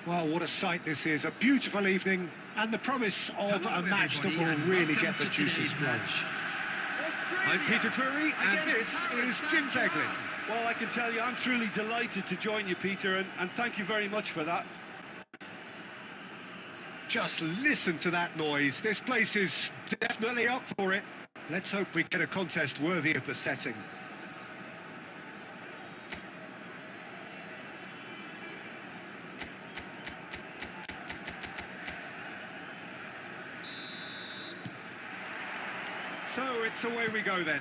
Well, what a sight this is. A beautiful evening and the promise of a match that will really get the juices flowing. I'm Peter Drury and this is Jim Beglin. Well, I can tell you I'm truly delighted to join you, Peter, and thank you very much for that. Just listen to that noise. This place is definitely up for it. Let's hope we get a contest worthy of the setting. So it's away we go then.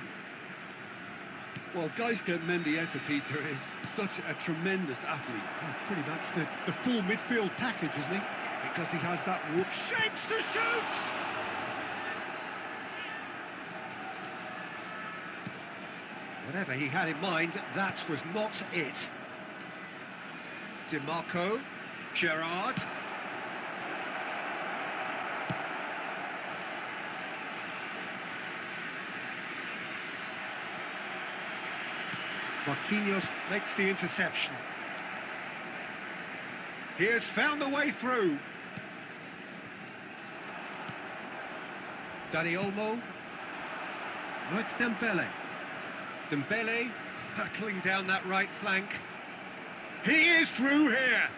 Well, Gaizka Mendieta, Peter, is such a tremendous athlete. Pretty much the full midfield package, isn't he? Because he has that Shapes to shoot! Whatever he had in mind, that was not it. DiMarco. Gerrard. Marquinhos makes the interception. He has found the way through. Dani Olmo. Oh, it's Dembele. Dembele hurtling down that right flank. He is through here.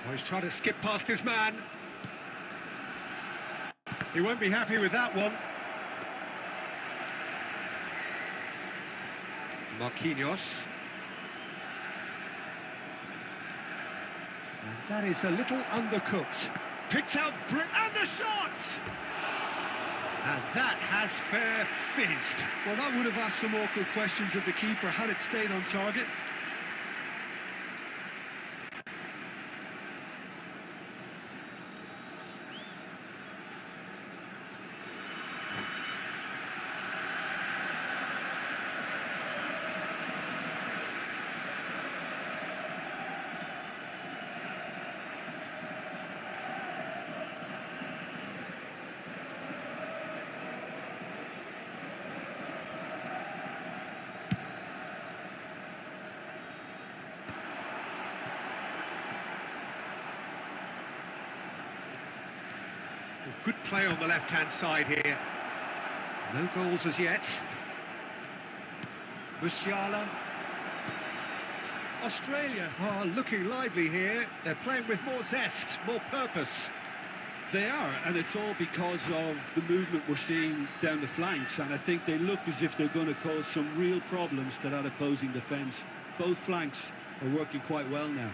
Oh, he's trying to skip past his man. He won't be happy with that one. Marquinhos. And that is a little undercooked. Picked out and the shot! And that has fair fizzed. Well, that would have asked some awkward questions of the keeper had it stayed on target. Good play on the left-hand side here. No goals as yet. Musiala. Australia. Oh, looking lively here. They're playing with more zest, more purpose. They are, and it's all because of the movement we're seeing down the flanks, and I think they look as if they're going to cause some real problems to that opposing defence. Both flanks are working quite well now.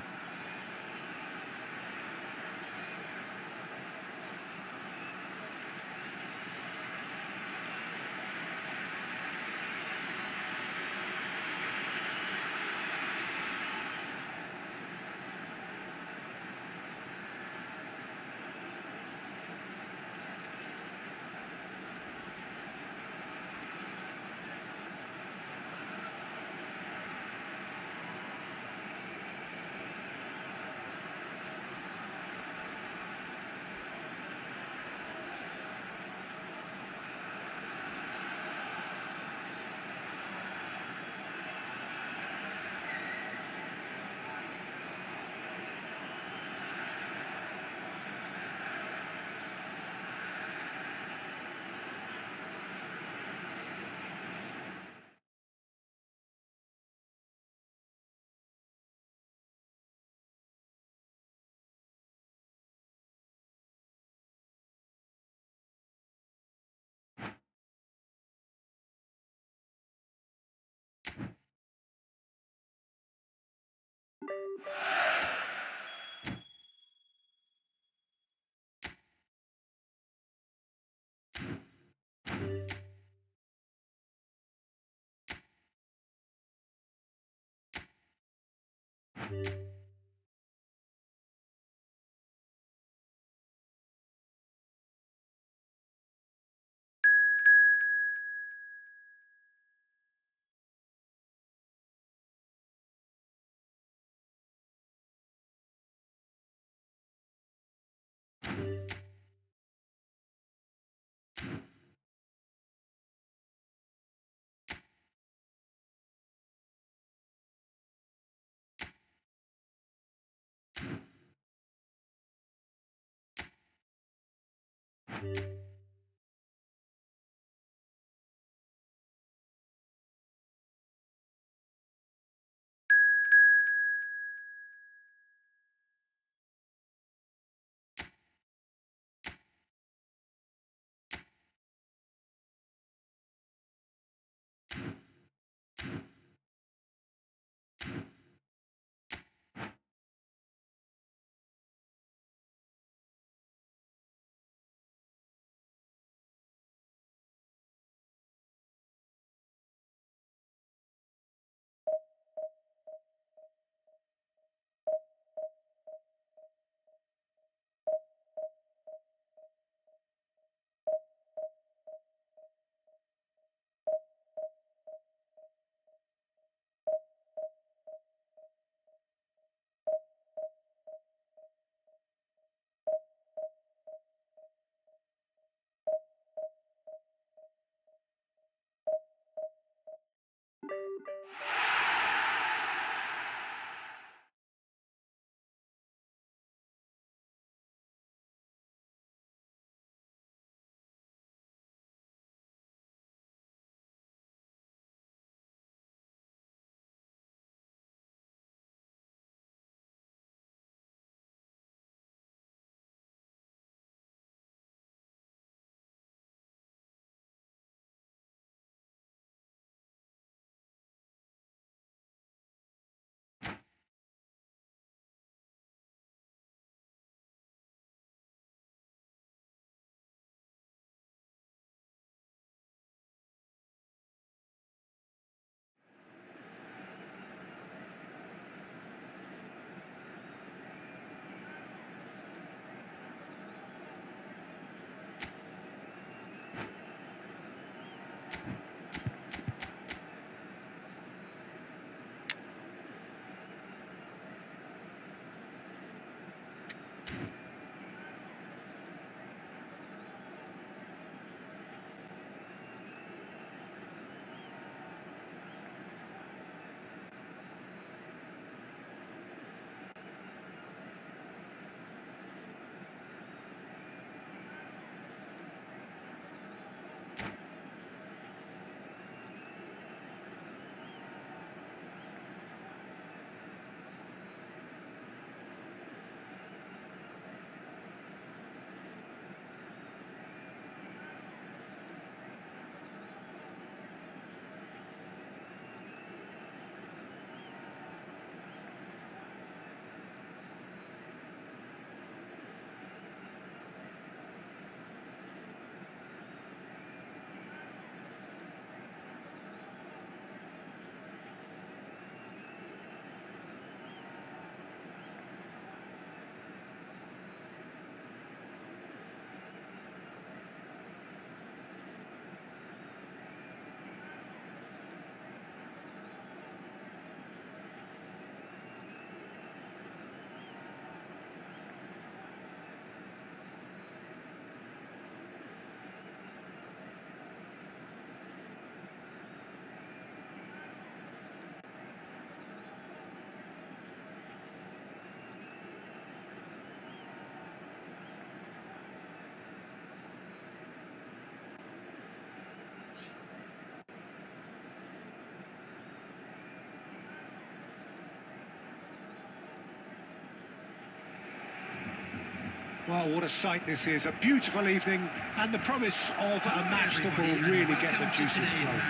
Well, what a sight this is. A beautiful evening and the promise of a match that will really get the juices flowing.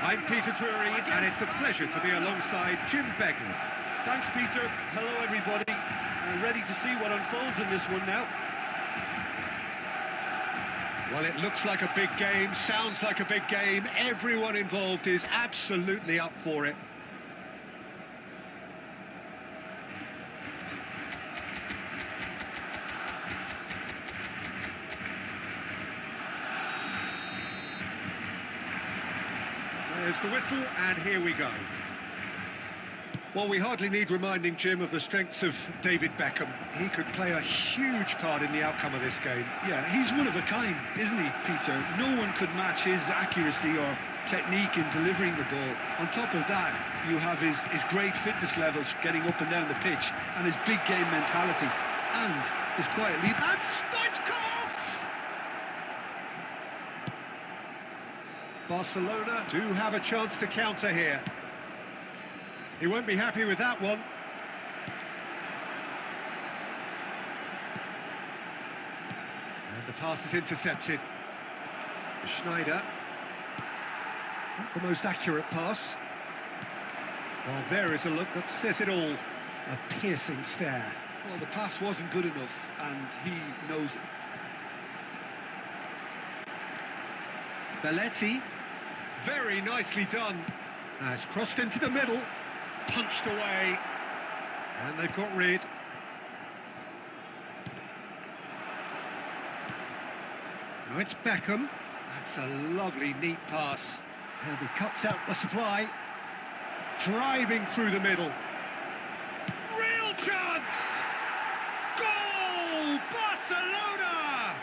I'm Peter Drury, and it's a pleasure to be alongside Jim Beglin. Thanks, Peter. Hello, everybody. Ready to see what unfolds in this one now. Well, it looks like a big game, sounds like a big game. Everyone involved is absolutely up for it. There's the whistle, and here we go. Well, we hardly need reminding, Jim, of the strengths of David Beckham. He could play a huge part in the outcome of this game. Yeah, he's one of a kind, isn't he, Peter? No one could match his accuracy or technique in delivering the ball. On top of that, you have his great fitness levels getting up and down the pitch, and his big game mentality, and his quiet lead. And Stoichkov! Barcelona do have a chance to counter here. He won't be happy with that one. And the pass is intercepted. Schneider. Not the most accurate pass. Well, there is a look that says it all. A piercing stare. Well, the pass wasn't good enough, and he knows it. Belletti. Very nicely done. Has crossed into the middle. Punched away. And they've got rid. Now it's Beckham. That's a lovely, neat pass. And he cuts out the supply. Driving through the middle. Real chance! Goal! Barcelona!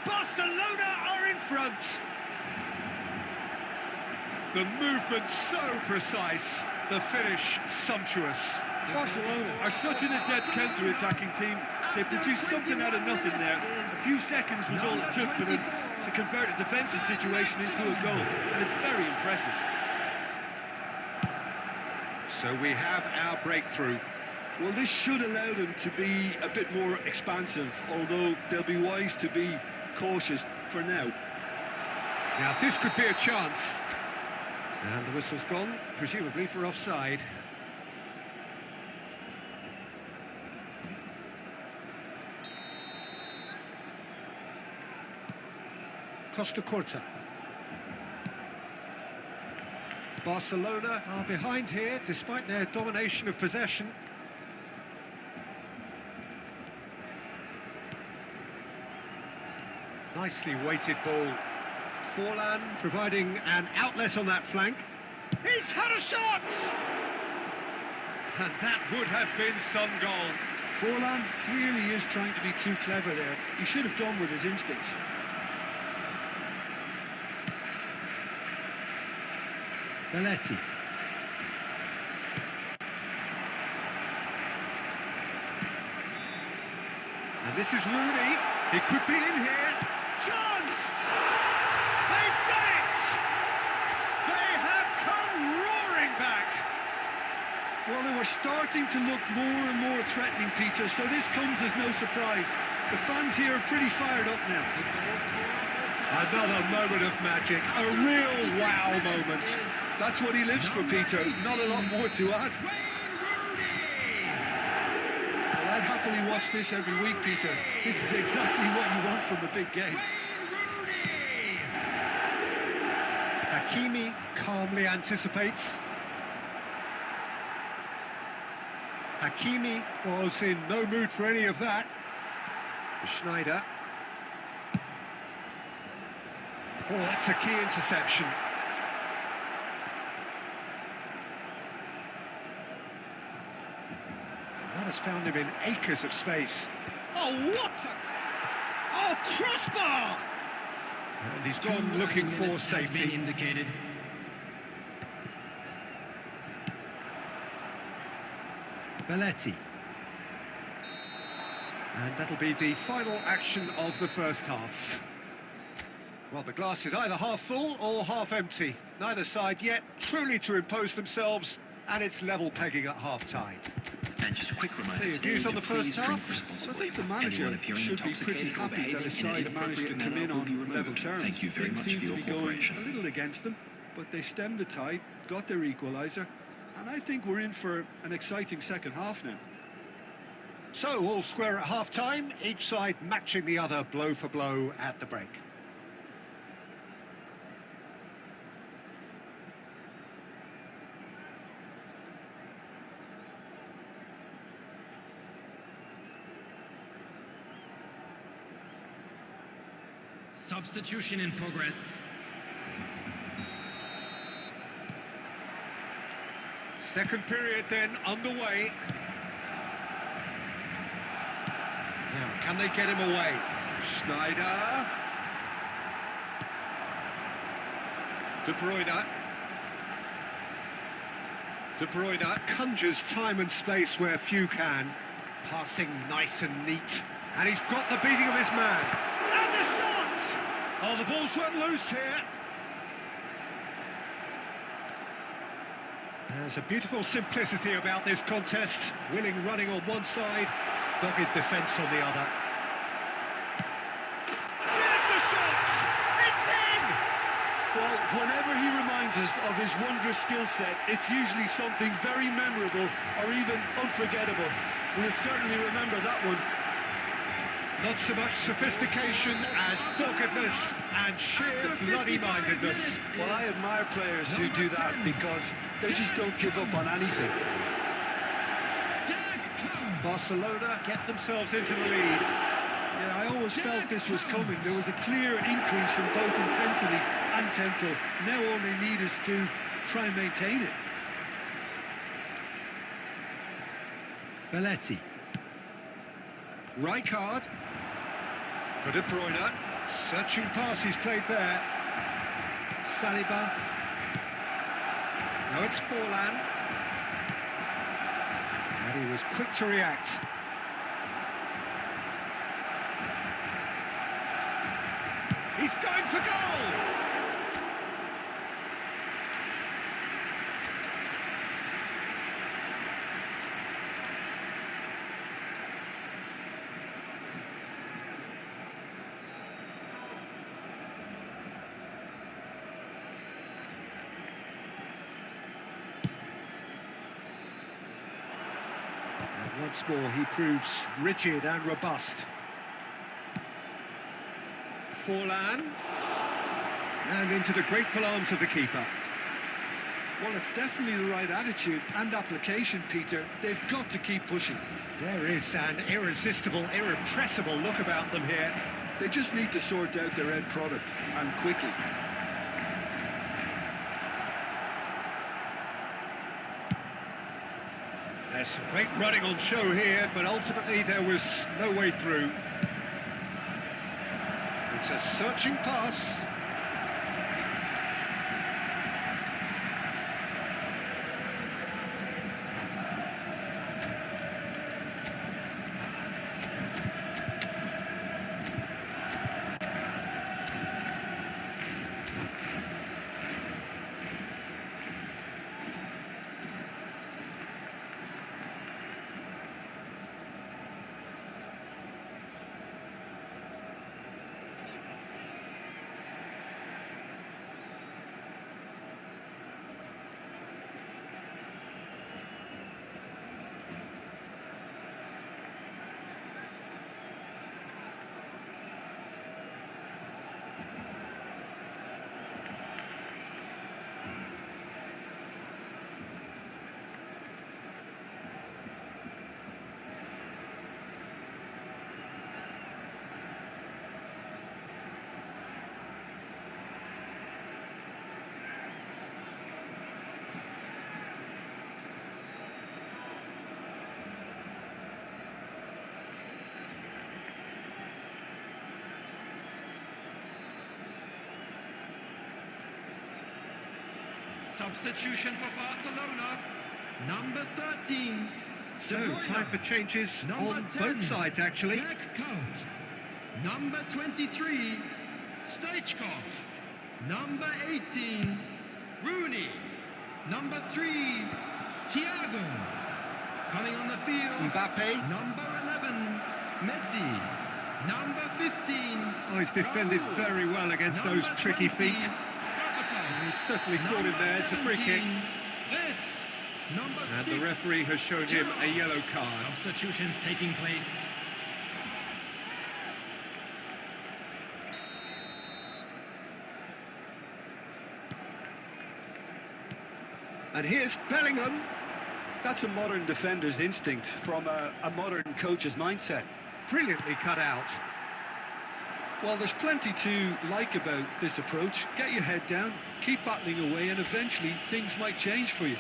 Barcelona are in front. The movement so precise, the finish sumptuous. Barcelona are such an adept counter-attacking team. They produced something out of nothing there. A few seconds was all it took for them to convert a defensive situation into a goal, and it's very impressive. So we have our breakthrough. Well, this should allow them to be a bit more expansive, although they'll be wise to be cautious for now. Now this could be a chance. And the whistle's gone, presumably for offside. Costa Corta. Barcelona are behind here, despite their domination of possession. Nicely weighted ball. Forlan providing an outlet on that flank. He's had a shot! And that would have been some goal. Forlan clearly is trying to be too clever there. He should have gone with his instincts. Belletti. And this is Rooney. He could be in here. Chance! They've done it! They have come roaring back. Well, they were starting to look more and more threatening, Peter, so this comes as no surprise. The fans here are pretty fired up now. Another moment of magic, a real wow moment. That's what he lives for, Peter. Not a lot more to add. Well, I'd happily watch this every week, Peter. This is exactly what you want from a big game. Hakimi calmly anticipates. Hakimi was in no mood for any of that. Schneider. Oh, that's a key interception. That has found him in acres of space. Oh, what a... Oh, crossbar! And he's gone looking for safety. Indicated. Belletti. And that'll be the final action of the first half. Well, the glass is either half full or half empty. Neither side yet truly to impose themselves, and it's level pegging at half-time. And just a quick reminder, So your views on the first half? Well, I think the manager should be pretty happy that his side managed to come in on level terms. Thank you very Things much seem for to your be going cooperation. a little against them, but they stemmed the tide, got their equaliser, and I think we're in for an exciting second half now. So, all square at half-time, each side matching the other blow for blow at the break. Substitution in progress. Second period then underway. Now, can they get him away? Schneider. De Bruyne. De Bruyne conjures time and space where few can. Passing nice and neat. And he's got the beating of his man. And the shot! Oh, the ball's run loose here. There's a beautiful simplicity about this contest. Willing running on one side, dogged defence on the other. There's the shot! It's in! Well, whenever he reminds us of his wondrous skill set, it's usually something very memorable or even unforgettable. We'll certainly remember that one. Not so much sophistication as doggedness and sheer bloody-mindedness. Well, I admire players who do that because they just don't give up on anything. Barcelona get themselves into the lead. Yeah, I always felt this was coming. There was a clear increase in both intensity and tempo. Now all they need is to try and maintain it. Belletti. Rijkaard. For De Bruyne. Searching pass he's played there. Saliba. Now it's Forlan. And he was quick to react. He's going for goal! Once more, he proves rigid and robust. Forlan. And into the grateful arms of the keeper. Well, it's definitely the right attitude and application, Peter. They've got to keep pushing. There is an irresistible, irrepressible look about them here. They just need to sort out their end product, and quickly. There's some great running on show here, but ultimately there was no way through. It's a searching pass. Substitution for Barcelona, number 13. So, time for changes on both sides, actually. Count. Number 23, Stoichkov. Number 18, Rooney. Number 3, Thiago. Coming on the field, Mbappe. number 11, Messi. Number 15, Oh, he's defended very well against those tricky feet. He's certainly caught him there. It's a free kick. It's number And 6. the referee has shown him a yellow card. Substitutions taking place. And here's Bellingham. That's a modern defender's instinct from a modern coach's mindset. Brilliantly cut out. Well, there's plenty to like about this approach. Get your head down, keep battling away, and eventually things might change for you.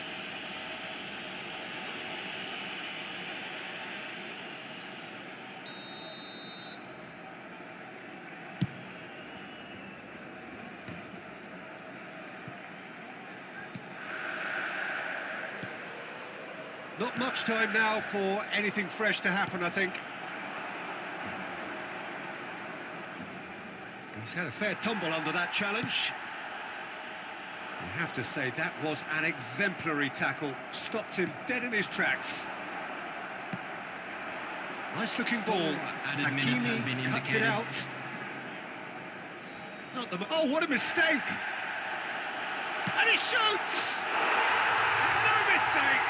Not much time now for anything fresh to happen, I think. He's had a fair tumble under that challenge. have to say, that was an exemplary tackle. Stopped him dead in his tracks. Nice-looking ball. Added minute has been Hakimi cuts it indicated. out. Not the... Oh, what a mistake! And he shoots! No mistake!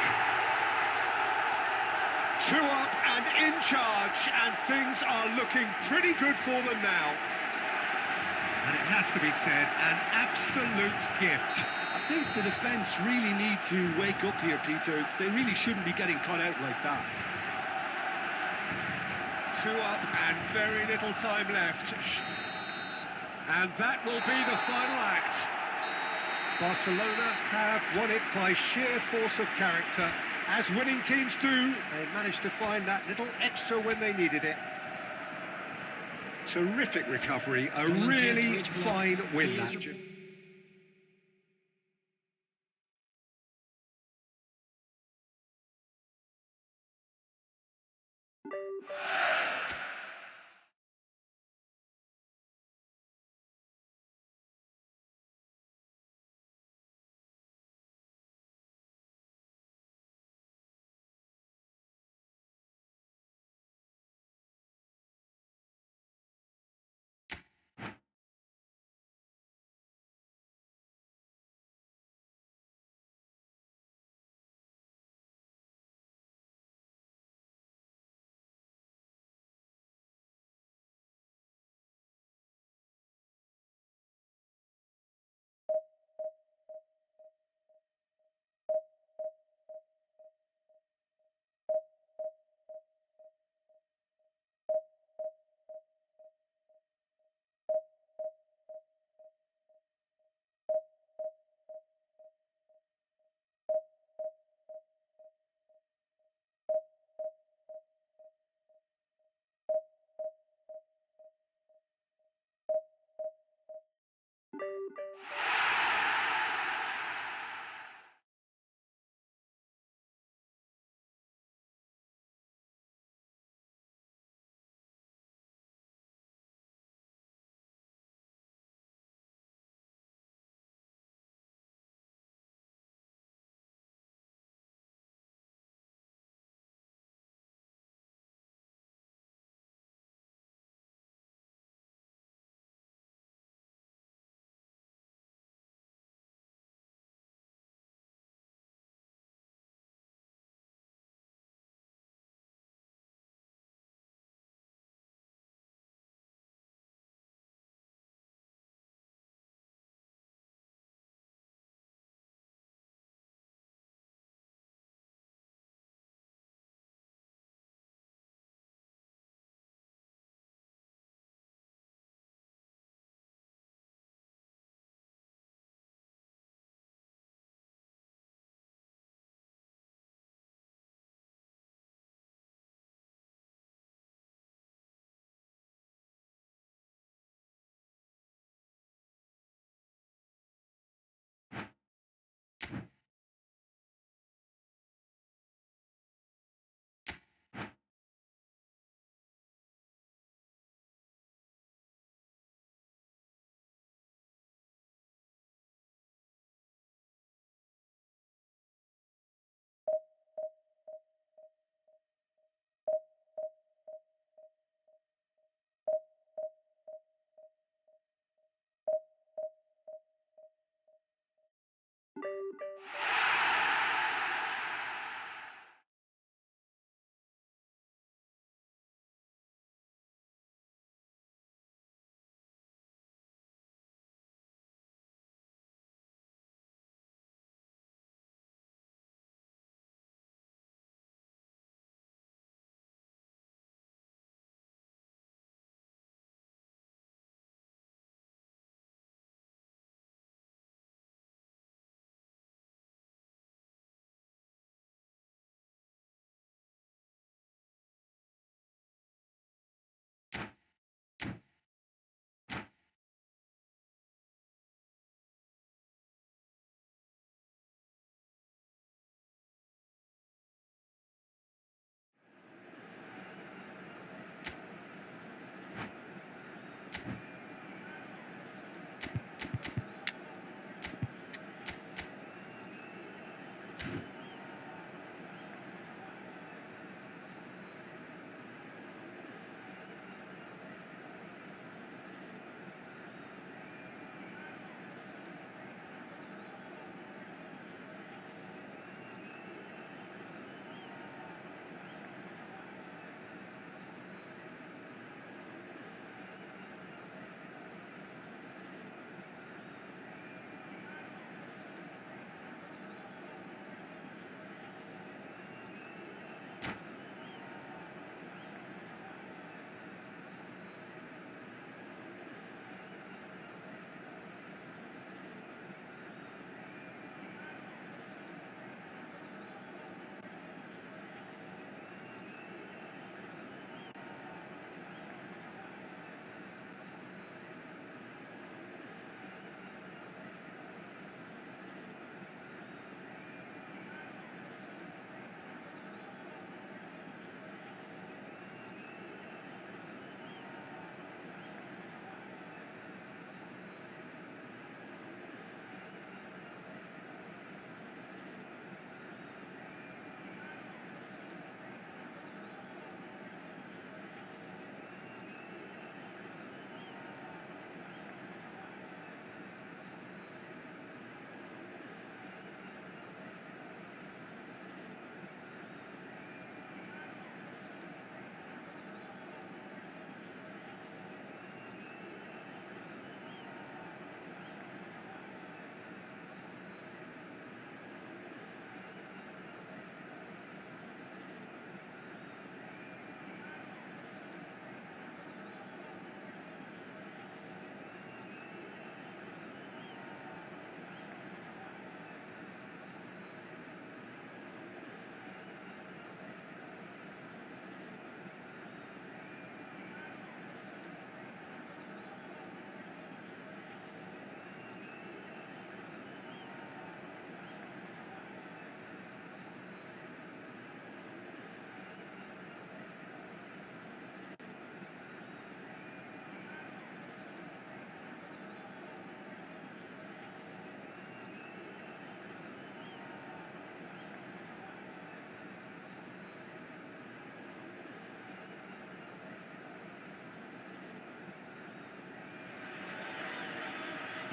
2 up and in charge, and things are looking pretty good for them now. And it has to be said, an absolute gift. I think the defence really need to wake up here, Peter. They really shouldn't be getting caught out like that. 2 up and very little time left. And that will be the final act. Barcelona have won it by sheer force of character. As winning teams do, they managed to find that little extra when they needed it. Terrific recovery, a really fine win, that.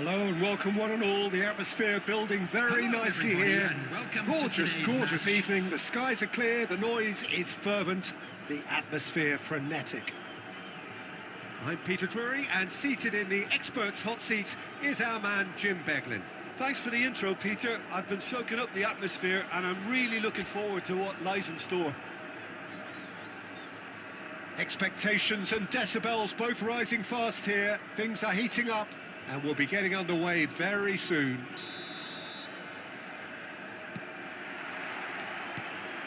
Hello and welcome one and all. The atmosphere building very Hello, nicely everybody, here. and welcome to Gorgeous, today's gorgeous match. evening. The skies are clear, the noise is fervent, the atmosphere frenetic. I'm Peter Drury, and seated in the experts' hot seat is our man Jim Beglin. Thanks for the intro, Peter. I've been soaking up the atmosphere and I'm really looking forward to what lies in store. Expectations and decibels both rising fast here. Things are heating up and we'll be getting underway very soon.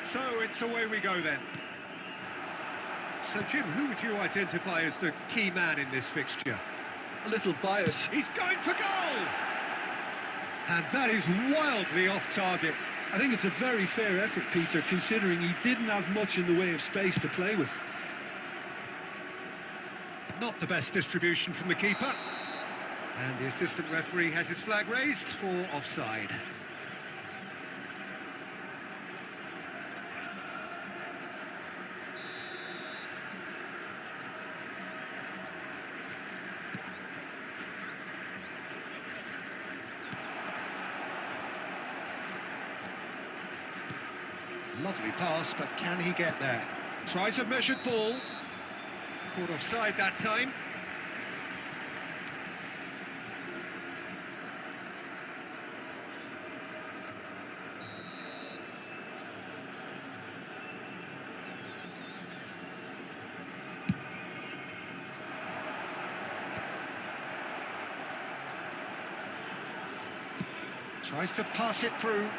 So it's away we go then. So Jim, who would you identify as the key man in this fixture? A little bias. He's going for goal! And that is wildly off target. I think it's a very fair effort, Peter, considering he didn't have much in the way of space to play with. Not the best distribution from the keeper. And the assistant referee has his flag raised for offside. Lovely pass, but can he get there? Tries a measured ball. Caught offside that time. Tries to pass it through.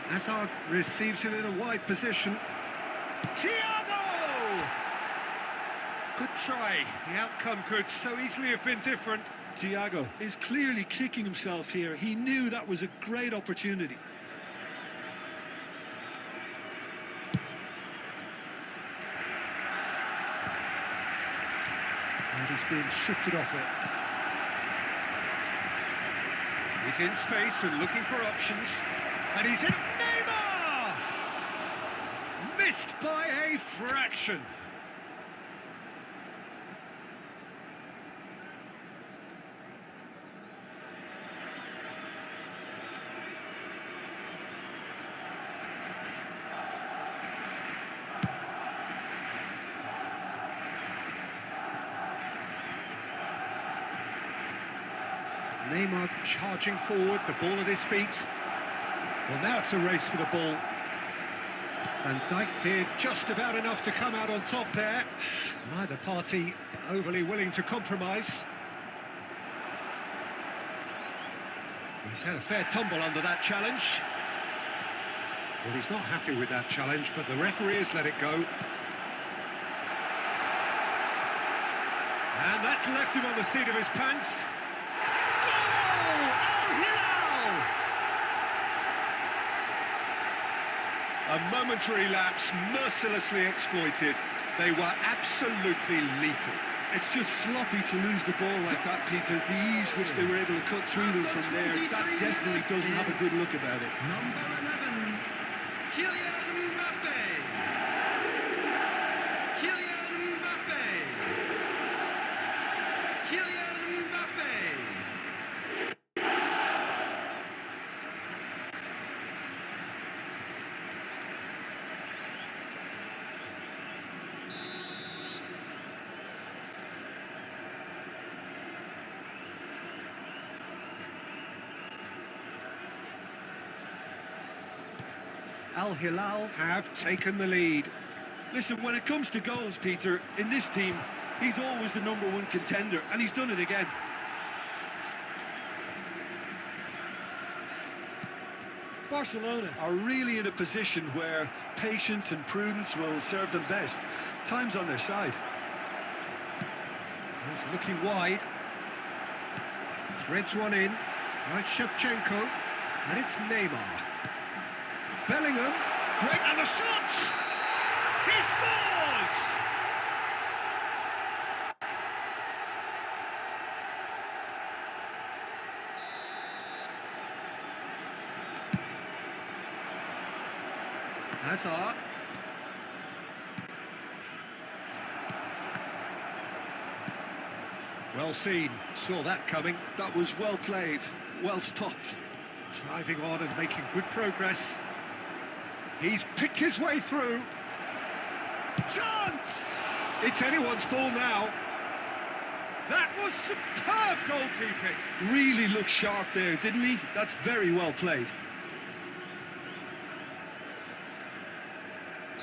Hazard receives it in a wide position. Thiago! Good try. The outcome could so easily have been different. Thiago is clearly kicking himself here. He knew that was a great opportunity. And he's being shifted off it. He's in space and looking for options. And he's in. Neymar! Missed by a fraction. Neymar charging forward, the ball at his feet. Well, now it's a race for the ball. Van Dijk did just about enough to come out on top there. Neither party overly willing to compromise. He's had a fair tumble under that challenge. Well, he's not happy with that challenge, but the referee has let it go. And that's left him on the seat of his pants. A momentary lapse, mercilessly exploited. They were absolutely lethal. It's just sloppy to lose the ball like that, Peter. The ease which they were able to cut through them from there, that definitely doesn't have a good look about it. Number 11, Kylian Mbappe. Kylian Mbappe. Kylian Mbappe. Al Hilal have taken the lead. Listen, when it comes to goals, Peter, in this team, he's always the #1 contender, and he's done it again. Barcelona are really in a position where patience and prudence will serve them best. Time's on their side. He's looking wide. Threads one in. Right, Shevchenko. And it's Neymar. Bellingham. Great, and the shot! He scores! Hazard. Well seen, saw that coming. That was well played, well stopped. Driving on and making good progress. He's picked his way through. Chance! It's anyone's ball now. That was superb goalkeeping. Really looked sharp there, didn't he? That's very well played.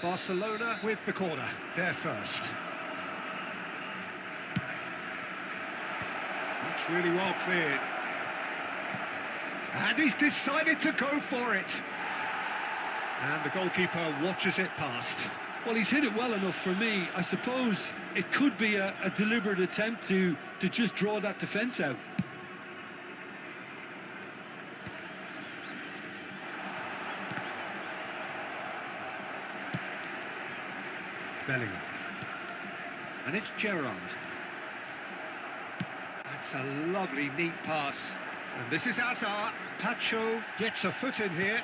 Barcelona with the corner, they're first. That's really well cleared. And he's decided to go for it. And the goalkeeper watches it past. Well, he's hit it well enough for me. I suppose it could be a deliberate attempt to just draw that defence out. Bellingham. And it's Gerrard. That's a lovely, neat pass. And this is Hazard. Pacho gets a foot in here.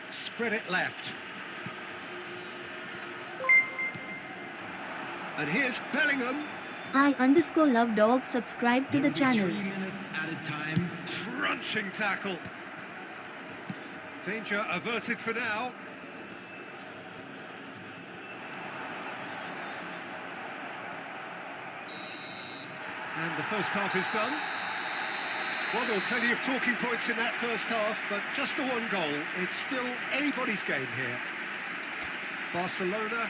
Spread it left. And here's Bellingham. I_love dog. Subscribe to the channel. 3 minutes added time. Crunching tackle. Danger averted for now. And the first half is done. Well, there were plenty of talking points in that first half, but just the one goal. It's still anybody's game here. Barcelona.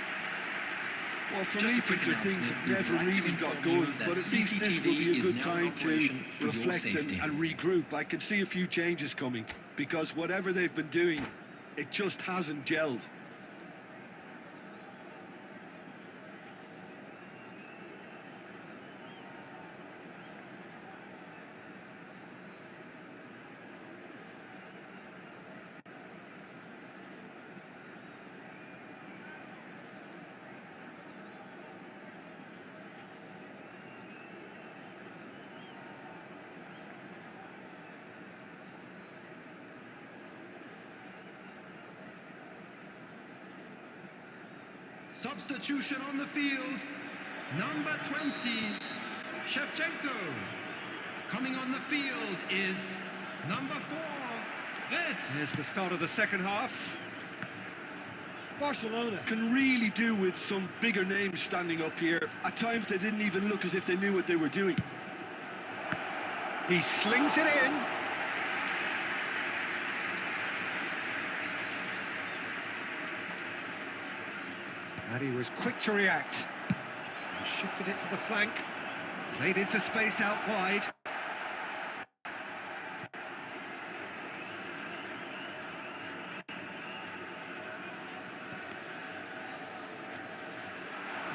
Well, for me, Peter, things have never really got going, but at least this will be a good time to reflect and regroup. I can see a few changes coming, because whatever they've been doing, it just hasn't gelled. Substitution on the field. Number 20, Shevchenko. Coming on the field is number 4, Vitz. Here's the start of the second half. Barcelona can really do with some bigger names standing up here. At times they didn't even look as if they knew what they were doing. He slings it in. And he was quick to react. He shifted it to the flank. Played into space out wide.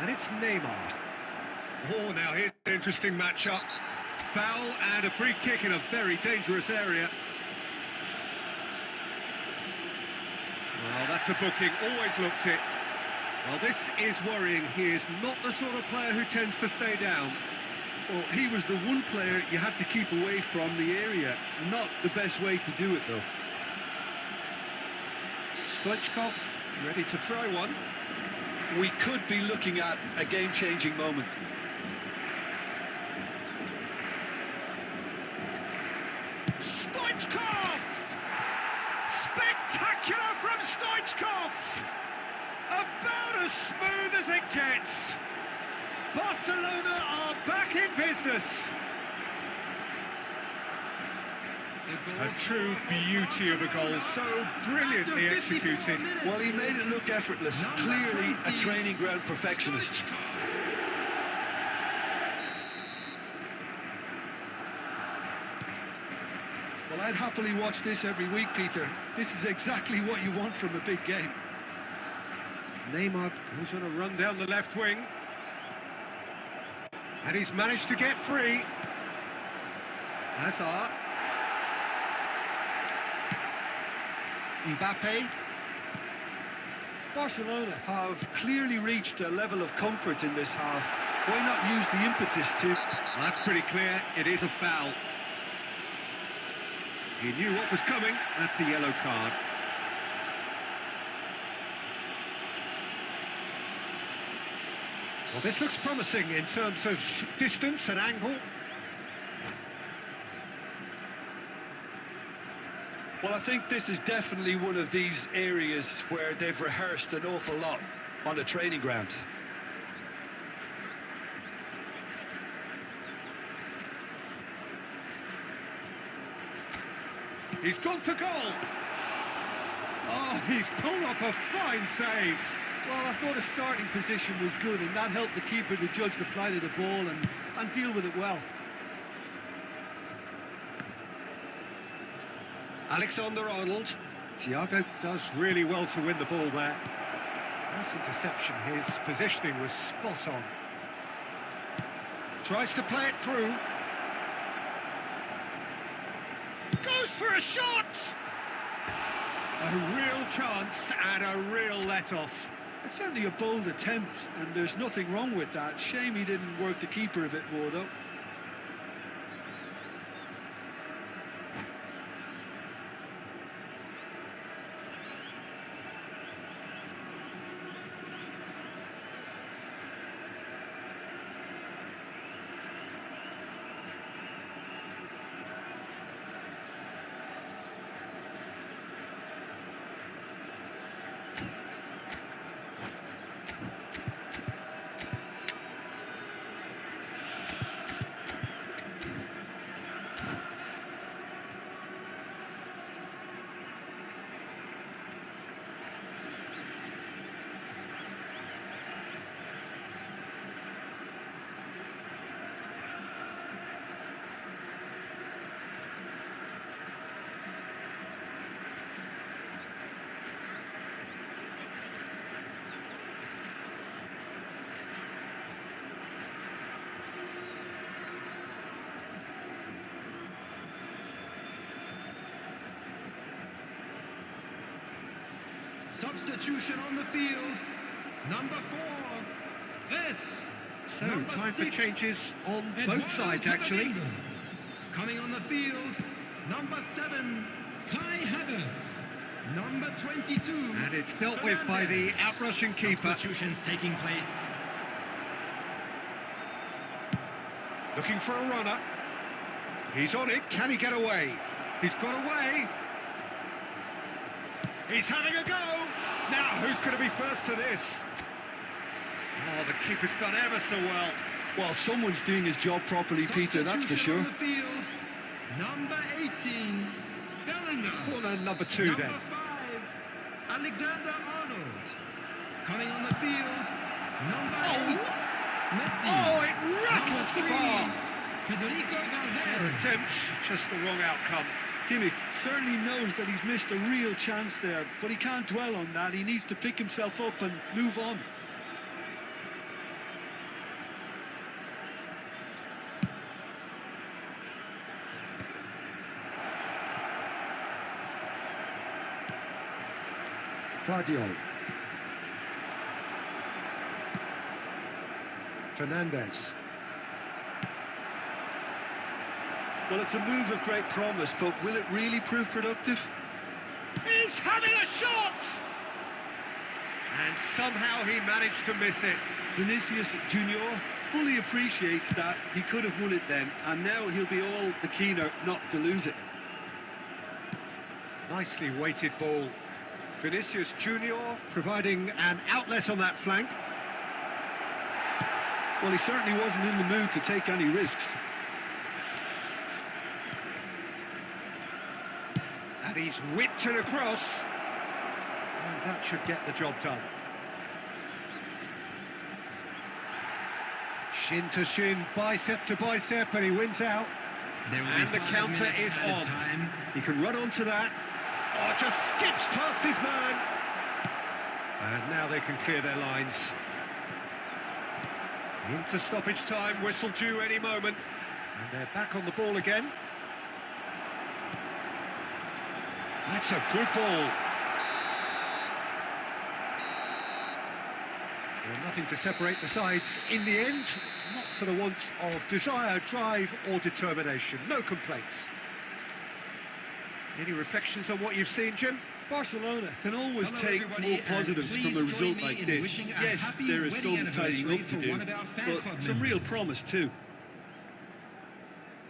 And it's Neymar. Oh, now here's an interesting matchup. Foul and a free kick in a very dangerous area. Well, that's a booking. Always looked it. Well, this is worrying. He is not the sort of player who tends to stay down. Well, he was the one player you had to keep away from the area. Not the best way to do it, though. Stoichkov ready to try one. We could be looking at a game-changing moment. Stoichkov! Spectacular from Stoichkov! About as smooth as it gets. Barcelona are back in business. A true beauty of a goal, so brilliantly executed. Well, he made it look effortless. Clearly a training ground perfectionist. Well, I'd happily watch this every week, Peter. This is exactly what you want from a big game. Neymar goes on a run down the left wing. And he's managed to get free. Hazard. Mbappe. Barcelona have clearly reached a level of comfort in this half. Why not use the impetus to... That's pretty clear. It is a foul. He knew what was coming. That's a yellow card. Well, this looks promising in terms of distance and angle. Well, I think this is definitely one of these areas where they've rehearsed an awful lot on the training ground. He's gone for goal. Oh, he's pulled off a fine save. Well, I thought his starting position was good, and that helped the keeper to judge the flight of the ball and deal with it well. Alexander-Arnold. Thiago does really well to win the ball there. Nice interception. His positioning was spot on. Tries to play it through. Goes for a shot! A real chance and a real let-off. It's certainly a bold attempt, and there's nothing wrong with that. Shame he didn't work the keeper a bit more, though. Substitution on the field. Number 4, it's So, number time for 6, changes on Eduardo both sides, actually. Camavinga. Coming on the field, number 7, Kai Havertz. Number 22. And it's dealt with by the outrushing keeper. Substitutions taking place. Looking for a runner. He's on it. Can he get away? He's got away. He's having a go. Now, who's going to be first to this? Oh, the keeper's done ever so well. Well, someone's doing his job properly, Peter, that's for sure. On the field, number 18, Bellingham. Corner number 2 number then. 5, Alexander-Arnold. Coming on the field, number 8, Messi. Oh, it rattles the Number 3, bar. Federico Valverde. Attempt, just the wrong outcome. Kimmich certainly knows that he's missed a real chance there, but he can't dwell on that. He needs to pick himself up and move on. Claudio. Fernandez. Well, it's a move of great promise, but will it really prove productive? He's having a shot! And somehow he managed to miss it. Vinicius Junior fully appreciates that he could have won it then, and now he'll be all the keener not to lose it. Nicely weighted ball. Vinicius Junior providing an outlet on that flank. Well, he certainly wasn't in the mood to take any risks. And he's whipped it across. And that should get the job done. Shin to shin, bicep to bicep, and he wins out. And the counter is on. He can run onto that. Oh, just skips past his man. And now they can clear their lines. Into stoppage time, whistle due any moment. And they're back on the ball again. That's a good ball. Well, nothing to separate the sides in the end, not for the want of desire, drive or determination. No complaints. Any reflections on what you've seen, Jim? Barcelona can always Hello, take everybody, more and positives from a please result join me like in this. wishing a Yes, happy there is some wedding tidying up to anniversary for do, one of our fan but club some real members. promise too.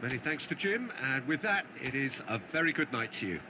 Many thanks to Jim, and with that, it is a very good night to you.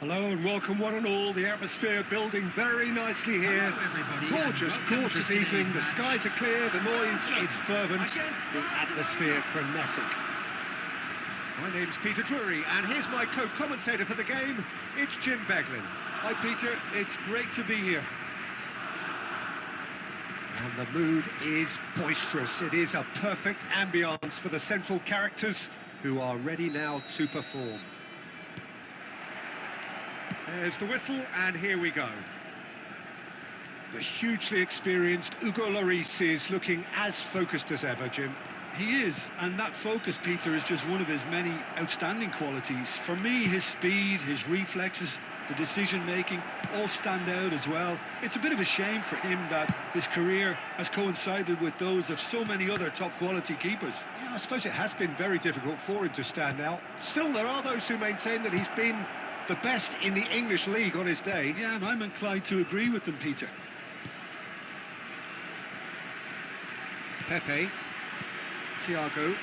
Hello and welcome one and all. The atmosphere building very nicely here. Gorgeous, gorgeous evening. The skies are clear, the noise is fervent, the atmosphere frenetic. My name's Peter Drury, and here's my co-commentator for the game. It's Jim Beglin. Hi, Peter. It's great to be here. And the mood is boisterous. It is a perfect ambience for the central characters who are ready now to perform. There's the whistle, and here we go. The hugely experienced Hugo Lloris is looking as focused as ever, Jim. He is, and that focus, Peter, is just one of his many outstanding qualities. For me, his speed, his reflexes, the decision-making all stand out as well. It's a bit of a shame for him that his career has coincided with those of so many other top-quality keepers. Yeah, I suppose it has been very difficult for him to stand out. Still, there are those who maintain that he's been the best in the English league on his day. Yeah, and I'm inclined to agree with them, Peter. Pepe, Thiago.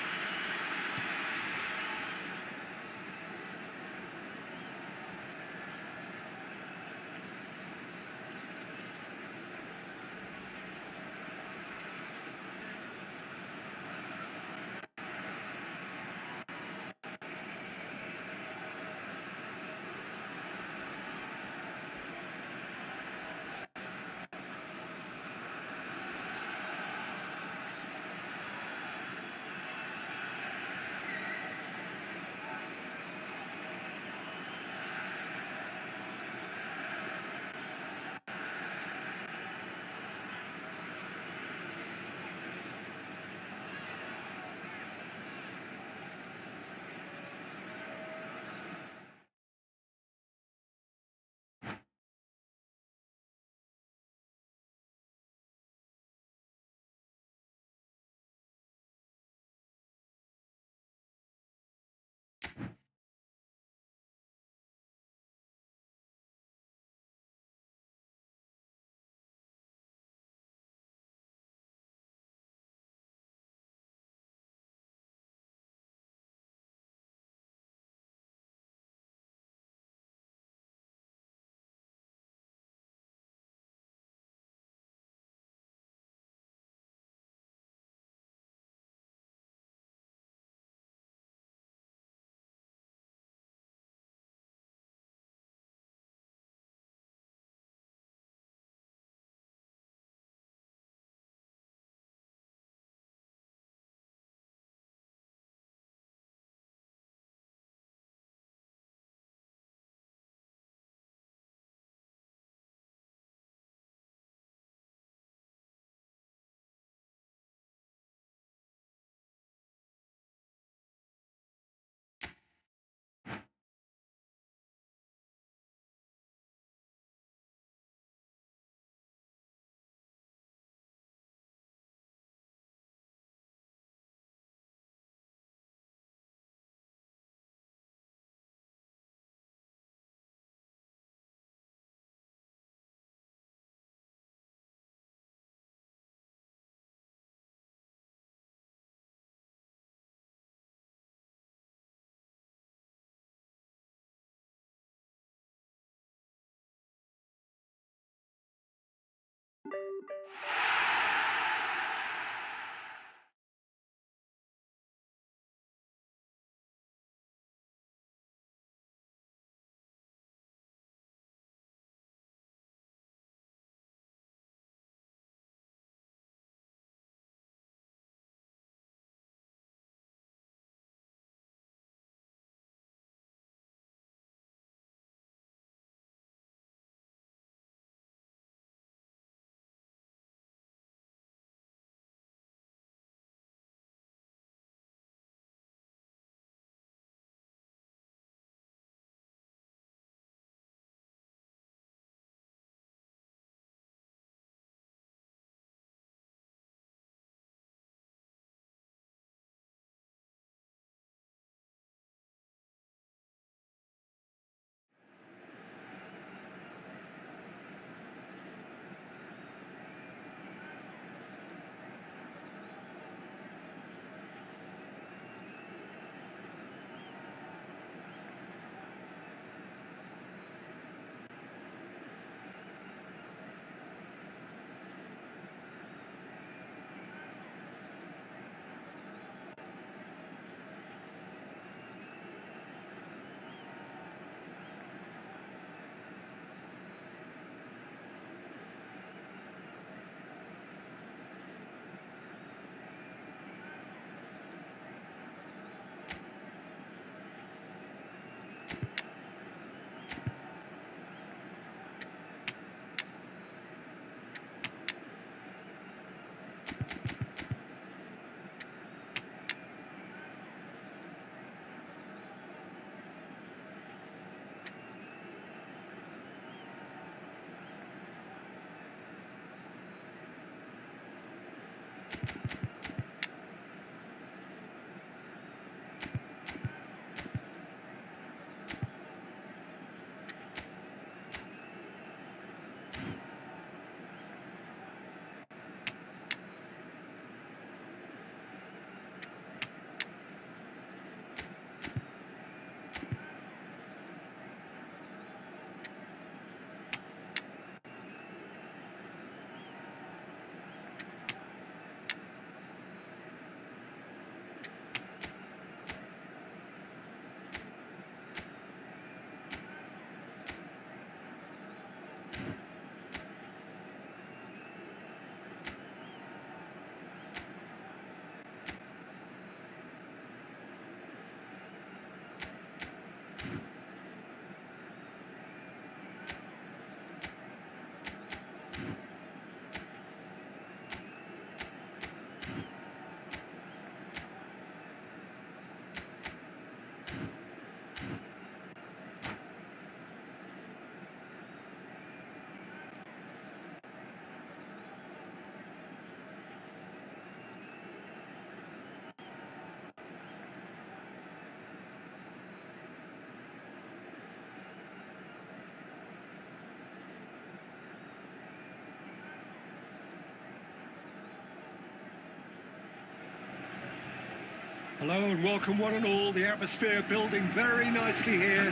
Hello and welcome one and all. The atmosphere building very nicely here.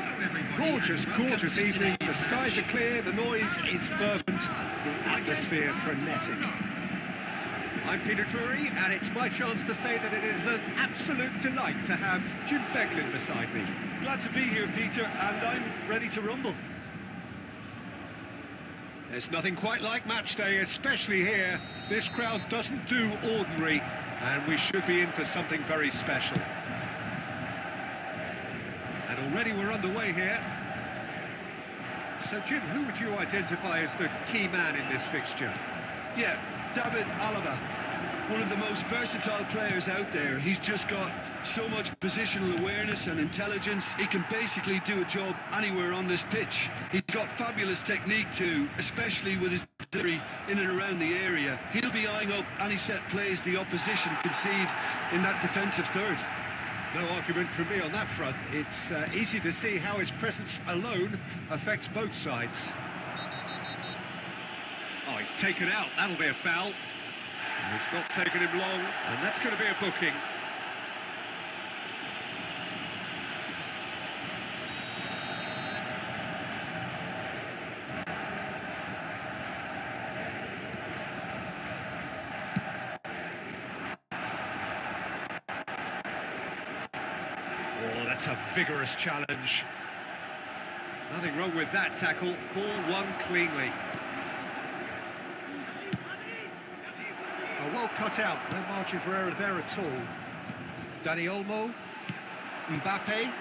Gorgeous, gorgeous evening. The skies are clear, the noise is fervent, the atmosphere frenetic. I'm Peter Drury, and it's my chance to say that it is an absolute delight to have Jim Beglin beside me. Glad to be here, Peter, and I'm ready to rumble. There's nothing quite like match day, especially here. This crowd doesn't do ordinary, and we should be in for something very special. And already we're underway here. So, Jim, who would you identify as the key man in this fixture? Yeah, David Alaba, one of the most versatile players out there. He's just got so much positional awareness and intelligence. He can basically do a job anywhere on this pitch. He's got fabulous technique too, especially with his delivery in and around the area. He'll be eyeing up any set plays the opposition concede in that defensive third. No argument from me on that front. It's easy to see how his presence alone affects both sides. Oh, he's taken out. That'll be a foul. It's not taken him long, and that's going to be a booking. Oh, that's a vigorous challenge. Nothing wrong with that tackle. Ball won cleanly. Oh, well cut out. No margin for error there at all. Dani Olmo. Mbappe.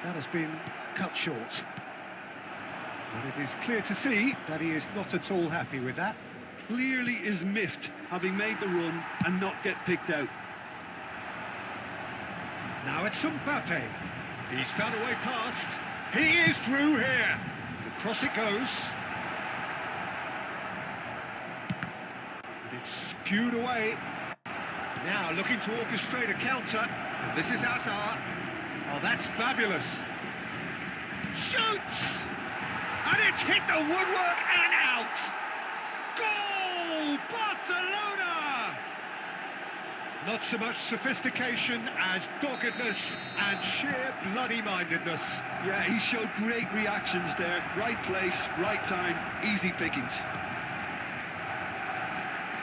That has been cut short. And it is clear to see that he is not at all happy with that. Clearly is miffed, having made the run and not get picked out. Now it's Mbappe. He's found a way past. He is through here. Across it goes. And it's skewed away. Now looking to orchestrate a counter. And this is Hazard. Oh, that's fabulous. Shoots! And it's hit the woodwork and out. Goal! Barcelona! Not so much sophistication as doggedness and sheer bloody-mindedness. Yeah, he showed great reactions there. Right place, right time, easy pickings.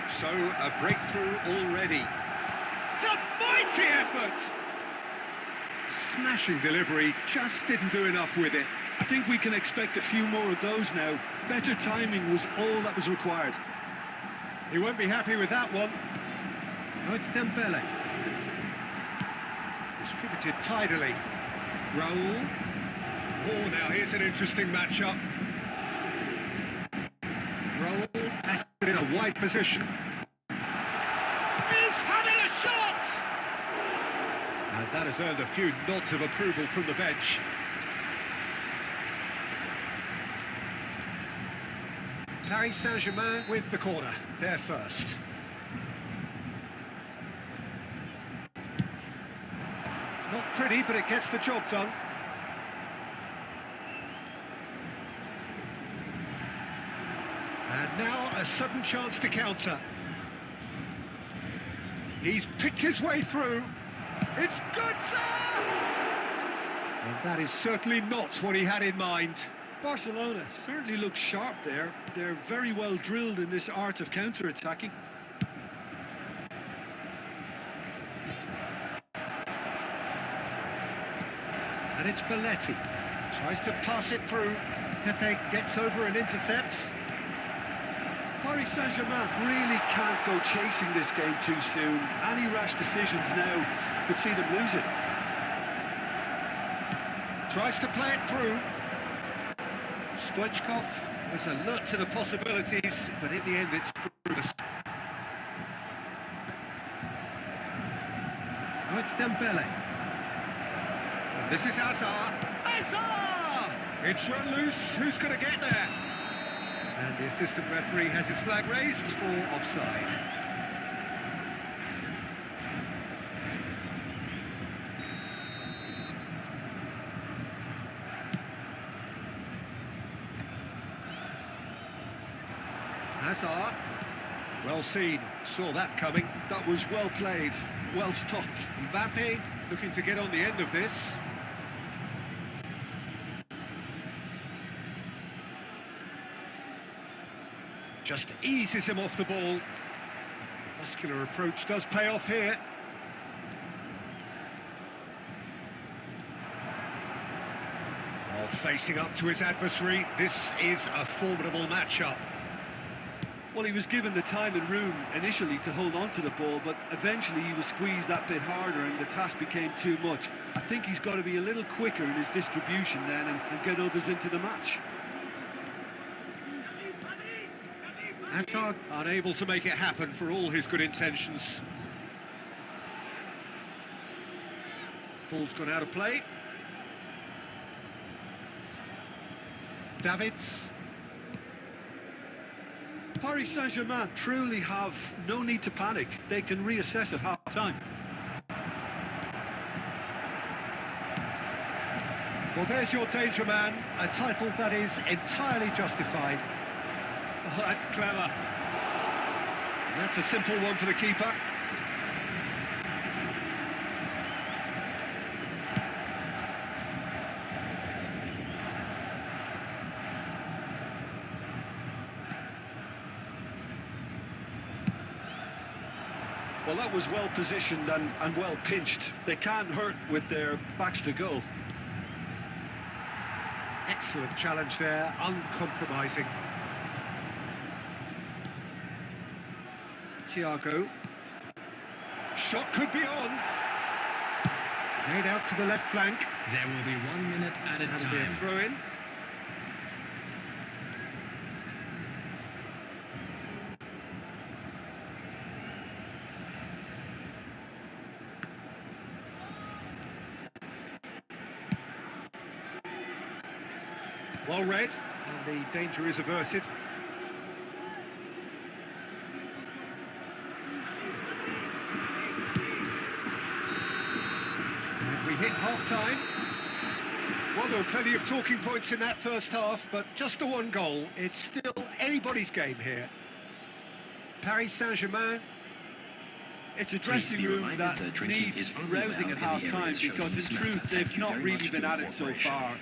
So, a breakthrough already. It's a mighty effort! Smashing delivery, just didn't do enough with it. I think we can expect a few more of those now. Better timing was all that was required. He won't be happy with that one. Oh, it's Dembele. Distributed tidily. Raul. Oh, now here's an interesting matchup. Raul Has it in a wide position. is having a shot! And that has earned a few nods of approval from the bench. Paris Saint-Germain with the corner. They're first. pretty, but it gets the job done. And now a sudden chance to counter. He's picked his way through. It's good, sir! And that is certainly not what he had in mind. Barcelona certainly look sharp there. They're very well drilled in this art of counter-attacking. And it's Belletti. Tries to pass it through. Pepe gets over and intercepts. Paris Saint-Germain really can't go chasing this game too soon. Any rash decisions now could see them lose it. Tries to play it through. Stoichkov was alert to the possibilities, but in the end it's fruitless. Now it's Dembele. And this is Hazard. Hazard! It's run loose. Who's going to get there? And the assistant referee has his flag raised for offside. Hazard. Well seen. Saw that coming. That was well played, well stopped. Mbappe looking to get on the end of this. Just eases him off the ball. Muscular approach does pay off here. Oh, facing up to his adversary. This is a formidable matchup. Well, he was given the time and room initially to hold on to the ball, but eventually he was squeezed that bit harder and the task became too much. I think he's got to be a little quicker in his distribution then and get others into the match. Hazard unable to make it happen for all his good intentions. Ball's gone out of play. Davids. Paris Saint-Germain truly have no need to panic. They can reassess at half-time. Well, there's your danger man, a title that is entirely justified. Oh, that's clever. And that's a simple one for the keeper. Well, that was well positioned and well pinched. They can't hurt with their backs to goal. Excellent challenge there, uncompromising. Thiago. Shot could be on. Made out to the left flank. There will be 1 minute added That'll be a time. throw-in. Well read, and the danger is averted. And we hit half-time. Well, there were plenty of talking points in that first half, but just the one goal. It's still anybody's game here. Paris Saint-Germain. It's a dressing room that needs rousing at half-time because, in truth, they've not really been at it so far.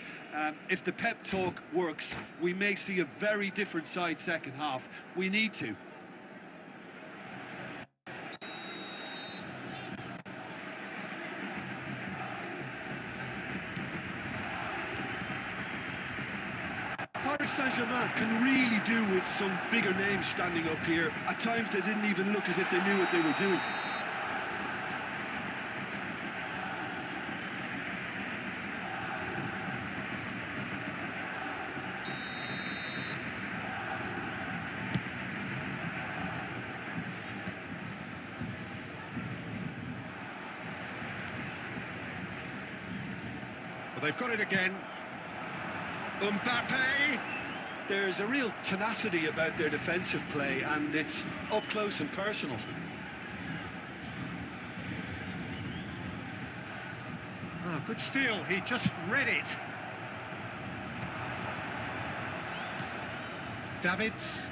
If the pep talk works, we may see a very different side second half. We need to. Paris Saint-Germain can really do with some bigger names standing up here. At times they didn't even look as if they knew what they were doing. Well, they've got it again. Mbappe! There's a real tenacity about their defensive play, and it's up close and personal. Ah, good steal, he just read it. Davids.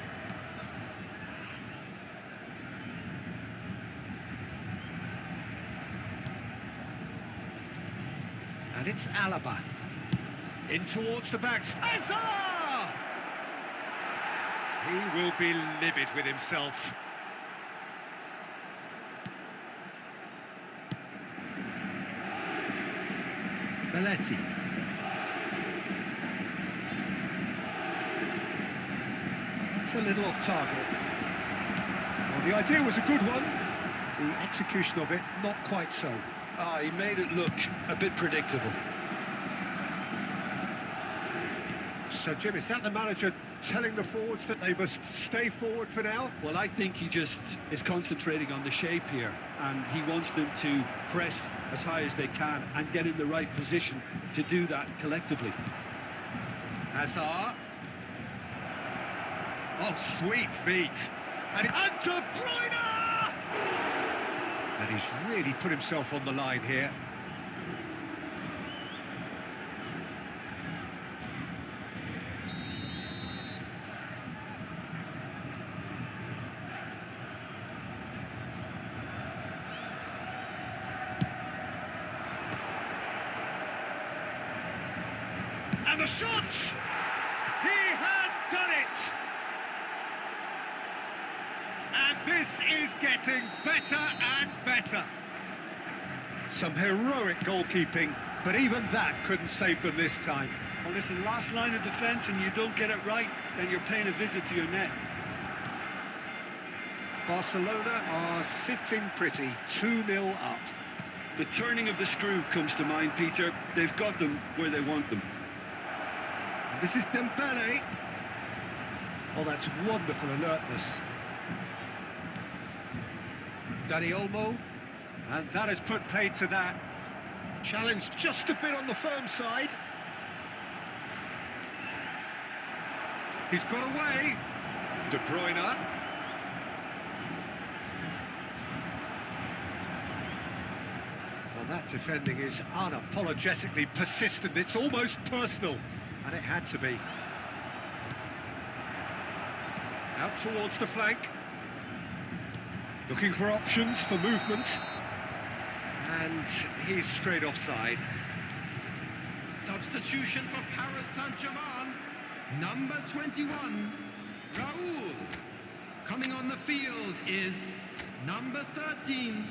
And it's Alaba. In towards the backs. Azar! He will be livid with himself. Belletti. That's a little off target. Well, the idea was a good one. The execution of it, not quite so. He made it look a bit predictable. So, Jim, is that the manager telling the forwards that they must stay forward for now? Well, I think he just is concentrating on the shape here, and he wants them to press as high as they can and get in the right position to do that collectively. Hazard. Oh, sweet feet. And De Bruyne! And he's really put himself on the line here. And the shot! He has done it! And this is getting better and better. Some heroic goalkeeping, but even that couldn't save them this time. Well, listen, last line of defence and you don't get it right, then you're paying a visit to your net. Barcelona are sitting pretty, 2-0 up. The turning of the screw comes to mind, Peter. They've got them where they want them. This is Dembele. Oh, that's wonderful alertness. Dani Olmo. And that has put paid to that. Challenged just a bit on the firm side. He's got away. De Bruyne. Well, that defending is unapologetically persistent. It's almost personal. And it had to be. Out towards the flank. Looking for options for movement. And he's straight offside. Substitution for Paris Saint-Germain. Number 21, Raoul. Coming on the field is number 13,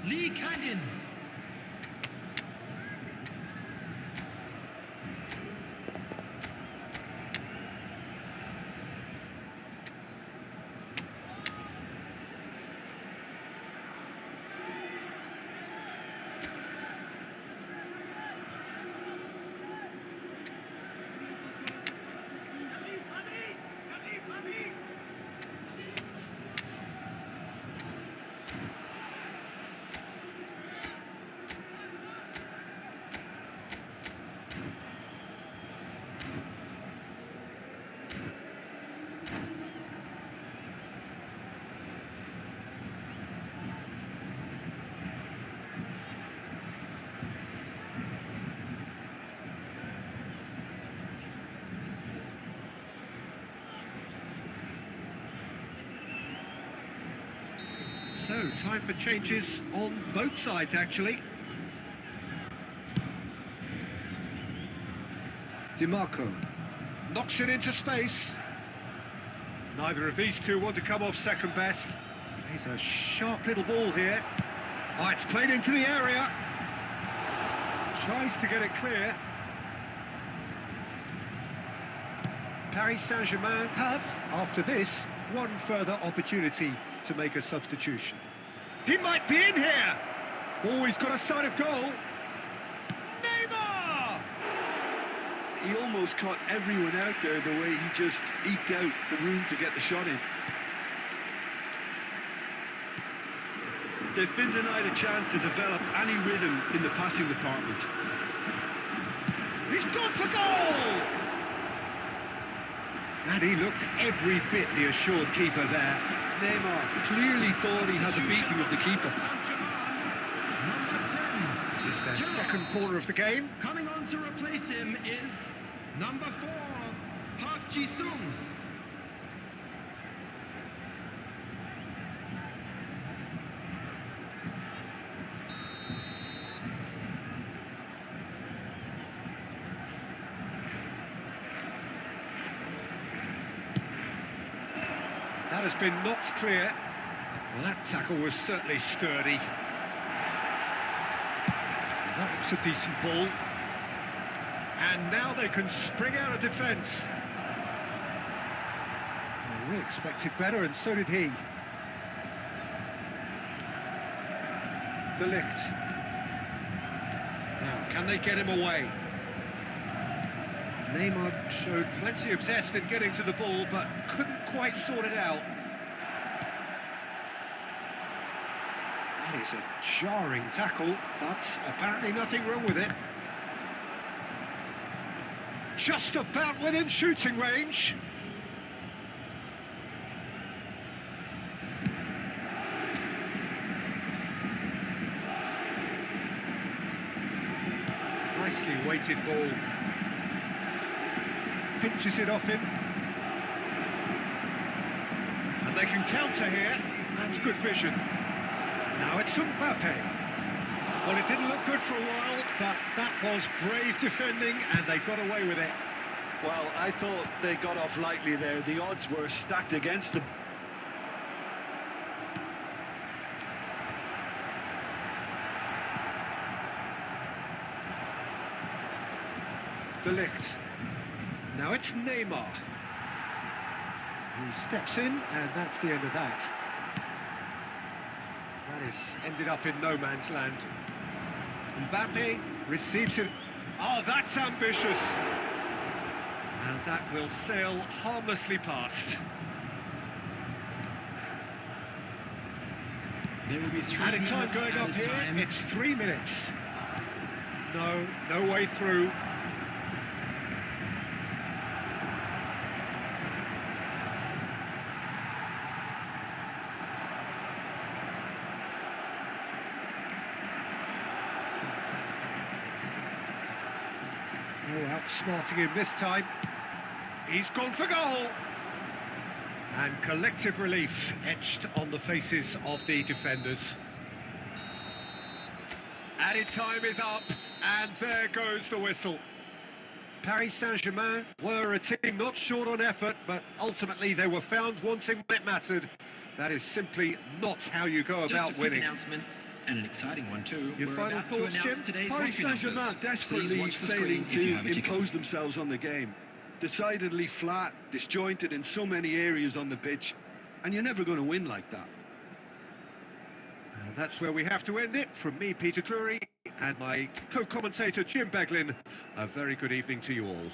Lee Kangin. So, time for changes on both sides, actually. DiMarco knocks it into space. Neither of these two want to come off second best. Plays a sharp little ball here. Oh, it's played into the area. Tries to get it clear. Paris Saint-Germain have, after this, one further opportunity to make a substitution. He might be in here! Oh, he's got a sight of goal. Neymar! He almost caught everyone out there the way he just eked out the room to get the shot in. They've been denied a chance to develop any rhythm in the passing department. He's gone for goal! And he looked every bit the assured keeper there. Neymar clearly thought he had the beating of the keeper. Saint-Germain, number 10, It's their second corner of the game. Coming on to replace him is number 4, Park Ji-sung. That has been knocked clear. Well, that tackle was certainly sturdy. That looks a decent ball. And now they can spring out of defence. Well, we expected better, and so did he. De Ligt. Now, can they get him away? Neymar showed plenty of zest in getting to the ball, but couldn't quite sort it out. That is a jarring tackle, but apparently nothing wrong with it. Just about within shooting range. Nicely weighted ball. Pinches it off him. And they can counter here. That's good vision. Now it's Mbappe. Well, it didn't look good for a while, but that was brave defending, and they got away with it. Well, I thought they got off lightly there. The odds were stacked against them. De Ligt. Now it's Neymar. He steps in, and that's the end of that. That is ended up in no man's land. Mbappe receives it. Oh, that's ambitious. And that will sail harmlessly past. There will be 3 Added time minutes going up added here. time. It's 3 minutes. No way through. Oh, outsmarting him this time. He's gone for goal. And collective relief etched on the faces of the defenders. Added time is up, and there goes the whistle. Paris Saint-Germain were a team not short on effort, but ultimately they were found wanting when it mattered. That is simply not how you go Just about a quick winning. announcement, and an exciting one too. Your We're final about to thoughts, announce Jim? today's Paris entry Saint-Germain numbers. Please desperately watch the failing screen if you to have a ticket. impose themselves on the game. Decidedly flat, disjointed in so many areas on the pitch, and you're never going to win like that. And that's where we have to end it. From me, Peter Drury, and my co-commentator, Jim Beglin. A very good evening to you all.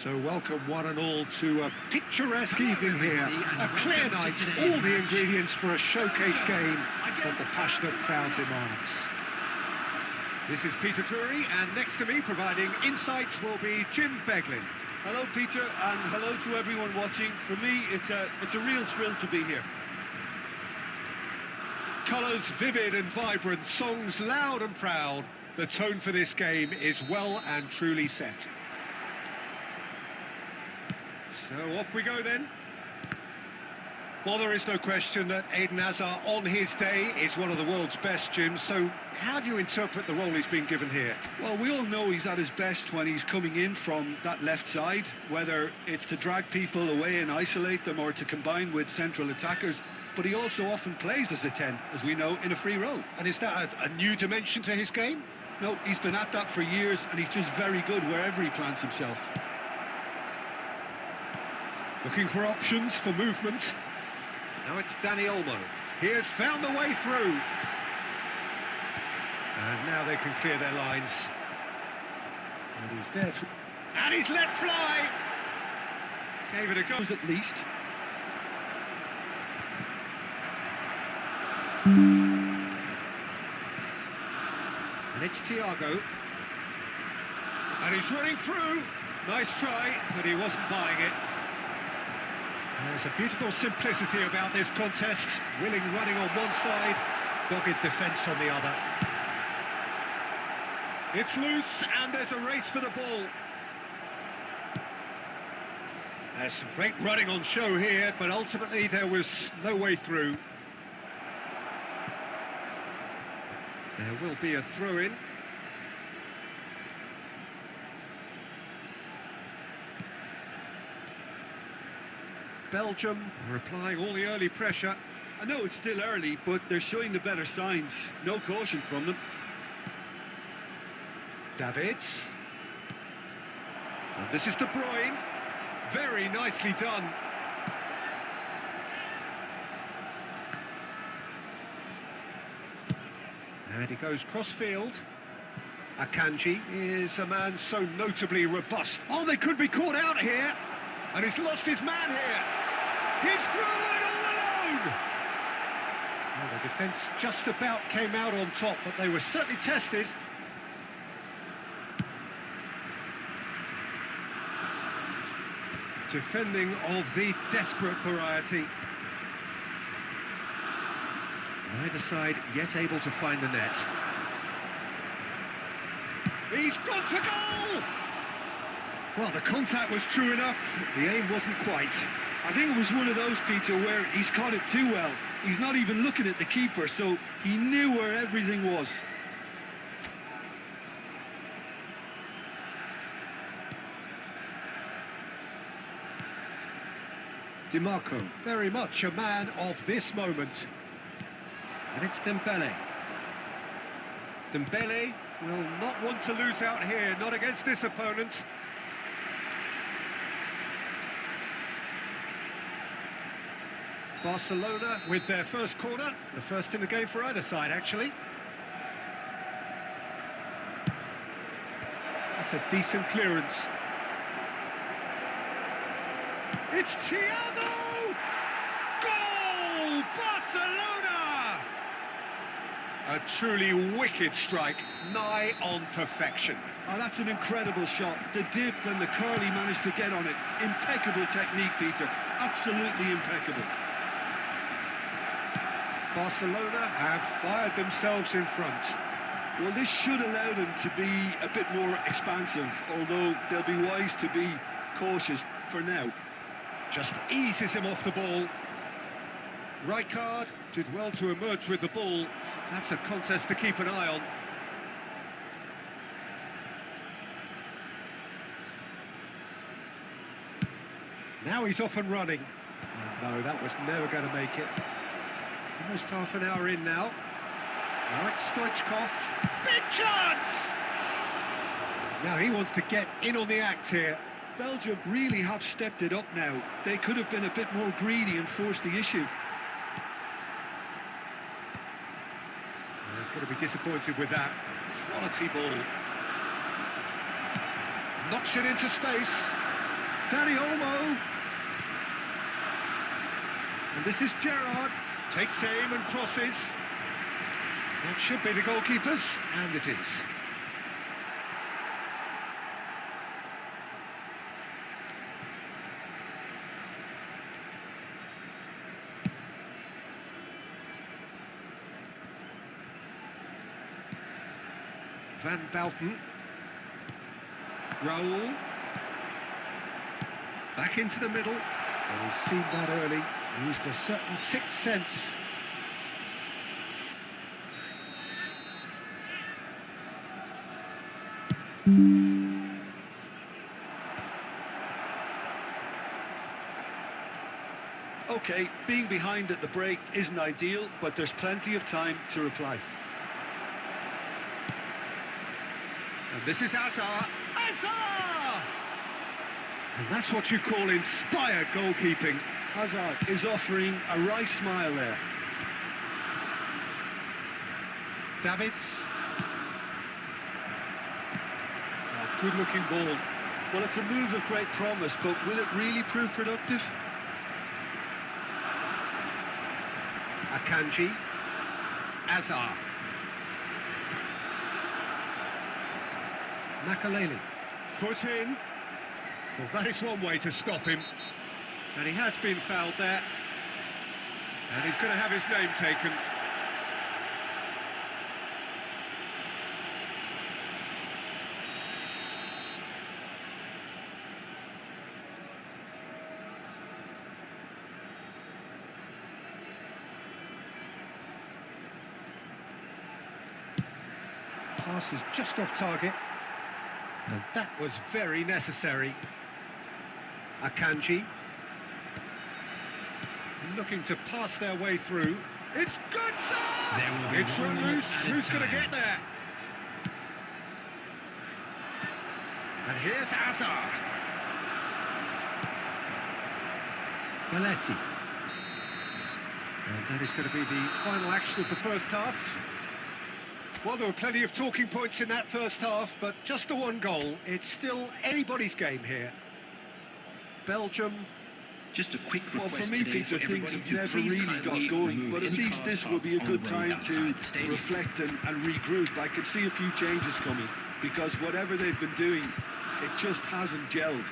So welcome one and all to a picturesque evening here. A clear night, all the ingredients for a showcase game that the passionate crowd demands. This is Peter Drury, and next to me, providing insights, will be Jim Beglin. Hello, Peter, and hello to everyone watching. For me, it's a real thrill to be here. Colours vivid and vibrant, songs loud and proud. The tone for this game is well and truly set. So off we go then. Well, there is no question that Eden Hazard on his day is one of the world's best, Jim. So how do you interpret the role he's been given here? Well, we all know he's at his best when he's coming in from that left side, whether it's to drag people away and isolate them or to combine with central attackers. But he also often plays as a 10, as we know, in a free role. And is that a new dimension to his game? No, he's been at that for years, and he's just very good wherever he plants himself. Looking for options for movement. Now it's Danny Olmo. He has found the way through. And now they can clear their lines. And he's there to... And he's let fly! Gave it a go. At least. And it's Thiago. And he's running through. Nice try, but he wasn't buying it. There's a beautiful simplicity about this contest. Willing running on one side, dogged defence on the other. It's loose, and there's a race for the ball. There's some great running on show here, but ultimately there was no way through. There will be a throw-in. Belgium are applying all the early pressure. I know it's still early, but they're showing the better signs. No caution from them. Davids. And this is De Bruyne. Very nicely done. And he goes cross-field. Akanji is a man so notably robust. Oh, they could be caught out here. And he's lost his man here. He's through and all alone. Well, the defence just about came out on top, but they were certainly tested. Defending of the desperate variety. Neither side yet able to find the net. He's gone for goal! Well, the contact was true enough, the aim wasn't quite. I think it was one of those, Peter, where he's caught it too well. He's not even looking at the keeper, so he knew where everything was. DiMarco, very much a man of this moment. And it's Dembele. Dembele will not want to lose out here, not against this opponent. Barcelona with their first corner, the first in the game for either side, actually. That's a decent clearance. It's Thiago! Goal! Barcelona! A truly wicked strike, nigh on perfection. Oh, that's an incredible shot. The dip and the curl he managed to get on it. Impeccable technique, Peter. Absolutely impeccable. Barcelona have fired themselves in front. Well, this should allow them to be a bit more expansive, although they'll be wise to be cautious for now. Just eases him off the ball. Rijkaard did well to emerge with the ball. That's a contest to keep an eye on. Now he's off and running. Oh, no, that was never going to make it. Almost half an hour in now. Now it's Stoichkov. Big chance! Now he wants to get in on the act here. Belgium really have stepped it up now. They could have been a bit more greedy and forced the issue. He's going to be disappointed with that. Quality ball. Knocks it into space. Dani Olmo. And this is Gerrard. Takes aim and crosses. That should be the goalkeeper's, and it is. Van Bouten. Raul. Back into the middle. Well, he's seen that early. Used a certain sixth sense. OK, being behind at the break isn't ideal, but there's plenty of time to reply. And this is Hazard. Hazard! And that's what you call inspired goalkeeping. Hazard is offering a right smile there. Davids. Oh, good-looking ball. Well, it's a move of great promise, but will it really prove productive? Akanji. Hazard. Makaleli. Foot in. Well, that is one way to stop him. And he has been fouled there. And he's going to have his name taken. Pass is just off target. And that was very necessary. Akanji. Looking to pass their way through. It's Götze! It's run loose. Who's going to get there? And here's Hazard. Belletti. And that is going to be the final action of the first half. Well, there were plenty of talking points in that first half, but just the one goal. It's still anybody's game here. Belgium. Just a quick Well, request for me, today Peter, for things have everybody to never please really kindly got going, remove but at any least card this will be a on good the road time to outside the stadium. reflect and regroup. I could see a few changes coming, because whatever they've been doing, it just hasn't gelled.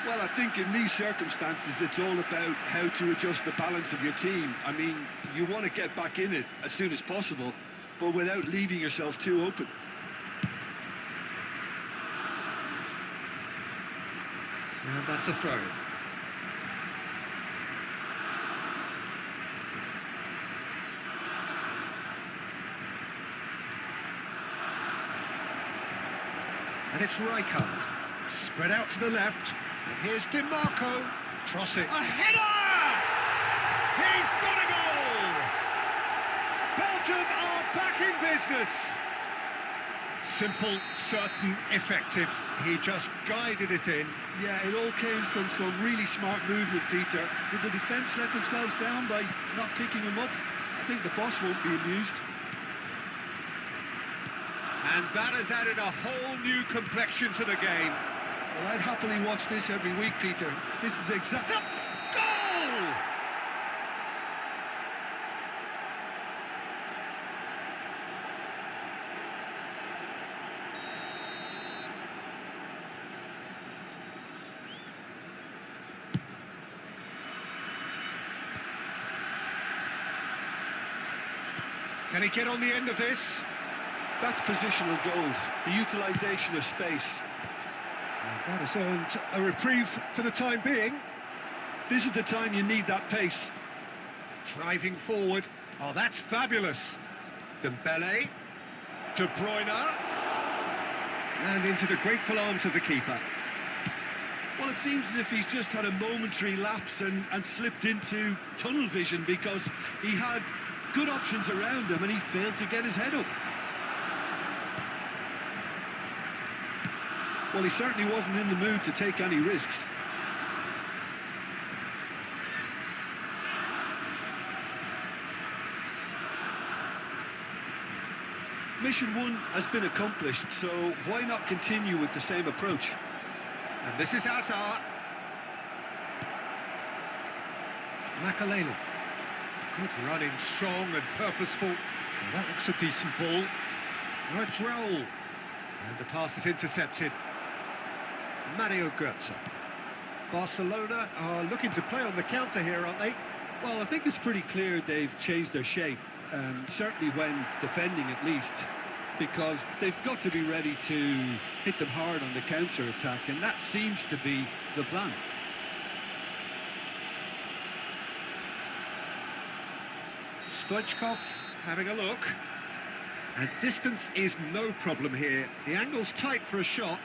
Well, I think in these circumstances, it's all about how to adjust the balance of your team. I mean, you want to get back in it as soon as possible, but without leaving yourself too open. And that's a throw. And it's Rijkaard. Spread out to the left. And here's DiMarco. Cross it. A header! He's got a goal! Belgium are back in business. Simple, certain, effective. He just guided it in. Yeah, it all came from some really smart movement, Peter. Did the defence let themselves down by not picking him up? I think the boss won't be amused. And that has added a whole new complexion to the game. Well, I'd happily watch this every week, Peter. This is exactly... Goal! Can he get on the end of this? That's positional goal, the utilisation of space. And that has earned a reprieve for the time being. This is the time you need that pace. Driving forward. Oh, that's fabulous. Dembele. De Bruyne. And into the grateful arms of the keeper. Well, it seems as if he's just had a momentary lapse and slipped into tunnel vision, because he had good options around him and he failed to get his head up. Well, he certainly wasn't in the mood to take any risks. Mission 1 has been accomplished, so why not continue with the same approach? And this is Hazard. Makalele. Good running, strong and purposeful. Well, that looks a decent ball. Now a Droll. And the pass is intercepted. Mario Götze. Barcelona are looking to play on the counter here, aren't they? Well, I think it's pretty clear they've changed their shape, certainly when defending at least, because they've got to be ready to hit them hard on the counter-attack, and that seems to be the plan. Stoichkov having a look. And distance is no problem here. The angle's tight for a shot.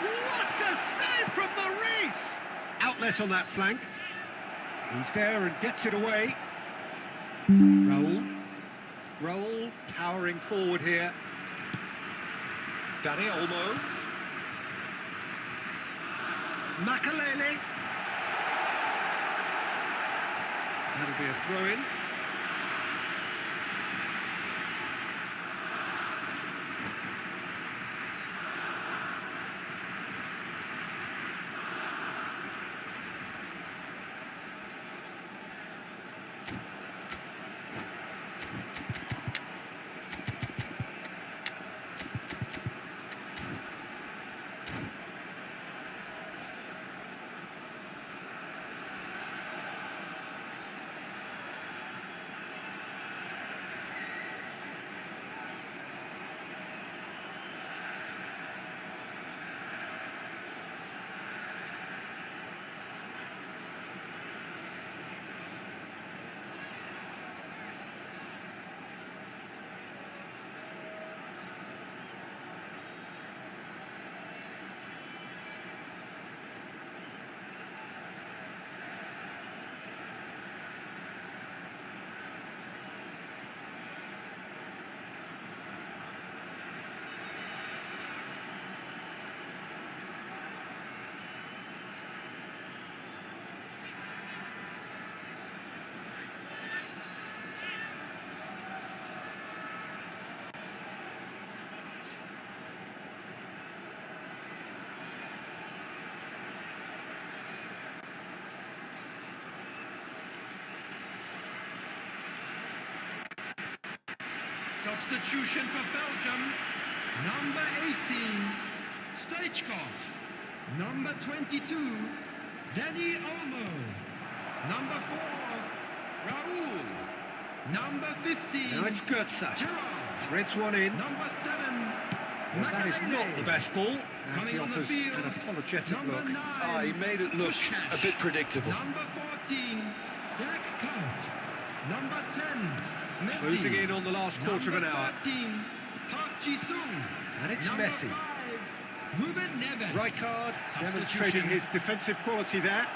What a save from Maurice! Outlet on that flank. He's there and gets it away. Raul powering forward here. Dani Olmo. Makalele. That'll be a throw-in. Substitution for Belgium. Number 18, Stoichkov. Number 22, Danny Olmo. Number 4, Raoul. Number 15, Now it's Götze. Gerrard. Threads one in. Number 7, Well, that is not the best ball. And Coming he on the offers field, an apologetic number look. 9, He made it look a bit predictable. Number 14, Dirk Kuyt. Number 10, Messi. Closing in on the last quarter of an hour. 13, Park Ji-sung. And it's Number Messi. 5, Ruben Neves. Right card, demonstrating Substitution. his defensive quality there.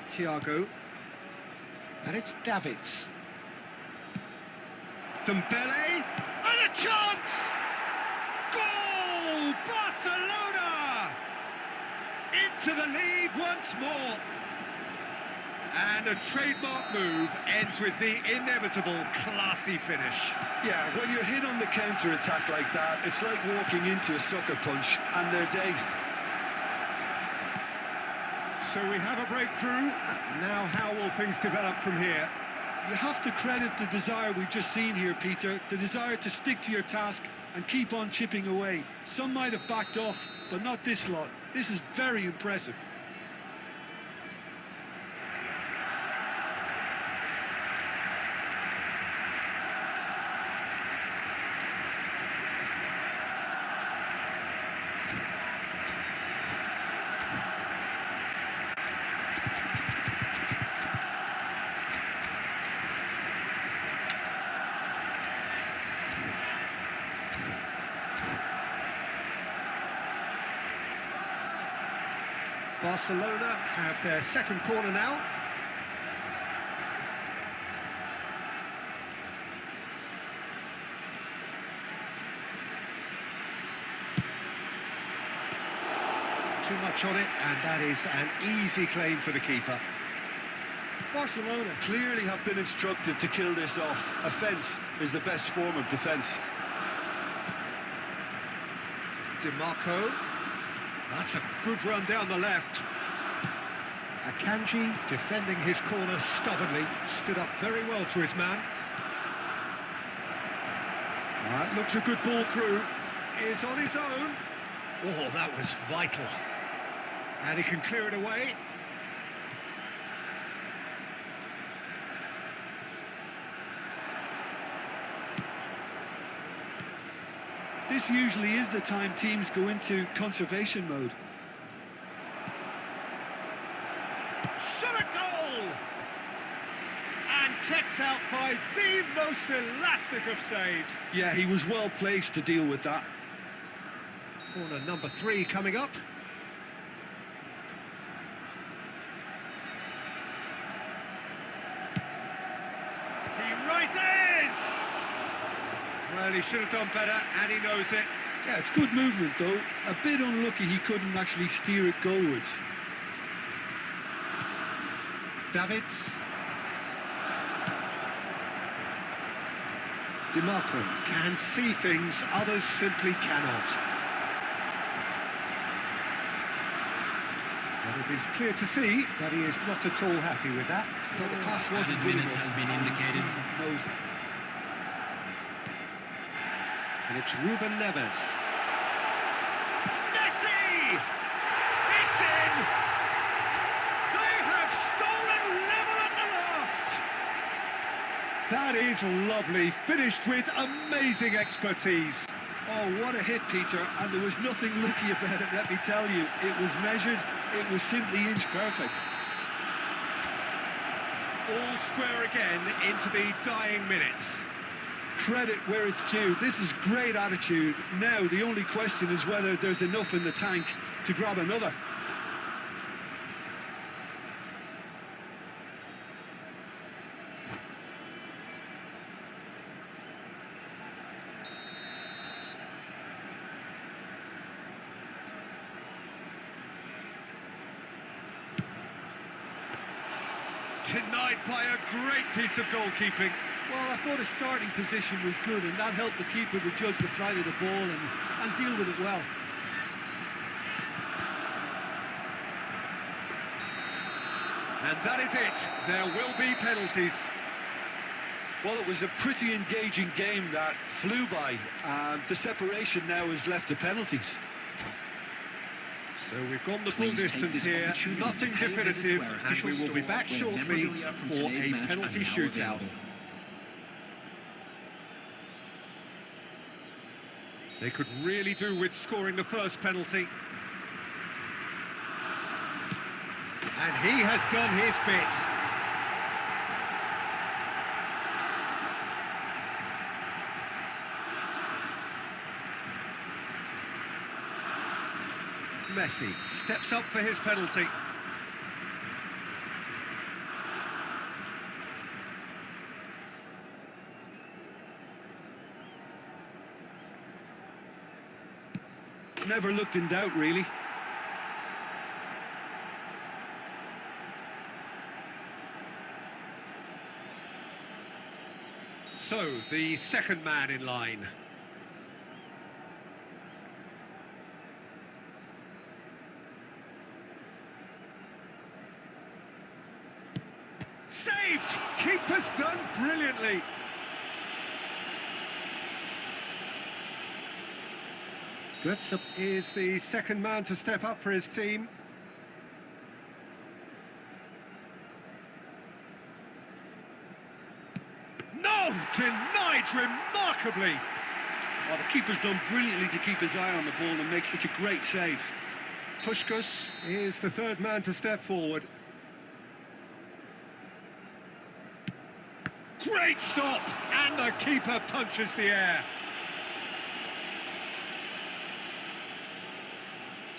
Thiago. And it's Davids. Dembele. And a chance! Goal! Barcelona! Into the lead once more. And a trademark move ends with the inevitable classy finish. Yeah, when you're hit on the counter-attack like that, it's like walking into a sucker punch, and they're dazed. So we have a breakthrough. Now how will things develop from here? You have to credit the desire we've just seen here, Peter, the desire to stick to your task and keep on chipping away. Some might have backed off, but not this lot. This is very impressive. Barcelona have their second corner now. Too much on it, and that is an easy claim for the keeper. Barcelona clearly have been instructed to kill this off. Offence is the best form of defence. DiMarco. That's a good run down the left. Akanji defending his corner stubbornly, stood up very well to his man. Looks a good ball through, is on his own. Oh, that was vital. And he can clear it away. This usually is the time teams go into conservation mode. Shot a goal! And kept out by the most elastic of saves. Yeah, he was well placed to deal with that. Corner number 3 coming up. He rises! Well, he should have done better, and he knows it. Yeah, it's good movement, though. A bit unlucky he couldn't actually steer it goalwards. Davids. DiMarco can see things others simply cannot. But it is clear to see that he is not at all happy with that. But the pass wasn't good enough. Has been indicated. He knows it. And it's Ruben Neves. Messi! It's in! They have stolen level at the last! That is lovely, finished with amazing expertise. Oh, what a hit, Peter. And there was nothing lucky about it, let me tell you. It was measured, it was simply inch perfect. All square again into the dying minutes. Credit where it's due. This is great attitude. Now, the only question is whether there's enough in the tank to grab another. Denied by a great piece of goalkeeping. Well, I thought his starting position was good, and that helped the keeper to judge the flight of the ball and deal with it well. And that is it. There will be penalties. Well, it was a pretty engaging game that flew by. The separation now is left to penalties. So we've gone the full distance here, nothing definitive, and we will be back shortly for a penalty shootout. They could really do with scoring the first penalty. And he has done his bit. Messi steps up for his penalty. Never looked in doubt, really. So, the second man in line. Saved! Keeper's done brilliantly. Buildup is the second man to step up for his team. No! Denied remarkably. Well, the keeper's done brilliantly to keep his eye on the ball and make such a great save. Puskás is the third man to step forward. Great stop! And the keeper punches the air.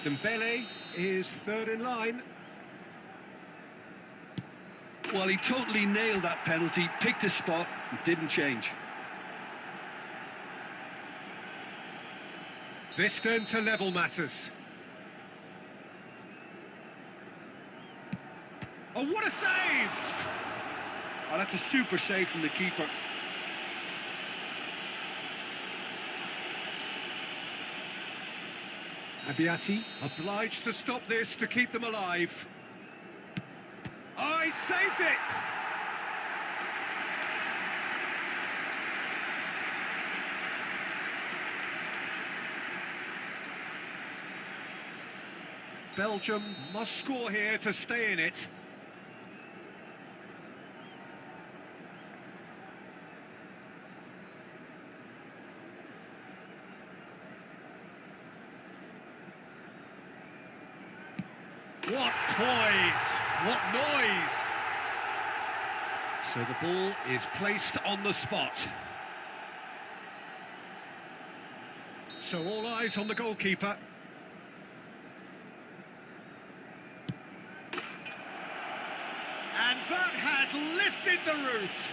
Dembele is third in line. Well, he totally nailed that penalty, picked his spot, and didn't change. This then to level matters. Oh, what a save! Oh, that's a super save from the keeper. Abiati obliged to stop this to keep them alive. Oh, he saved it! Belgium must score here to stay in it. What poise! What noise! So the ball is placed on the spot. So all eyes on the goalkeeper. And that has lifted the roof.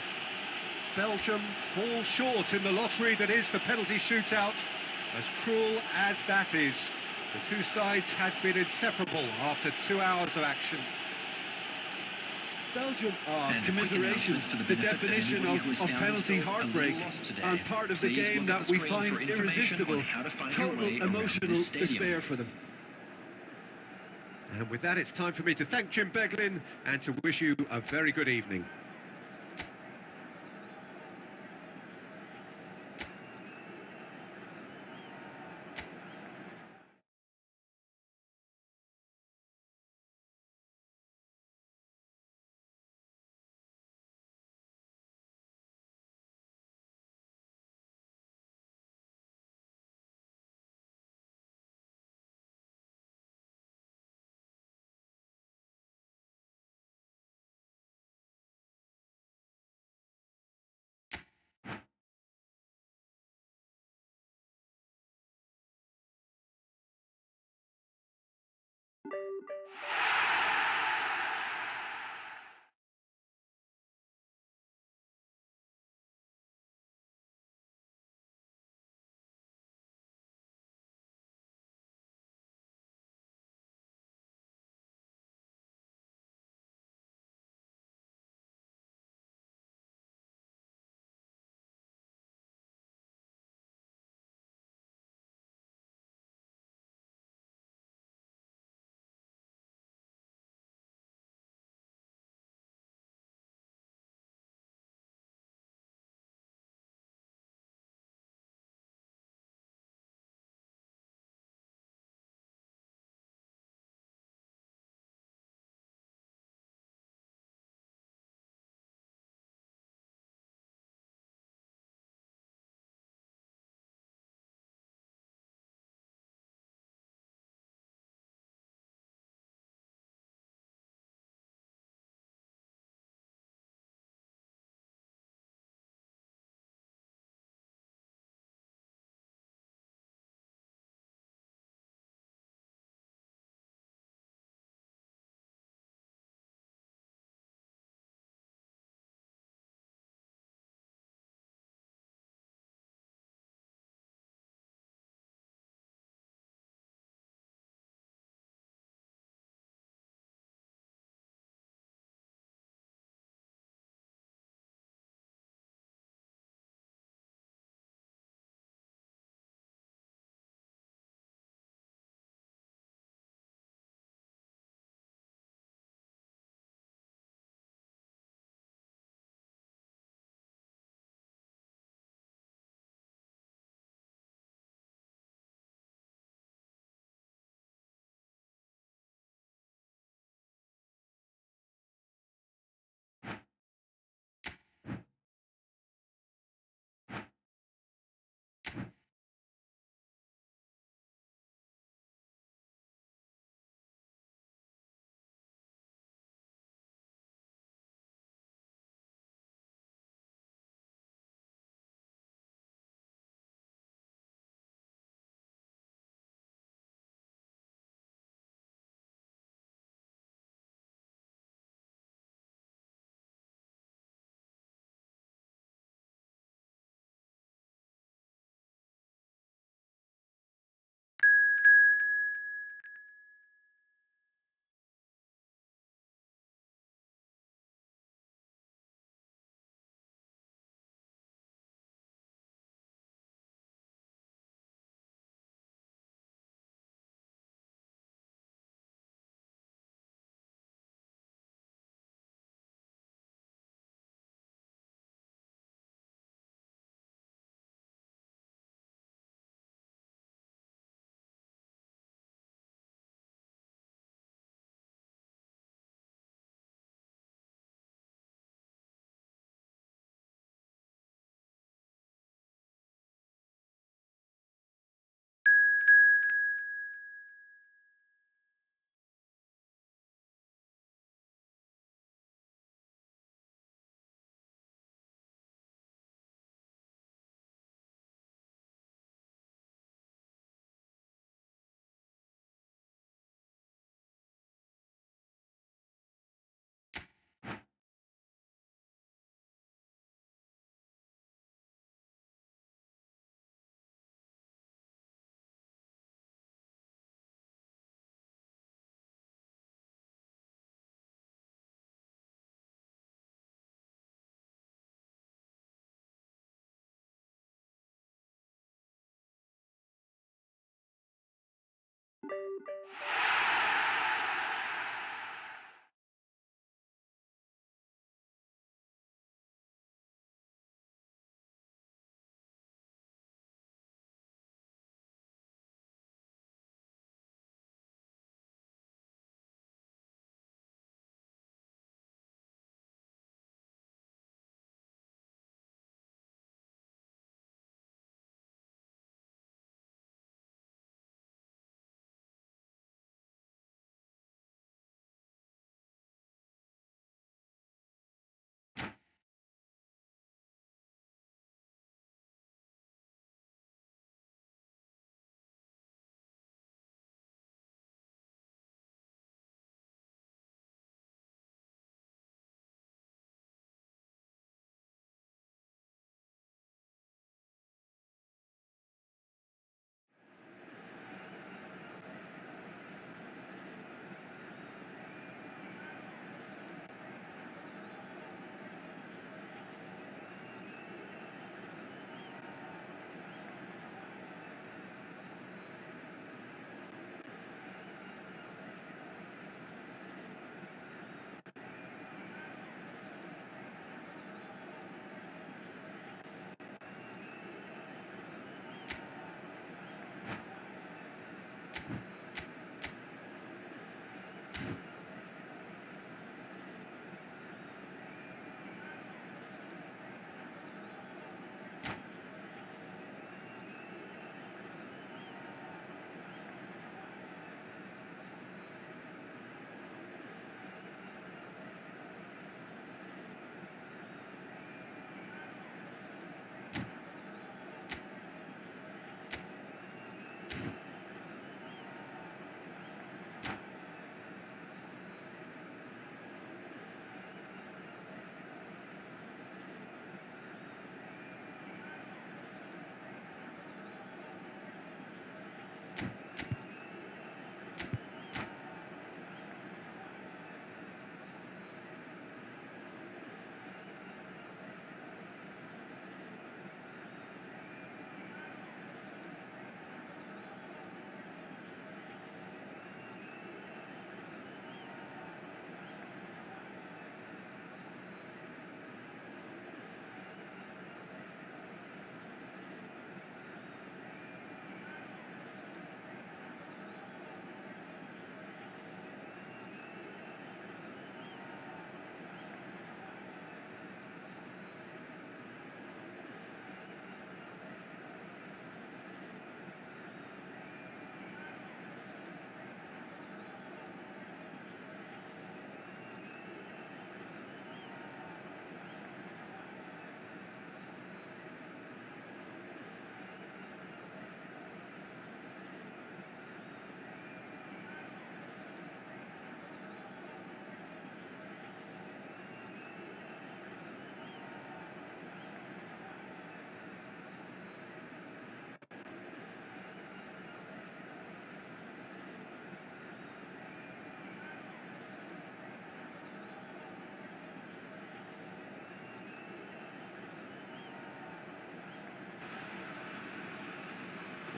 Belgium fall short in the lottery that is the penalty shootout. As cruel as that is, the two sides had been inseparable after 2 hours of action. Belgium are commiserations, the definition of penalty heartbreak, and part of the game that we find irresistible. Total emotional despair for them. And with that, it's time for me to thank Jim Beglin and to wish you a very good evening.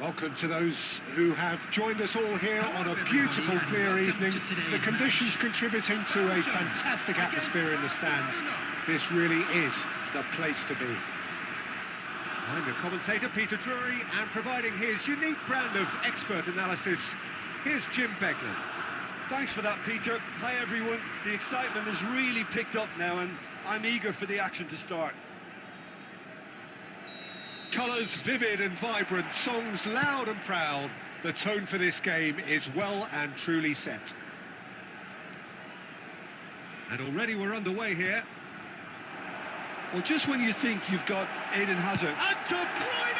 Welcome to those who have joined us all here on a beautiful, clear evening. The conditions contributing to a fantastic atmosphere in the stands. This really is the place to be. I'm your commentator, Peter Drury, and providing his unique brand of expert analysis, here's Jim Beglin. Thanks for that, Peter. Hi, everyone. The excitement has really picked up now, and I'm eager for the action to start. Colours vivid and vibrant, songs loud and proud. The tone for this game is well and truly set. And already we're underway here. Well, just when you think you've got Eden Hazard... And De Bruyne!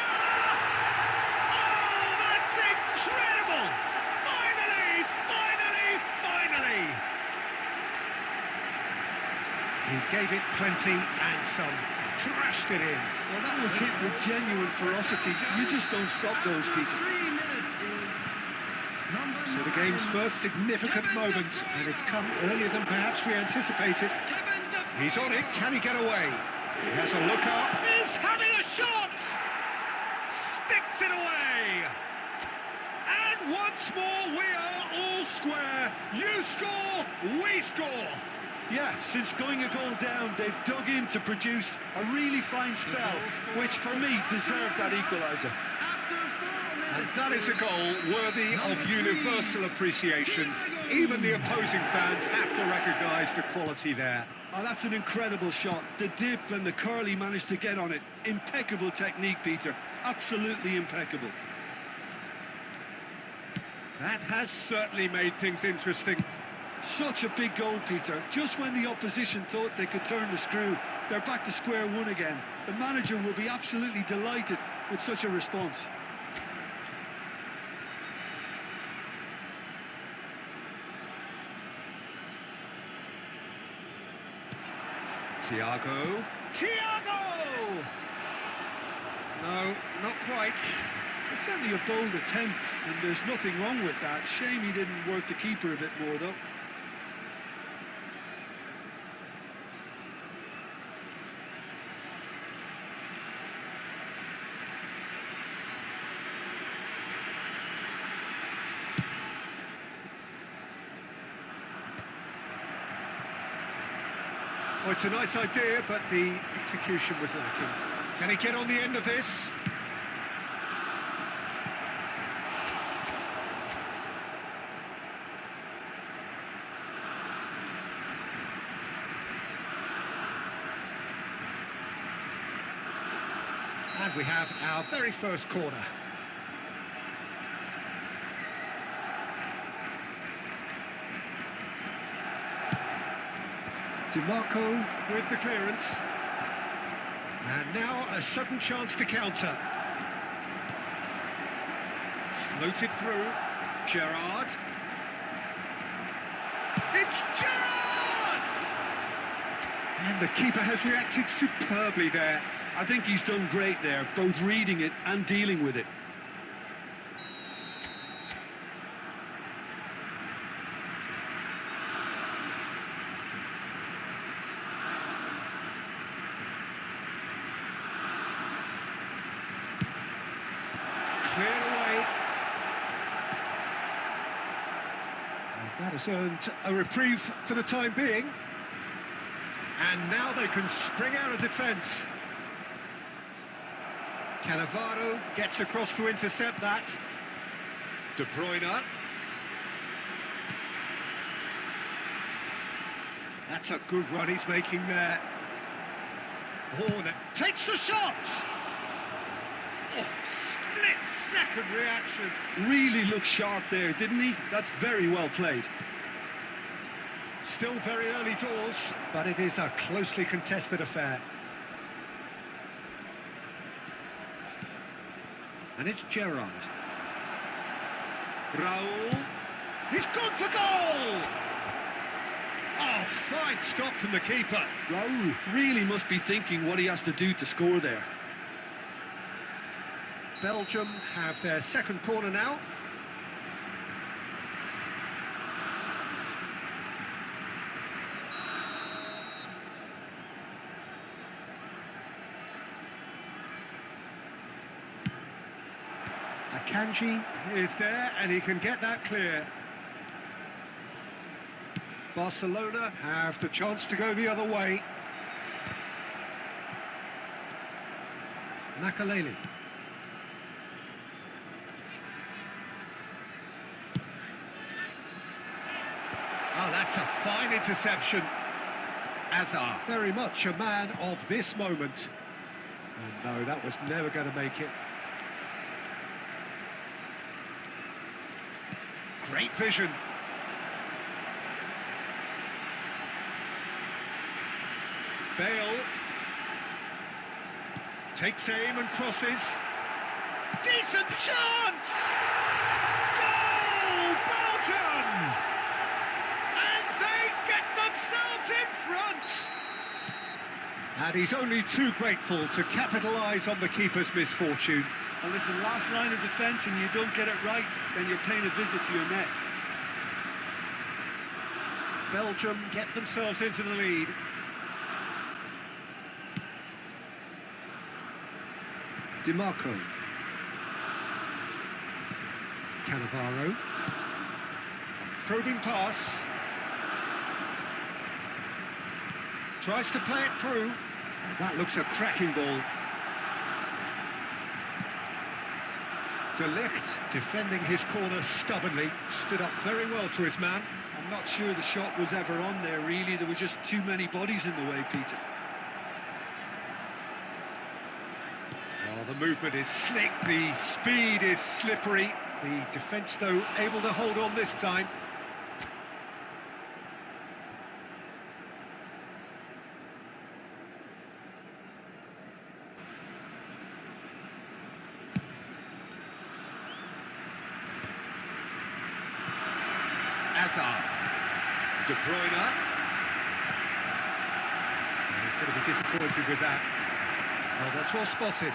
Oh, that's incredible! Finally! He gave it plenty and some. Trashed it in. Well, that was hit with genuine ferocity. You just don't stop those, Peter. 3 minutes is number So the game's first significant moment, and it's come earlier than perhaps we anticipated. He's on it, can he get away? He has a look up, he's having a shot! Sticks it away! And once more we are all square. You score, we score. Yeah, since going a goal down, they've dug in to produce a really fine spell, which for me deserved that equaliser. And that is a goal worthy of universal appreciation. Even the opposing fans have to recognise the quality there. Oh, that's an incredible shot. The dip and the curl he managed to get on it. Impeccable technique, Peter. Absolutely impeccable. That has certainly made things interesting. Such a big goal, Peter. Just when the opposition thought they could turn the screw, they're back to square one again. The manager will be absolutely delighted with such a response. Thiago. No, not quite. It's certainly a bold attempt, and there's nothing wrong with that. Shame he didn't work the keeper a bit more, though. Well, it's a nice idea, but the execution was lacking. Can he get on the end of this? And we have our very first corner. DiMarco with the clearance. And now a sudden chance to counter. Floated through. Gerrard. It's Gerrard! And the keeper has reacted superbly there. I think he's done great there, both reading it and dealing with it. Cleared away. And that has earned a reprieve for the time being. And now they can spring out of defence. Cannavaro gets across to intercept that. De Bruyne. That's a good run he's making there. Horner takes the shot! Oh, split-second reaction. Really looked sharp there, didn't he? That's very well played. Still very early doors, but it is a closely contested affair. And it's Gerrard. Raul. He's gone for goal! Oh, fine stop from the keeper. Raul really must be thinking what he has to do to score there. Belgium have their second corner now. Akanji is there, and he can get that clear. Barcelona have the chance to go the other way. Makaleli. Oh, that's a fine interception. Azar, very much a man of this moment. And no, that was never going to make it. Great vision. Bale takes aim and crosses. Decent chance! Goal, Belgium! And they get themselves in front! And he's only too grateful to capitalise on the keeper's misfortune. And listen, last line of defence and you don't get it right, then you're paying a visit to your net. Belgium get themselves into the lead. DiMarco. Cannavaro. Probing pass. Tries to play it through. And that looks a cracking ball. De Ligt defending his corner stubbornly. Stood up very well to his man. I'm not sure the shot was ever on there, really. There were just too many bodies in the way, Peter. Oh, the movement is slick, the speed is slippery. The defence, though, able to hold on this time. Hazard. De Bruyne. He's going to be disappointed with that. Oh, that's well spotted.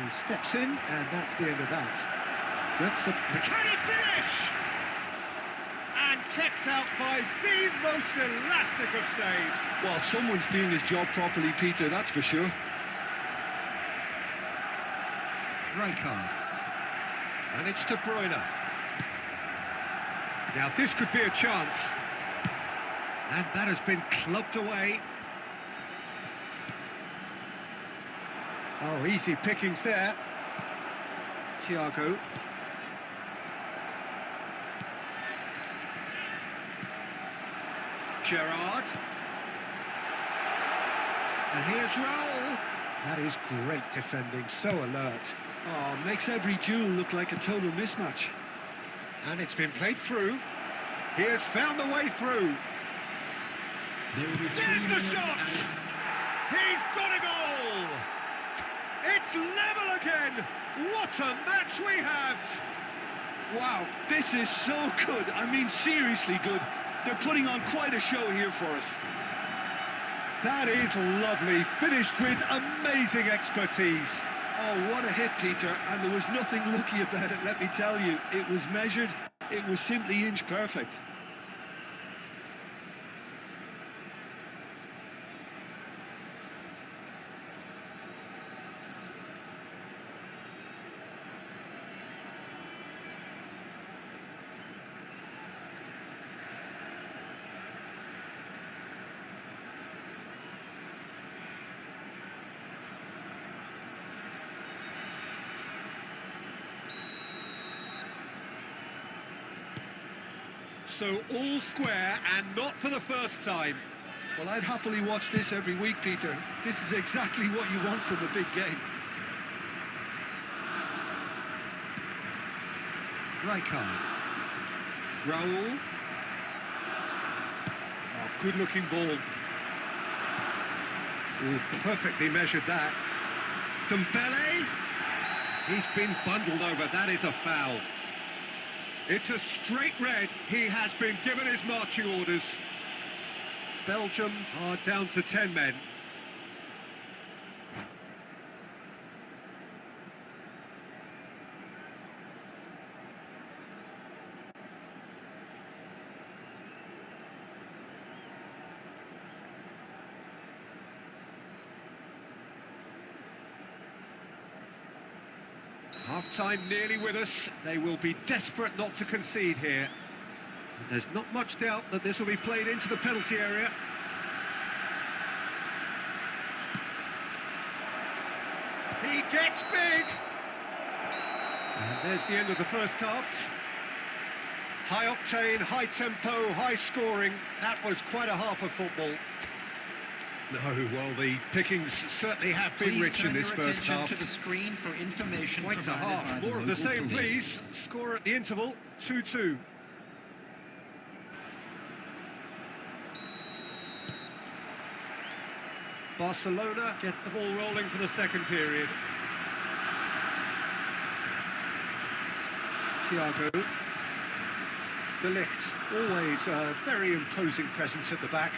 He steps in, and that's the end of that. Can he finish? And kept out by the most elastic of saves. Well, someone's doing his job properly, Peter, that's for sure. Rijkaard. And it's De Bruyne. Now this could be a chance. And that has been clubbed away. Oh, easy pickings there. Thiago. Gerrard. And here's Raul. That is great defending, so alert. Oh, makes every duel look like a total mismatch. And it's been played through. He has found the way through. There's the shot! He's got a goal! It's level again! What a match we have! Wow, this is so good. I mean, seriously good. They're putting on quite a show here for us. That is lovely, finished with amazing expertise. Oh, what a hit, Peter, and there was nothing lucky about it, let me tell you. It was measured, it was simply inch perfect. So all square, and not for the first time. Well, I'd happily watch this every week, Peter. This is exactly what you want from a big game. Rijkaard. Raul. Oh, good-looking ball. Oh, perfectly measured that. Dembele. He's been bundled over. That is a foul. It's a straight red. He has been given his marching orders. Belgium are down to 10 men. Half-time nearly with us. They will be desperate not to concede here. And there's not much doubt that this will be played into the penalty area. He gets big! And there's the end of the first half. High octane, high tempo, high scoring. That was quite a half of football. No, well, the pickings certainly have been rich in this first half. To the screen for information. Quite a half. More of the same, please. Score at the interval, 2-2. Barcelona get the ball rolling for the second period. Thiago. De Ligt, always a very imposing presence at the back.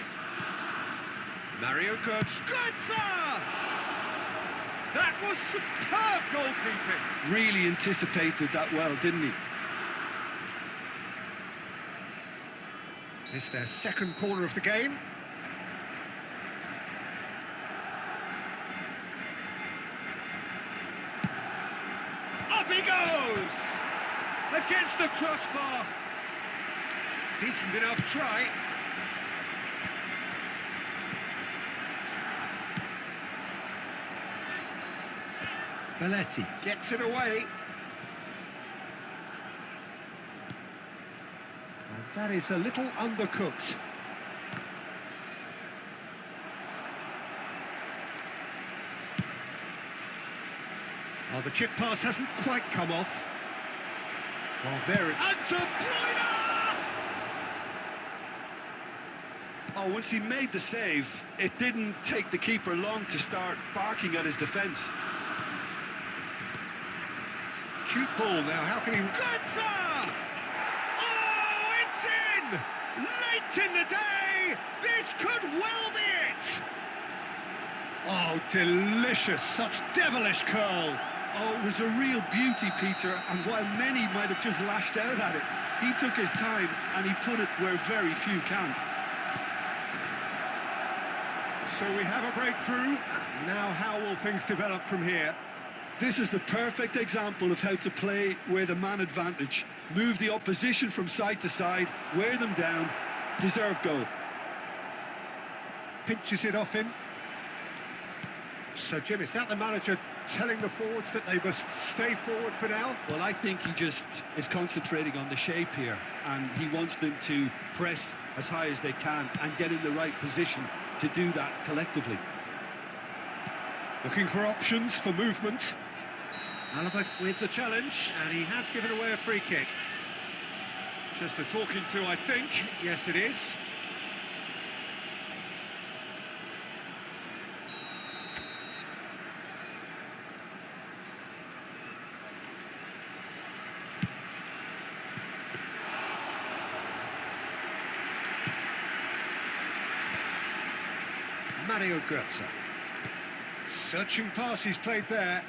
Mario Götze. Götze! That was superb goalkeeping. Really anticipated that well, didn't he? It's their second corner of the game. Up he goes! Against the crossbar. Decent enough try. Belletti gets it away. And that is a little undercooked. Oh, the chip pass hasn't quite come off. Well, there it's... And De Bruyne! Oh, once he made the save, it didn't take the keeper long to start barking at his defence. Cute ball now, how can he... Götze! Oh, it's in! Late in the day! This could well be it! Oh, delicious, such devilish curl. Oh, it was a real beauty, Peter, and while many might have just lashed out at it, he took his time and he put it where very few can. So we have a breakthrough. Now how will things develop from here? This is the perfect example of how to play with a man advantage. Move the opposition from side to side, wear them down, deserve goal. Pinches it off him. So, Jim, is that the manager telling the forwards that they must stay forward for now? Well, I think he just is concentrating on the shape here, and he wants them to press as high as they can and get in the right position to do that collectively. Looking for options for movement. Alaba with the challenge, and he has given away a free kick. Just a talking to, I think. Yes, it is. Mario Götze. Searching pass he's played there.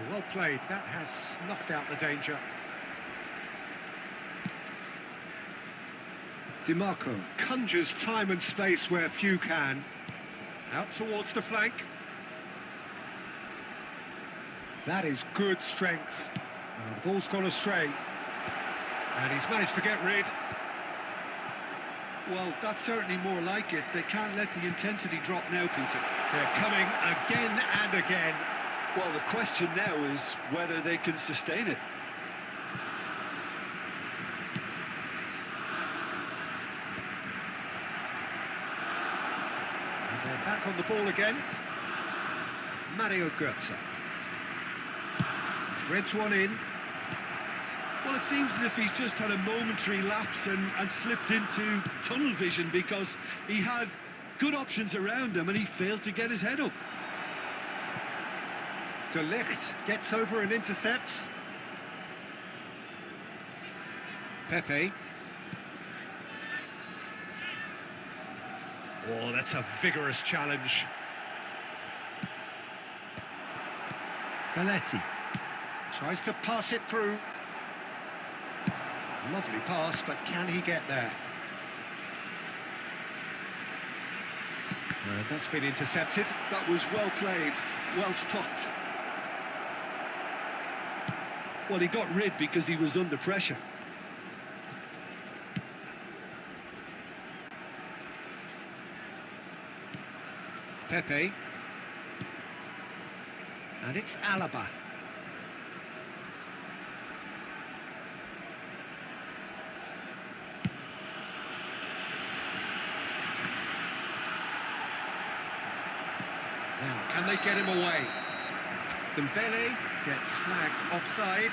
Well played, that has snuffed out the danger. DiMarco conjures time and space where few can. Out towards the flank. That is good strength. The ball's gone astray. And he's managed to get rid. Well, that's certainly more like it. They can't let the intensity drop now, Peter. They're coming again and again. Well, the question now is whether they can sustain it. And they're back on the ball again. Mario Götze. Threads one in. Well, it seems as if he's just had a momentary lapse and slipped into tunnel vision because he had good options around him and he failed to get his head up. De Ligt gets over and intercepts. Pepe. Oh, that's a vigorous challenge. Belletti tries to pass it through. Lovely pass, but can he get there? That's been intercepted. That was well played, well stopped. Well, he got rid because he was under pressure. Pepe. And it's Alaba. Now, can they get him away? Dembele gets flagged offside.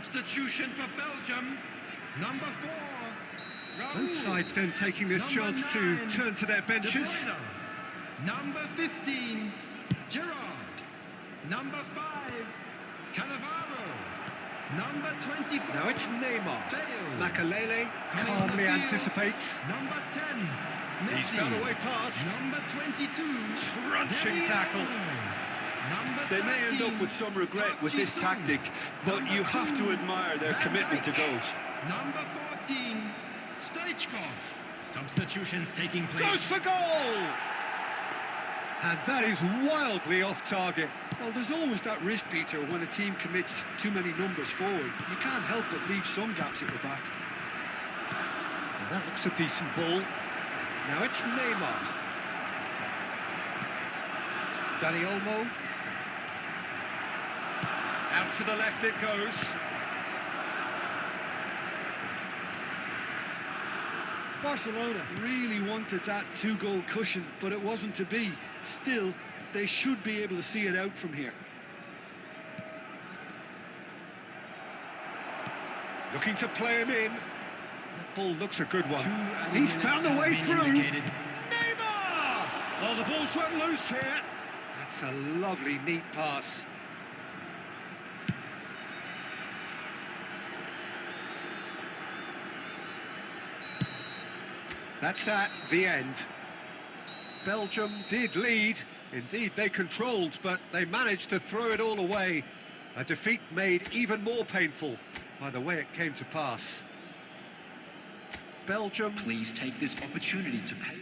Substitution for Belgium. Number 4. Both Raoul. sides then taking this Number chance to 9, turn to their benches. De Bruyne. Number 15, Gerrard. Number 5, Cannavaro. Number 24. Now it's Neymar. Bale. Makalele Coming on the calmly field. anticipates. Number 10, He's Messi. found a way past. Number 22, Crunching Dele tackle. Alli. Number They may end 13, up with some regret with this Park Ji-sung. tactic, but you have to admire their Van commitment to Dijk. goals. Number 14, Stoichkov. Substitutions taking place. Goes for goal! And that is wildly off target. Well, there's always that risk, Peter, when a team commits too many numbers forward. You can't help but leave some gaps at the back. Now that looks a decent ball. Now it's Neymar. Dani Olmo. Out to the left it goes. Barcelona really wanted that two-goal cushion, but it wasn't to be. Still, they should be able to see it out from here. Looking to play him in. That ball looks a good one. 2 He's minutes found a has way been through. indicated. Neymar! Oh, the ball's run loose here. That's a lovely, neat pass. That's that, the end. Belgium did lead. Indeed, they controlled, but they managed to throw it all away. A defeat made even more painful by the way it came to pass. Belgium Please take this opportunity to pay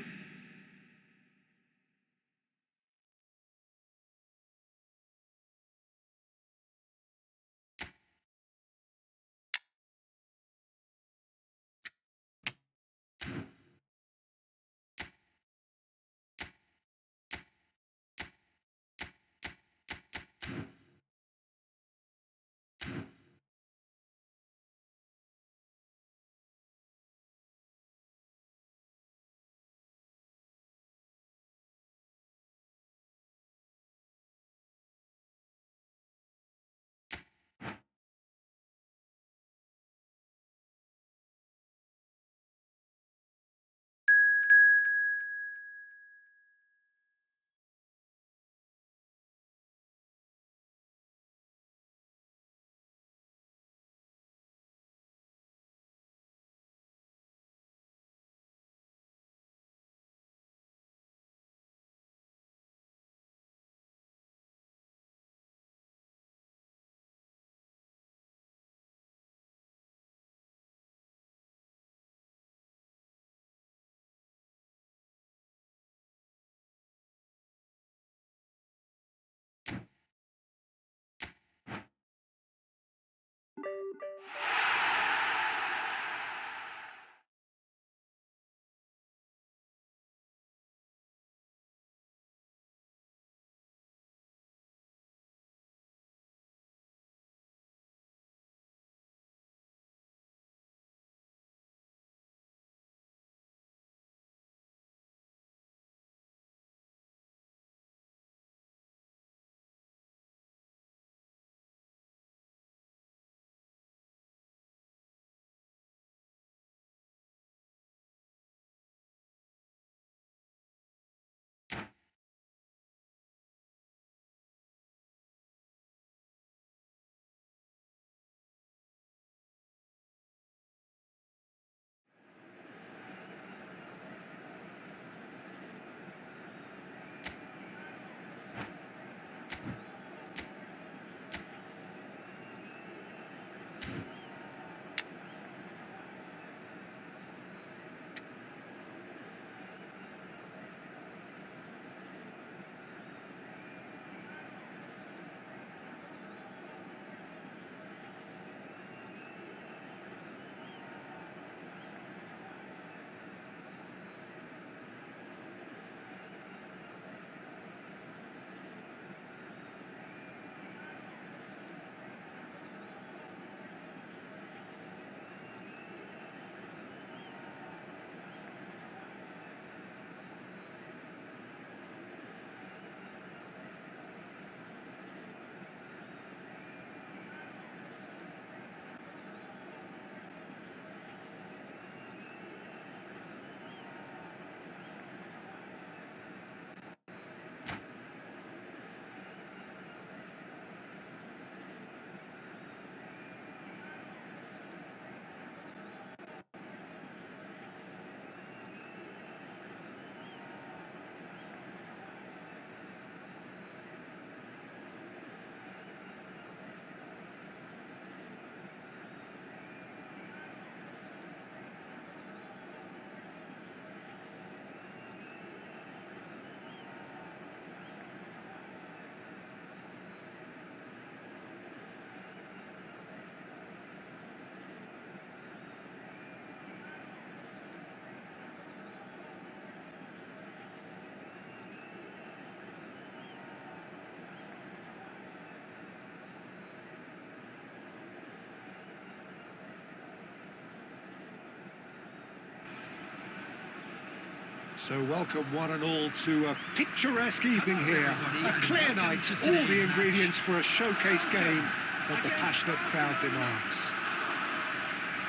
So welcome one and all to a picturesque evening here. A clear night, all the ingredients for a showcase game that the passionate crowd demands.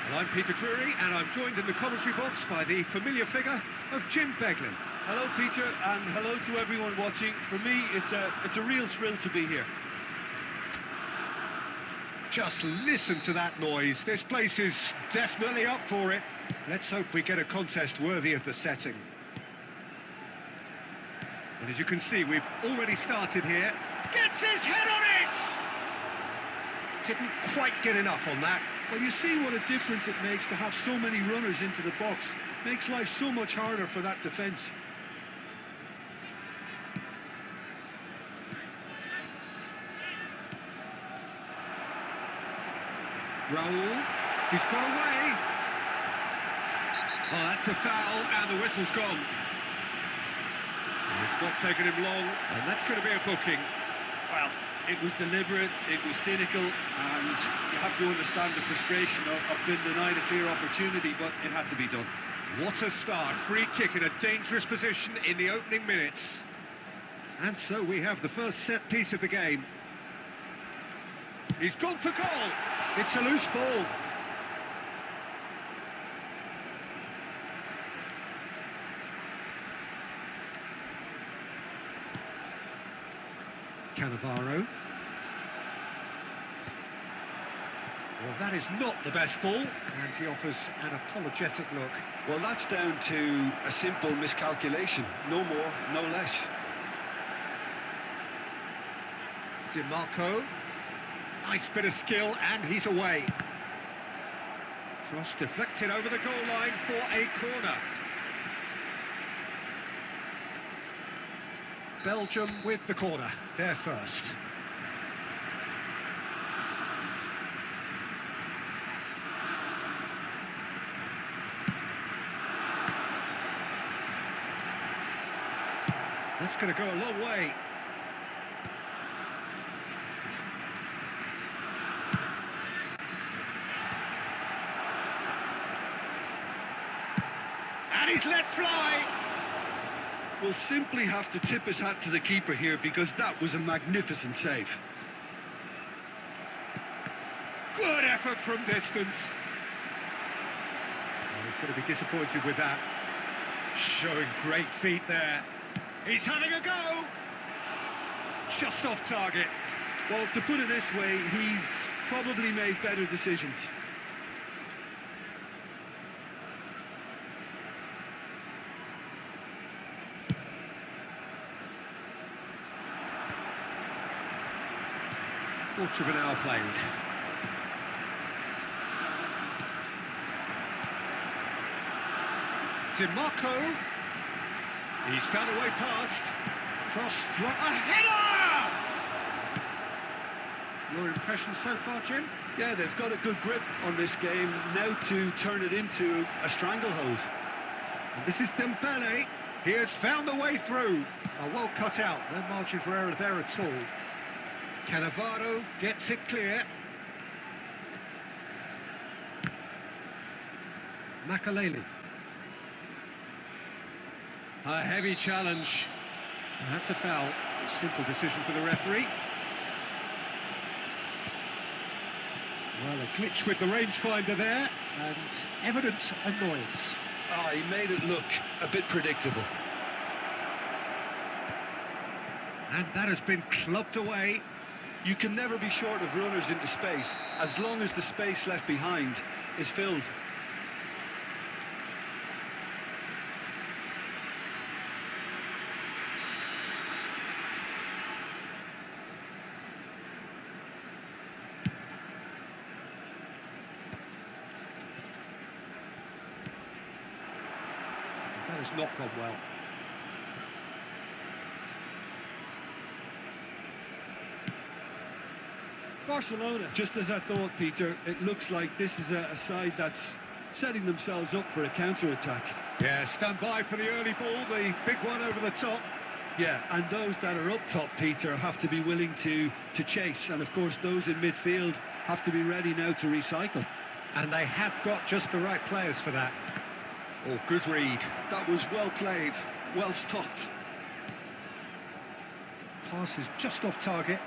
Well, I'm Peter Drury, and I'm joined in the commentary box by the familiar figure of Jim Beglin. Hello, Peter, and hello to everyone watching. For me, it's a real thrill to be here. Just listen to that noise. This place is definitely up for it. Let's hope we get a contest worthy of the setting. And as you can see, we've already started here. Gets his head on it! Didn't quite get enough on that. Well, you see what a difference it makes to have so many runners into the box. Makes life so much harder for that defence. Raul, he's got away. Oh, that's a foul, and the whistle's gone. It's not taken him long, and that's going to be a booking. Well, it was deliberate, it was cynical, and you have to understand the frustration of being denied a clear opportunity, but it had to be done. What a start. Free kick in a dangerous position in the opening minutes. And so we have the first set piece of the game. He's gone for goal. It's a loose ball. Cannavaro. Well, that is not the best ball, and he offers an apologetic look. Well, that's down to a simple miscalculation. No more, no less. DiMarco. Nice bit of skill, and he's away. Cross deflected over the goal line for a corner. Belgium with the corner, they're first. That's going to go a long way. And he's let fly. We'll simply have to tip his hat to the keeper here because that was a magnificent save. Good effort from distance. Well, he's going to be disappointed with that. Showing great feet there. He's having a go. Just off target. Well, to put it this way, he's probably made better decisions. Quarter of an hour played. DiMarco. He's found a way past. Cross flop. A header! Your impression so far, Jim? Yeah, they've got a good grip on this game now to turn it into a stranglehold. And this is Dembele. He has found a way through. Well cut out. No margin for error there at all. Cannavaro gets it clear. Makaleli. A heavy challenge. And that's a foul. A simple decision for the referee. Well, a glitch with the rangefinder there, and evident annoyance. Ah, he made it look a bit predictable. And that has been clubbed away. You can never be short of runners into space, as long as the space left behind is filled. That has not gone well. Barcelona, just as I thought, Peter, it looks like this is a side that's setting themselves up for a counter-attack. Yeah, stand by for the early ball, the big one over the top. Yeah, and those that are up top, Peter, have to be willing to chase. And, of course, those in midfield have to be ready now to recycle. And they have got just the right players for that. Oh, good read. That was well played, well stopped. Pass is just off target.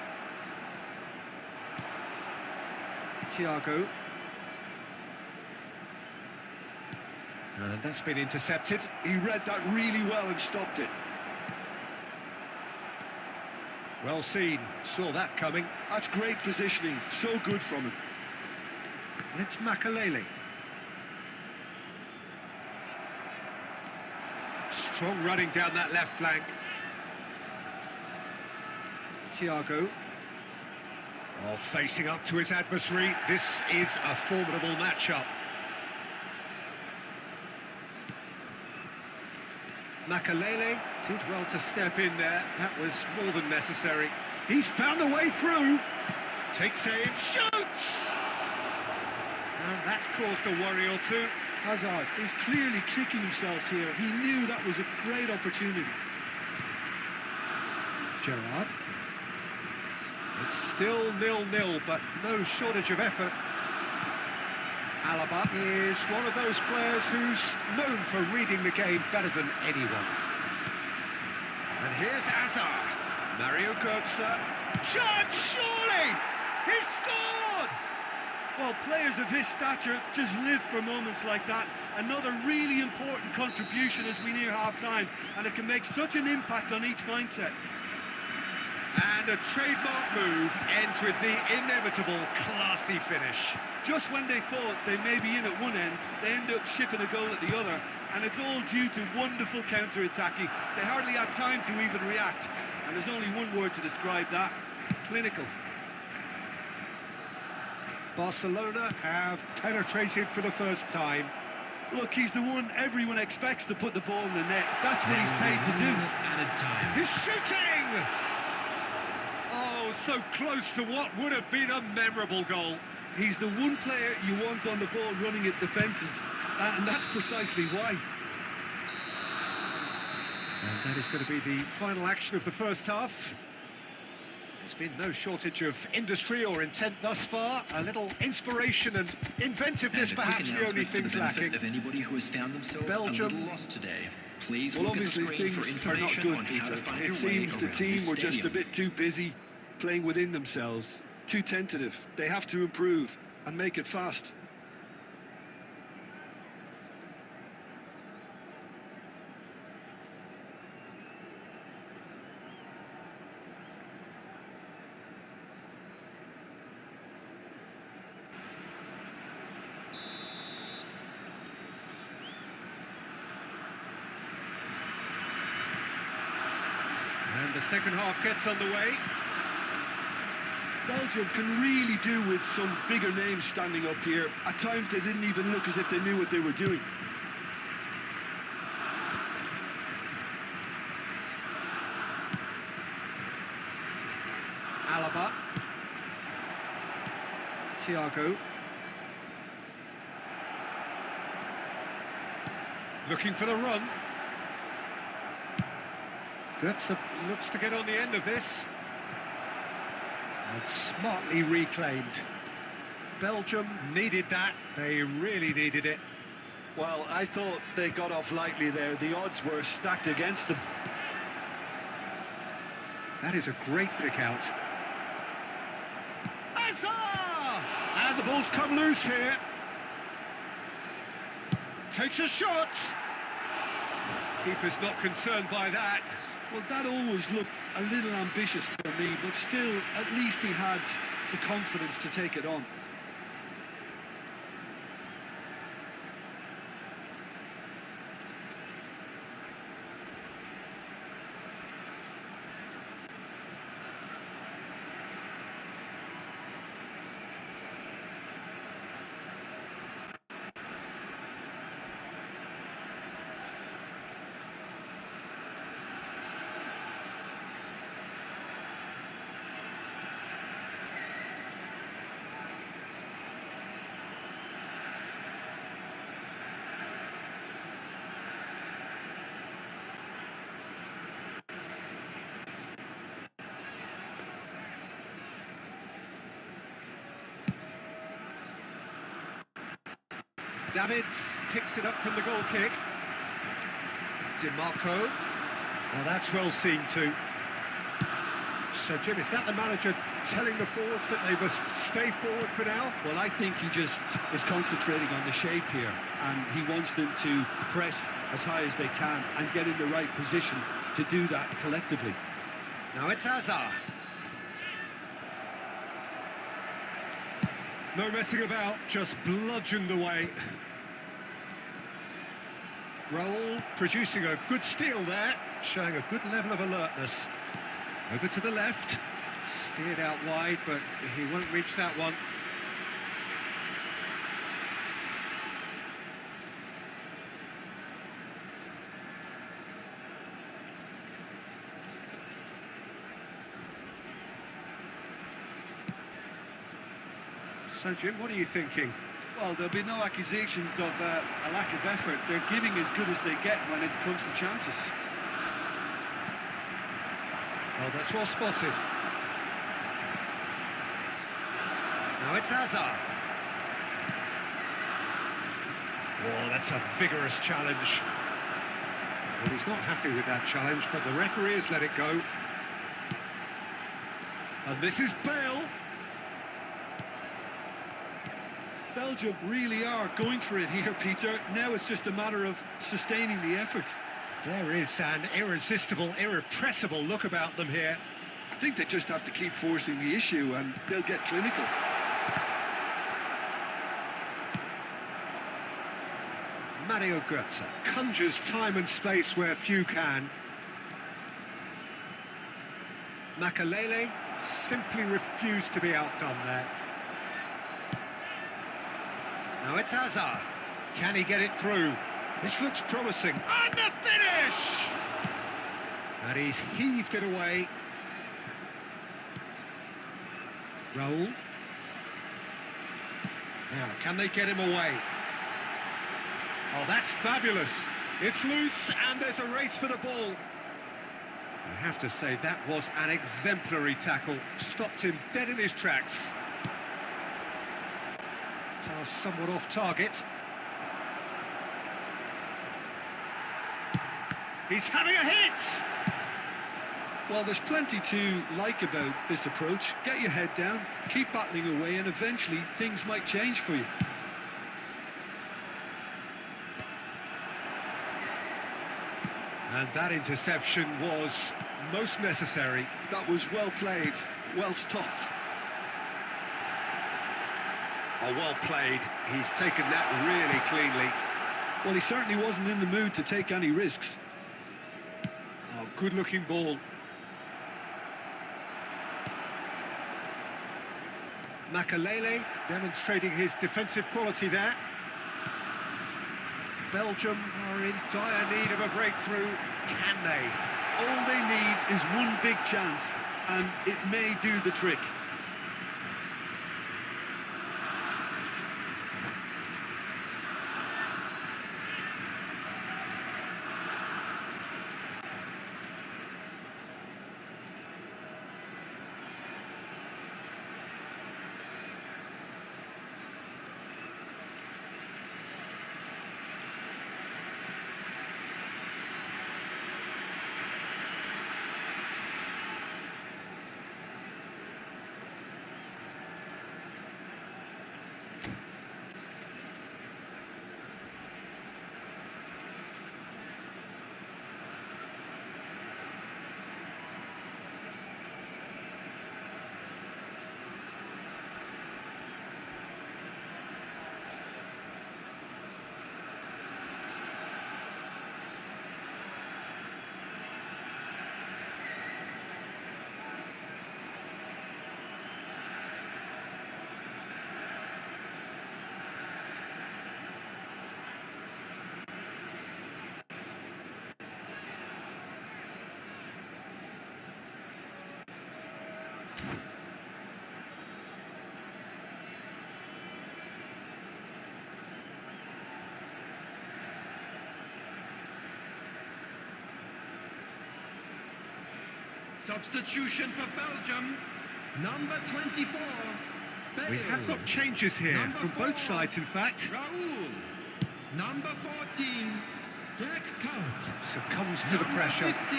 Thiago. And that's been intercepted. He read that really well and stopped it. Well seen, saw that coming. That's great positioning, so good from him. And it's Makalele. Strong running down that left flank. Thiago. Oh, facing up to his adversary. This is a formidable matchup. Makalele did well to step in there. That was more than necessary. He's found a way through. Takes aim, shoots! And that's caused a worry or two. Hazard is clearly kicking himself here. He knew that was a great opportunity. Gerrard. It's still 0-0, but no shortage of effort. Alaba is one of those players who's known for reading the game better than anyone. And here's Hazard. Mario Götze. Shot, surely! He's scored! Well, players of his stature just live for moments like that. Another really important contribution as we near half-time, and it can make such an impact on each mindset. And a trademark move ends with the inevitable classy finish. Just when they thought they may be in at one end, they end up shipping a goal at the other, and it's all due to wonderful counter-attacking. They hardly had time to even react, and there's only one word to describe that: clinical. Barcelona have penetrated for the first time. Look, he's the one everyone expects to put the ball in the net. That's what he's paid to do. Added time. He's shooting! Oh, so close to what would have been a memorable goal. He's the one player you want on the ball running at defences, and that's precisely why. And that is going to be the final action of the first half. There's been no shortage of industry or intent thus far. A little inspiration and inventiveness, And a quick perhaps the only announcement for things the benefit lacking. of anybody who has found themselves Belgium. a little lost today. Please Well, look at the obviously screen for things are not information good, on how to Peter. find It your seems way the around team this were just a stadium. bit too busy playing within themselves, too tentative. They have to improve and make it fast. And the second half gets underway. Belgium can really do with some bigger names standing up here. At times they didn't even look as if they knew what they were doing. Alaba. Thiago. Looking for the run. Götze looks to get on the end of this. And smartly reclaimed. Belgium needed that. They really needed it. Well, I thought they got off lightly there. The odds were stacked against them. That is a great pick out. Hazard! And the ball's come loose here. Takes a shot. Keeper's not concerned by that. Well, that always looked a little ambitious for me, but still, at least he had the confidence to take it on. Davids picks it up from the goal kick. DiMarco. Well, that's well seen too. So, Jim, is that the manager telling the forwards that they must stay forward for now? Well, I think he just is concentrating on the shape here, and he wants them to press as high as they can and get in the right position to do that collectively. Now it's Hazard. No messing about, just bludgeoned away. Raul producing a good steal there, showing a good level of alertness. Over to the left, steered out wide, but he won't reach that one. So, Jim, what are you thinking? Well, there'll be no accusations of a lack of effort. They're giving as good as they get when it comes to chances. Oh, that's well spotted. Now it's Hazard. Oh, that's a vigorous challenge. Well, he's not happy with that challenge, but the referee has let it go. And this is Bale. Belgium really are going for it here, Peter. Now it's just a matter of sustaining the effort. There is an irresistible, irrepressible look about them here. I think they just have to keep forcing the issue and they'll get clinical. Mario Götze conjures time and space where few can. Makalele simply refused to be outdone there. Now it's Hazard. Can he get it through? This looks promising. And the finish! And he's heaved it away. Raul. Now, can they get him away? Oh, that's fabulous. It's loose, and there's a race for the ball. I have to say, that was an exemplary tackle. Stopped him dead in his tracks. Pass somewhat off target. He's having a hit! Well, there's plenty to like about this approach. Get your head down, keep battling away, and eventually things might change for you. And that interception was most necessary. That was well played, well stopped. Oh, well played. He's taken that really cleanly. Well, he certainly wasn't in the mood to take any risks. Oh, good-looking ball. Makalele demonstrating his defensive quality there. Belgium are in dire need of a breakthrough. Can they? All they need is one big chance, and it may do the trick. Substitution for Belgium, number 24. We have got changes here Number from both 4, sides, in fact. Raul. Number 14, Jack Count. Succumbs to the pressure. Number 15,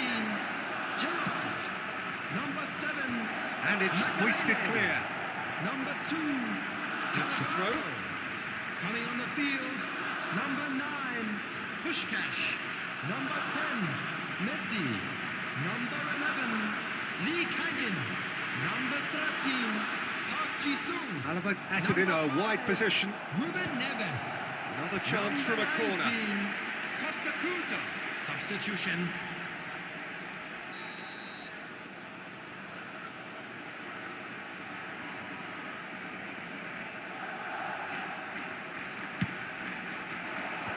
Gerard. Number 7, And it's hoisted clear. Number 2, That's the throw. coming on the field, number 9, Pushkash. Number 10, Messi. Number 11, Lee Kangin. Number 13, Park Ji-sung. Alaba has it in a wide position. Ruben Neves. Another chance from a corner. 19, Costa Curta. Substitution.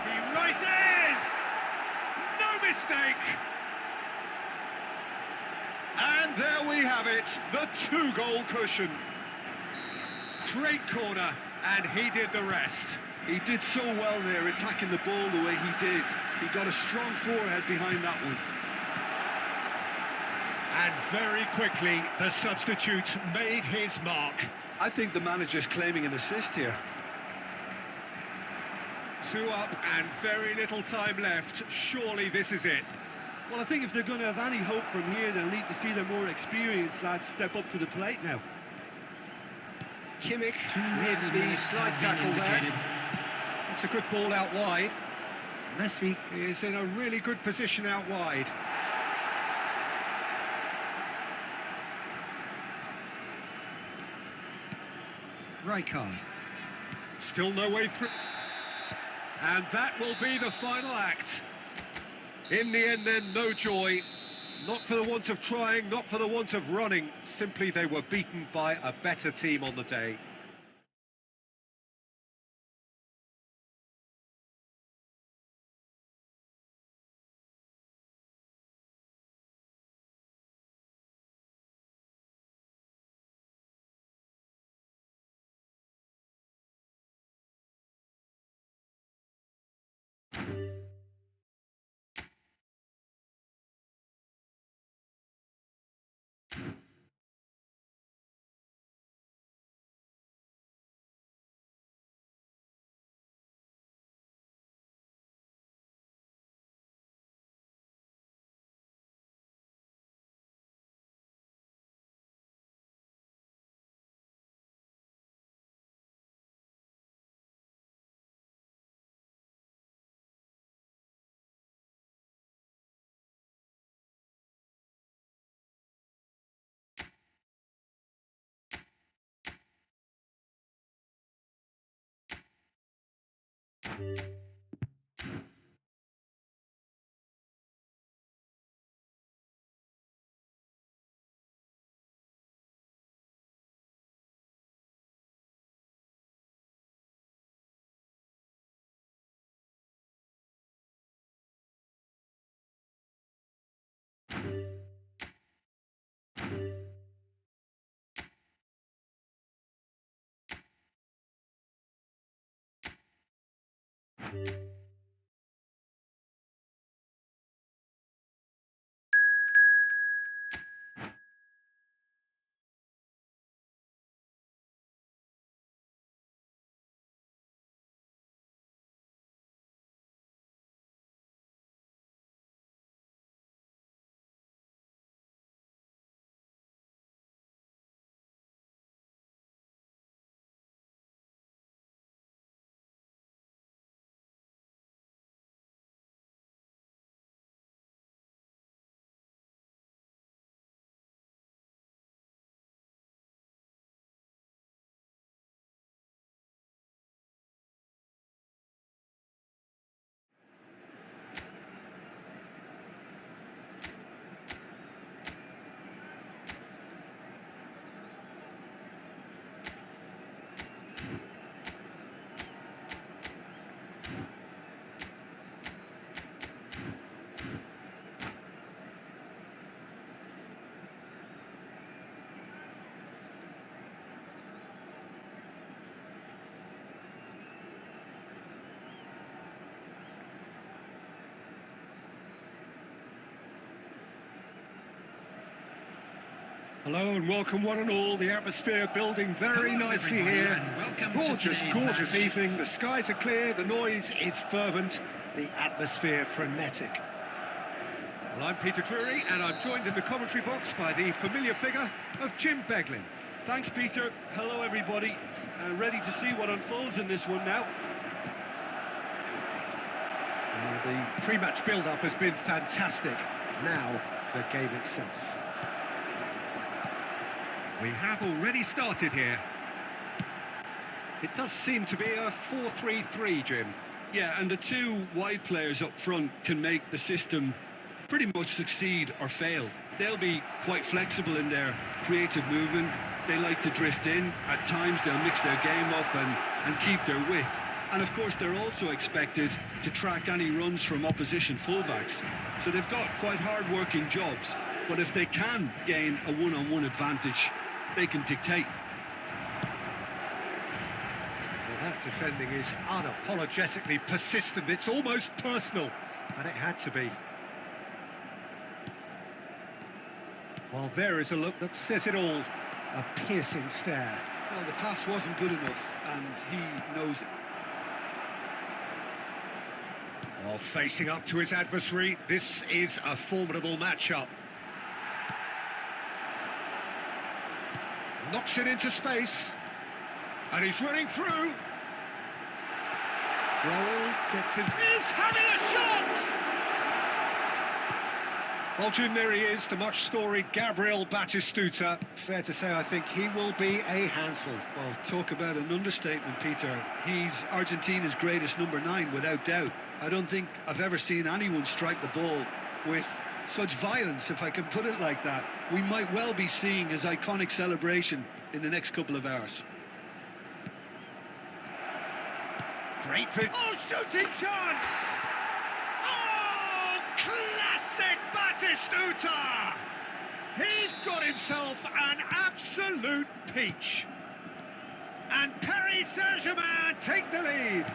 He rises! No mistake! And there we have it, the 2-goal cushion. Great corner, and he did the rest. He did so well there, attacking the ball the way he did. He got a strong forehead behind that one. And very quickly, the substitute made his mark. I think the manager's claiming an assist here. 2 up and very little time left. Surely this is it. Well, I think if they're going to have any hope from here, they'll need to see their more experienced lads step up to the plate now. Kimmich with the slide tackle there. It's a good ball out wide. Messi is in a really good position out wide. Rijkaard. Still no way through. And that will be the final act. In the end then, no joy. Not for the want of trying, not for the want of running. Simply they were beaten by a better team on the day. Hello and welcome one and all. The atmosphere building very Hello, nicely everybody, here. and welcome to Gorgeous, today's gorgeous match. evening. The skies are clear, the noise is fervent, the atmosphere frenetic. Well, I'm Peter Drury and I'm joined in the commentary box by the familiar figure of Jim Beglin. Thanks, Peter. Hello, everybody. Ready to see what unfolds in this one now. The pre-match build-up has been fantastic. Now, the game itself. We have already started here. It does seem to be a 4-3-3, Jim. Yeah, and the two wide players up front can make the system pretty much succeed or fail. They'll be quite flexible in their creative movement. They like to drift in. At times they'll mix their game up and keep their width. And of course they're also expected to track any runs from opposition fullbacks. So they've got quite hard-working jobs. But if they can gain a one-on-one advantage, they can dictate. Well, that defending is unapologetically persistent. It's almost personal, and it had to be. Well, there is a look that says it all. A piercing stare. Well, the pass wasn't good enough, and he knows it. Oh, facing up to his adversary, this is a formidable matchup. Knocks it into space, and he's running through. Roll, gets in. He's having a shot! Well, Jim, there he is, the much-storied Gabriel Batistuta. Fair to say, I think he will be a handful. Well, talk about an understatement, Peter. He's Argentina's greatest number 9, without doubt. I don't think I've ever seen anyone strike the ball with such violence, if I can put it like that. We might well be seeing his iconic celebration in the next couple of hours. Great pitch. Oh, shooting chance! Oh, classic Batistuta! He's got himself an absolute peach. And Paris Saint-Germain take the lead.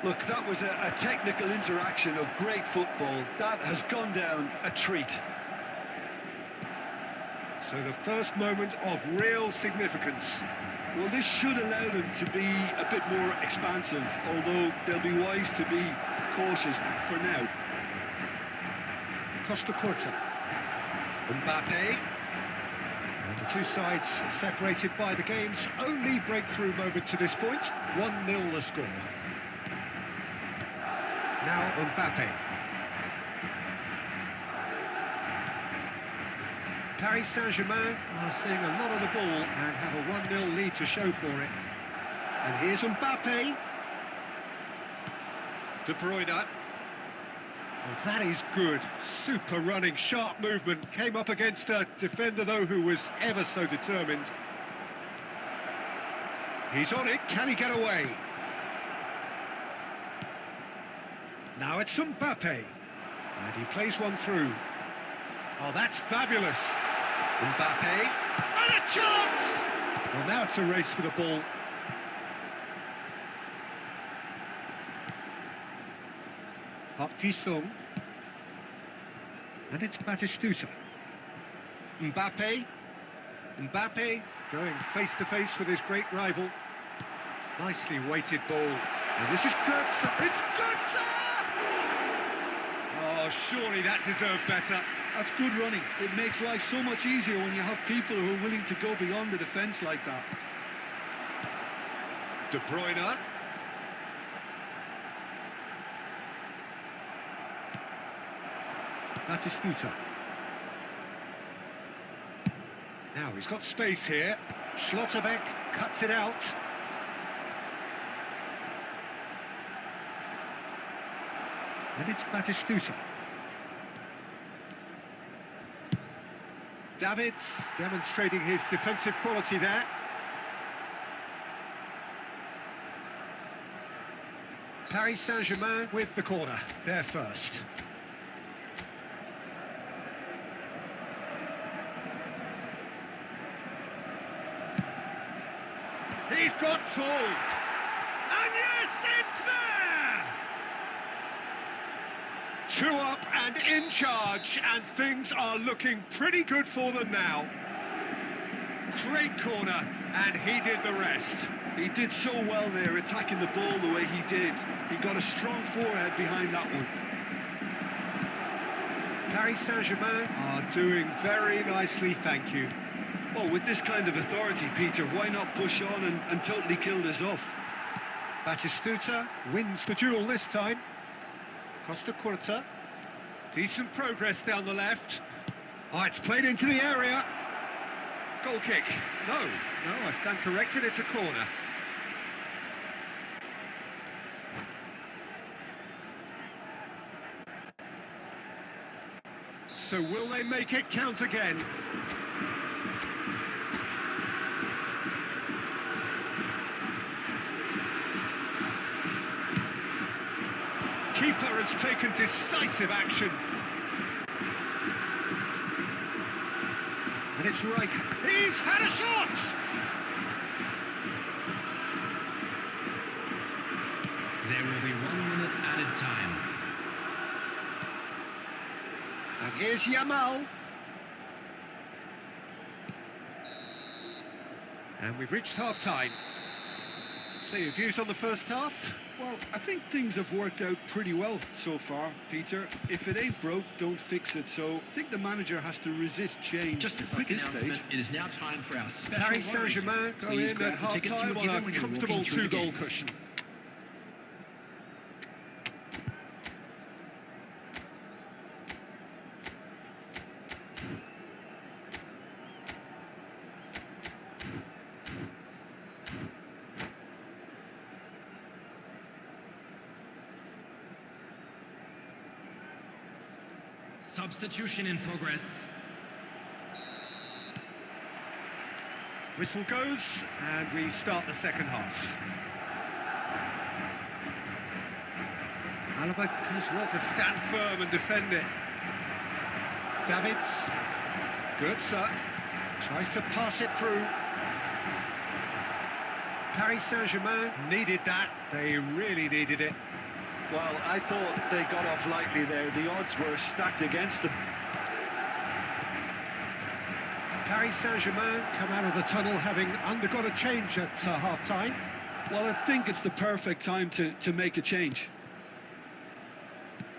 Look, that was a technical interaction of great football. That has gone down a treat. So the first moment of real significance. Well, this should allow them to be a bit more expansive, although they'll be wise to be cautious for now. Costa Curta. Mbappe. And the two sides separated by the game's only breakthrough moment to this point. 1-0 the score. Now Mbappe. Paris Saint-Germain are seeing a lot of the ball and have a 1-0 lead to show for it. And here's Mbappe. De Bruyne. Well, that is good. Super running, sharp movement. Came up against a defender, though, who was ever so determined. He's on it. Can he get away? Now it's Mbappe. And he plays one through. Oh, that's fabulous. Mbappe. And a chance! Well, now it's a race for the ball. Park Ji-sung. And it's Batistuta. Mbappe. Mbappe going face-to-face with his great rival. Nicely weighted ball. And this is Götze. It's Götze! Oh, surely that deserved better. That's good running. It makes life so much easier when you have people who are willing to go beyond the defence like that. De Bruyne. Batistuta. Now he's got space here. Schlotterbeck cuts it out. And it's Batistuta. Davids demonstrating his defensive quality there. Paris Saint-Germain with the corner, there first. He's got two. And yes, it's there! 2 up and in charge, and things are looking pretty good for them now. Great corner, and he did the rest. He did so well there, attacking the ball the way he did. He got a strong forehead behind that one. Paris Saint-Germain are doing very nicely, thank you. Well, with this kind of authority, Peter, why not push on and totally kill this off? Batistuta wins the duel this time. Costa Curta. Decent progress down the left. Oh, it's played into the area. Goal kick. No, I stand corrected, it's a corner. So will they make it count again? Keeper has taken decisive action. And it's Riker. He's had a shot! There will be 1 minute added time. And here's Yamal. And we've reached half-time. So your views on the first half? Well, I think things have worked out pretty well so far, Peter. If it ain't broke, don't fix it. So I think the manager has to resist change Just a at quick this announcement. stage. It is now time for our special Paris Saint-Germain go Please in grab at the tickets you half-time were on given a when you were comfortable walking through the two-goal gates. cushion. Substitution in progress. Whistle goes, and we start the second half. Alaba does well to stand firm and defend it. Davids Good, sir. tries to pass it through. Paris Saint-Germain Needed that. They really needed it. Well, I thought they got off lightly there. The odds were stacked against them. Paris Saint-Germain come out of the tunnel having undergone a change at half-time. Well, I think it's the perfect time to make a change.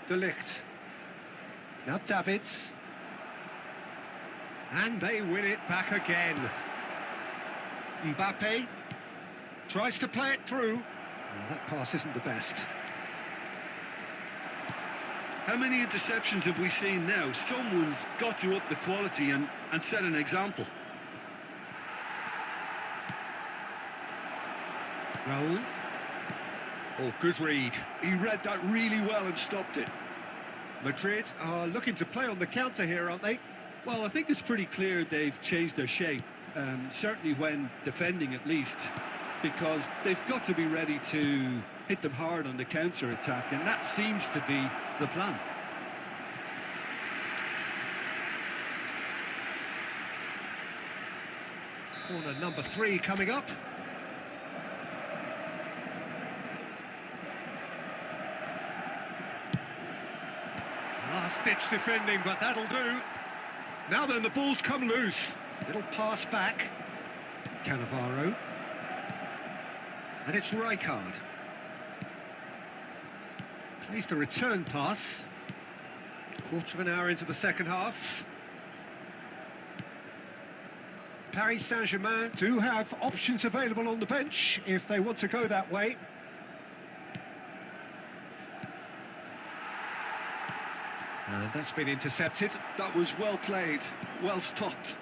De Ligt. Now Davids. And they win it back again. Mbappe tries to play it through. Oh, that pass isn't the best. How many interceptions have we seen now? Someone's got to up the quality and set an example. Raul. Oh, good read. He read that really well and stopped it. Madrid are looking to play on the counter here, aren't they? Well, I think it's pretty clear they've changed their shape, certainly when defending at least, because they've got to be ready to hit them hard on the counter-attack, and that seems to be the plan. Corner number 3 coming up. Last-ditch defending, but that'll do. Now then, the ball's come loose. Little pass back. Cannavaro. And it's Rijkaard. Plays the return pass. Quarter of an hour into the second half. Paris Saint-Germain do have options available on the bench if they want to go that way. And that's been intercepted. That was well played, well stopped.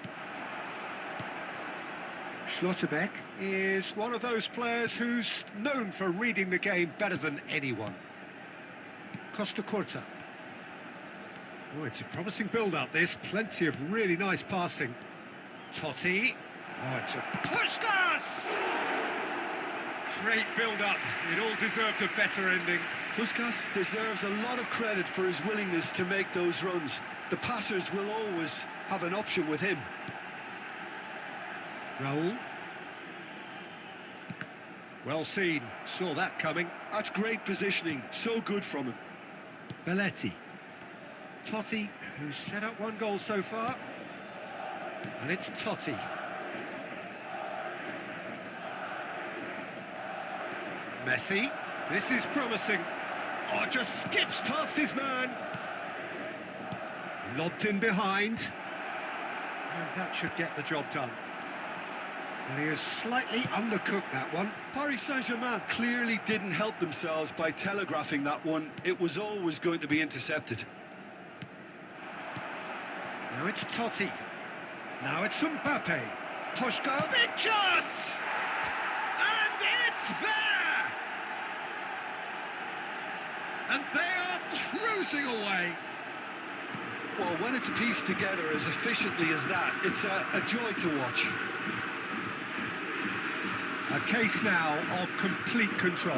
Schlotterbeck is one of those players who's known for reading the game better than anyone. Costa Curta. Oh, it's a promising build-up, this. Plenty of really nice passing. Totti. Oh, it's a Puskas! Great build-up. It all deserved a better ending. Puskas deserves a lot of credit for his willingness to make those runs. The passers will always have an option with him. Raul. Well seen. Saw that coming. That's great positioning. So good from him. Belletti. Totti, who's set up one goal so far. And it's Totti. Messi. This is promising. Oh, just skips past his man. Lobbed in behind. And that should get the job done. And he has slightly undercooked that one. Paris Saint-Germain clearly didn't help themselves by telegraphing that one. It was always going to be intercepted. Now it's Totti. Now it's Mbappe. Pushko, big chance! And it's there! And they are cruising away. Well, when it's pieced together as efficiently as that, it's a joy to watch. A case now of complete control.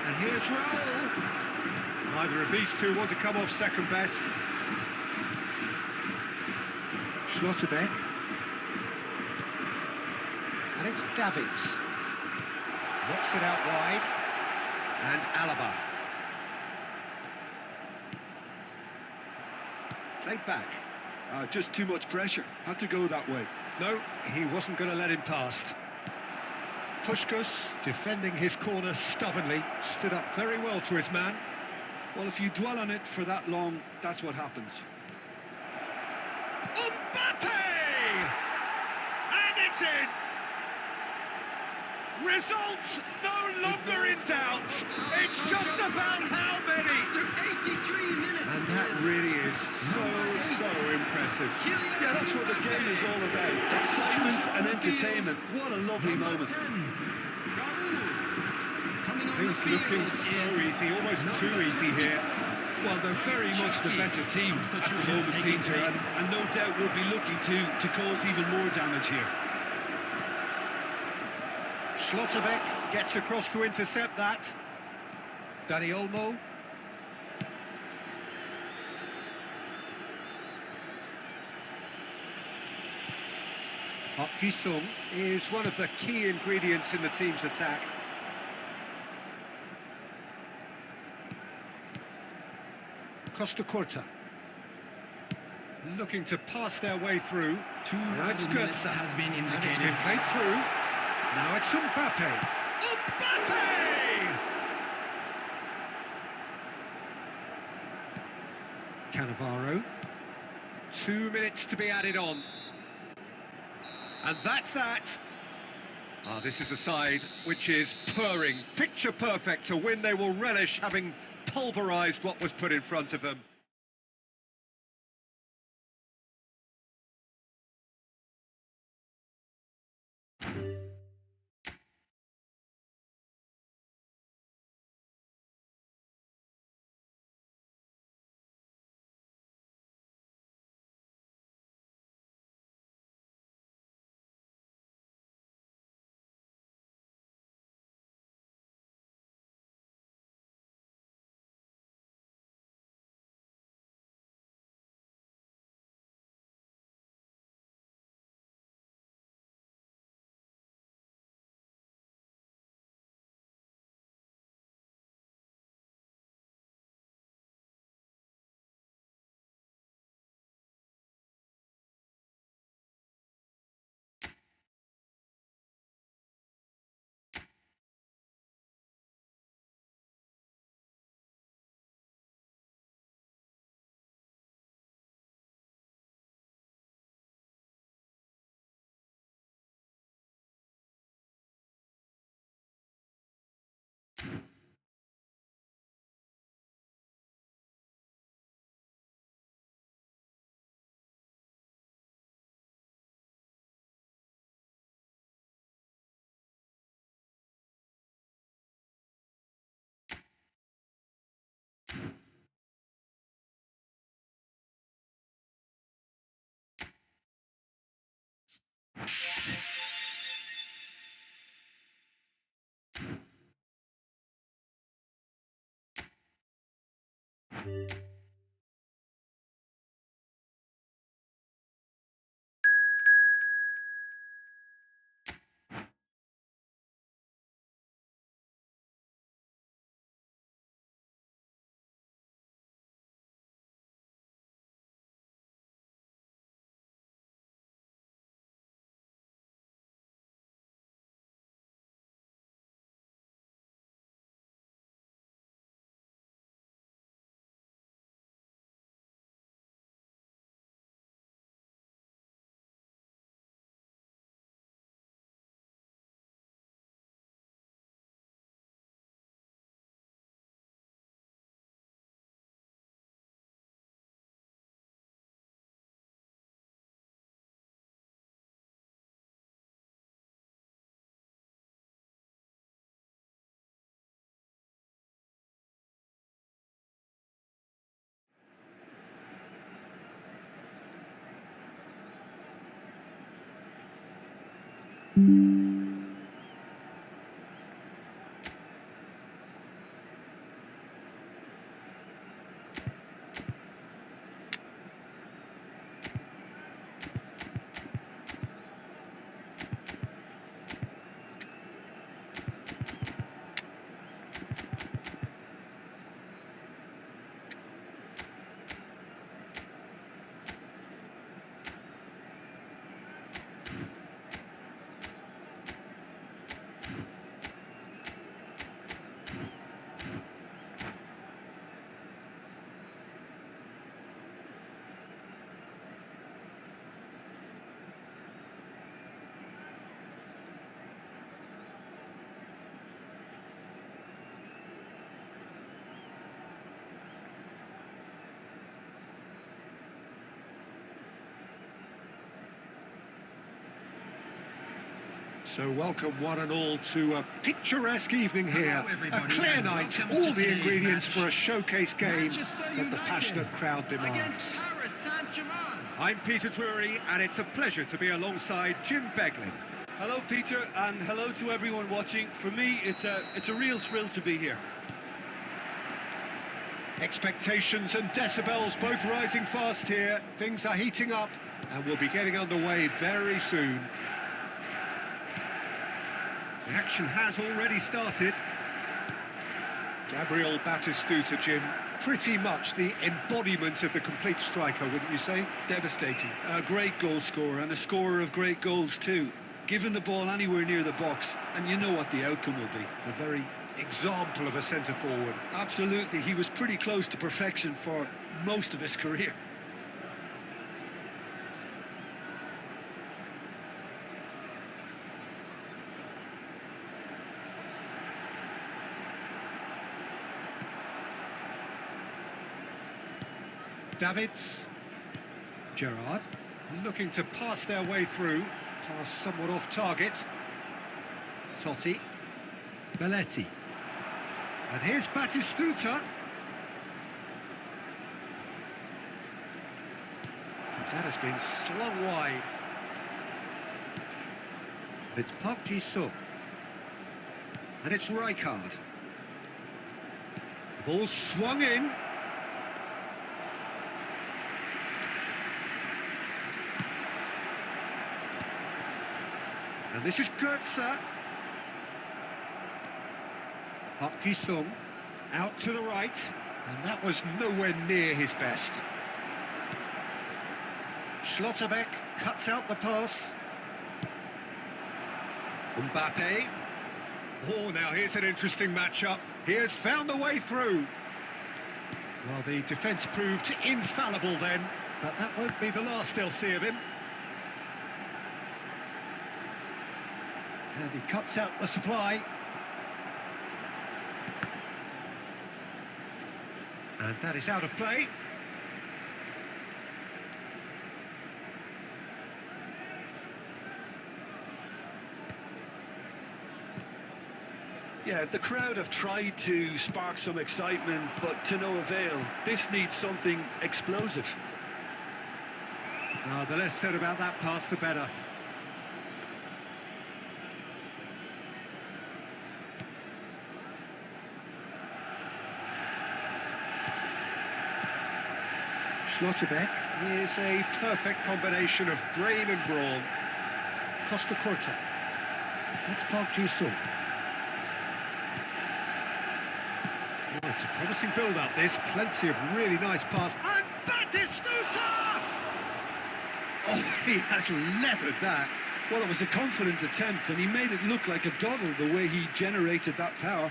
And here's Raul. Neither of these two want to come off second best. Schlotterbeck. And it's Davids. Knocks it out wide. And Alaba. Played back. Just too much pressure. Had to go that way. No, he wasn't going to let him past. Puskás, defending his corner stubbornly, stood up very well to his man. Well, if you dwell on it for that long, that's what happens. Mbappe! And it's in! Results no longer in doubt. It's just about how many. After 83 minutes. And that really is so impressive. Yeah, that's what the game is all about. Excitement and entertainment. What a lovely moment. Things looking so easy, almost too easy here. Well, they're very much the better team at the moment, Peter, and no doubt will be looking to cause even more damage here. Schlotterbeck gets across to intercept that. Dani Olmo. Ji-sung is one of the key ingredients in the team's attack. Costa Curta. Looking to pass their way through. Now it's Götze. Has been And it's indicated. been played through. Now it's Mbappe. Mbappe! Cannavaro. 2 minutes to be added on. And that's that. This is a side which is purring, picture perfect, to win they will relish, having pulverised what was put in front of them. So welcome one and all to a picturesque evening here. Hello, A everybody, clear and night, welcome all to the today's ingredients match. for a showcase game Manchester that the United passionate crowd demands. Against Paris Saint-Germain. I'm Peter Drury, and it's a pleasure to be alongside Jim Beglin. Hello, Peter, and hello to everyone watching. For me, it's a real thrill to be here. Expectations and decibels both rising fast here. Things are heating up and we'll be getting underway very soon. The action has already started. Gabriel Batistuta, Jim, pretty much the embodiment of the complete striker, wouldn't you say? Devastating. A great goal scorer and a scorer of great goals too. Given the ball anywhere near the box, and you know what the outcome will be. The very example of a centre-forward. Absolutely, he was pretty close to perfection for most of his career. Davids. Gerrard. Looking to pass their way through. Pass somewhat off target. Totti. Belletti. And here's Batistuta. That has been slung wide. It's Park Ji-sung. And it's Rijkaard. The ball swung in. And this is Goetze. Park Ji-sung out to the right, and that was nowhere near his best. Schlotterbeck cuts out the pass. Mbappe. Oh, now here's an interesting matchup. He has found the way through. Well, the defence proved infallible then, but that won't be the last they'll see of him. And he cuts out the supply. And that is out of play. Yeah, the crowd have tried to spark some excitement, but to no avail. This needs something explosive. The less said about that pass, the better. Schlotterbeck is a perfect combination of brain and brawn. Costa Curta. That's Park Ji-sung. Oh, it's a promising build-up, this. Plenty of really nice pass. And Batistuta! Oh, he has leathered that. Well, it was a confident attempt, and he made it look like a doddle the way he generated that power.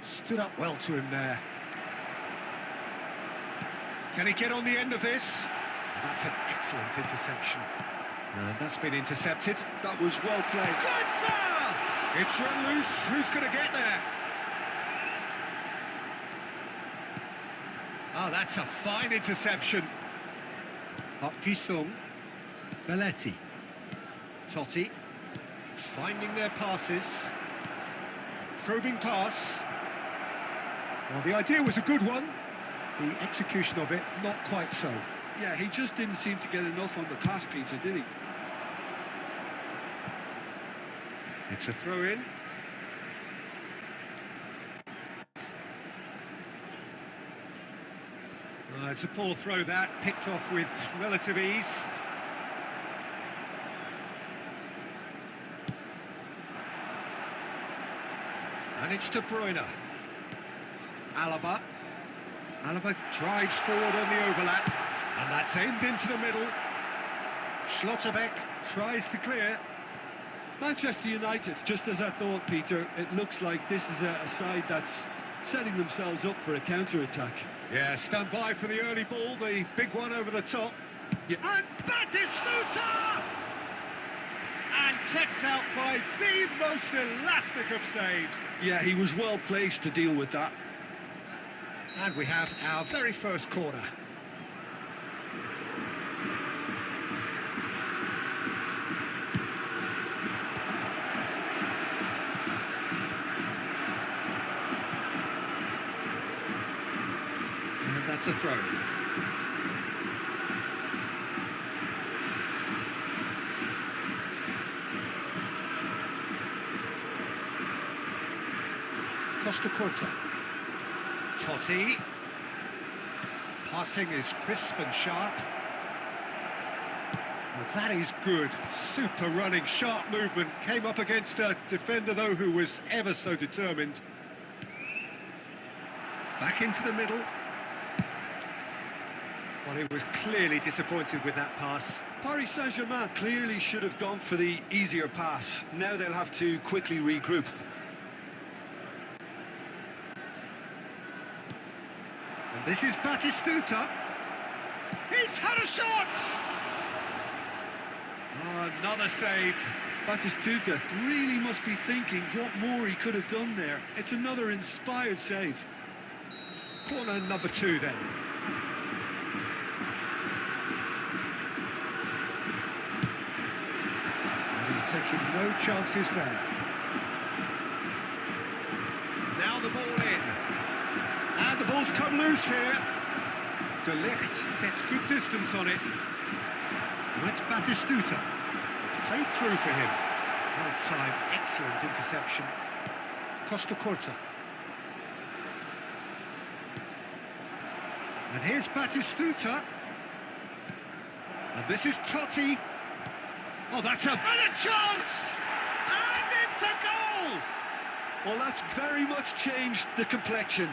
Stood up well to him there. Can he get on the end of this? That's an excellent interception. And that's been intercepted. That was well played. Goetze! It's run loose. Who's going to get there? Oh, that's a fine interception. Park Ji-sung, Belletti, Totti, finding their passes, probing pass. Well, the idea was a good one. The execution of it, not quite so. Yeah, he just didn't seem to get enough on the pass, Peter, did he? It's a throw-in. It's a poor throw that, picked off with relative ease. And it's De Bruyne. Alaba. Alaba drives forward on the overlap, and that's aimed into the middle. Schlotterbeck. Tries to clear. Manchester United, just as I thought, Peter, it looks like this is a side that's setting themselves up for a counter-attack. Yeah, stand by for the early ball, the big one over the top. Yeah. And Batistuta! And kept out by the most elastic of saves. Yeah, he was well placed to deal with that. And we have our very first corner. And that's a throw. Costa Curta. Totti. Passing is crisp and sharp. Well, that is good. Super running, sharp movement. Came up against a defender, though, who was ever so determined. Back into the middle. Well, he was clearly disappointed with that pass. Paris Saint-Germain clearly should have gone for the easier pass. Now they'll have to quickly regroup. And this is Batistuta. He's had a shot! Oh, another save. Batistuta really must be thinking what more he could have done there. It's another inspired save. Corner number 2 then. And he's taking no chances there. Now the ball in. And the ball's come loose here. De Ligt gets good distance on it. And it's Batistuta. It's played through for him. Well timed, excellent interception. Costa Curta. And here's Batistuta. And this is Totti. Oh, that's a... And a chance! And it's a goal! Well, that's very much changed the complexion.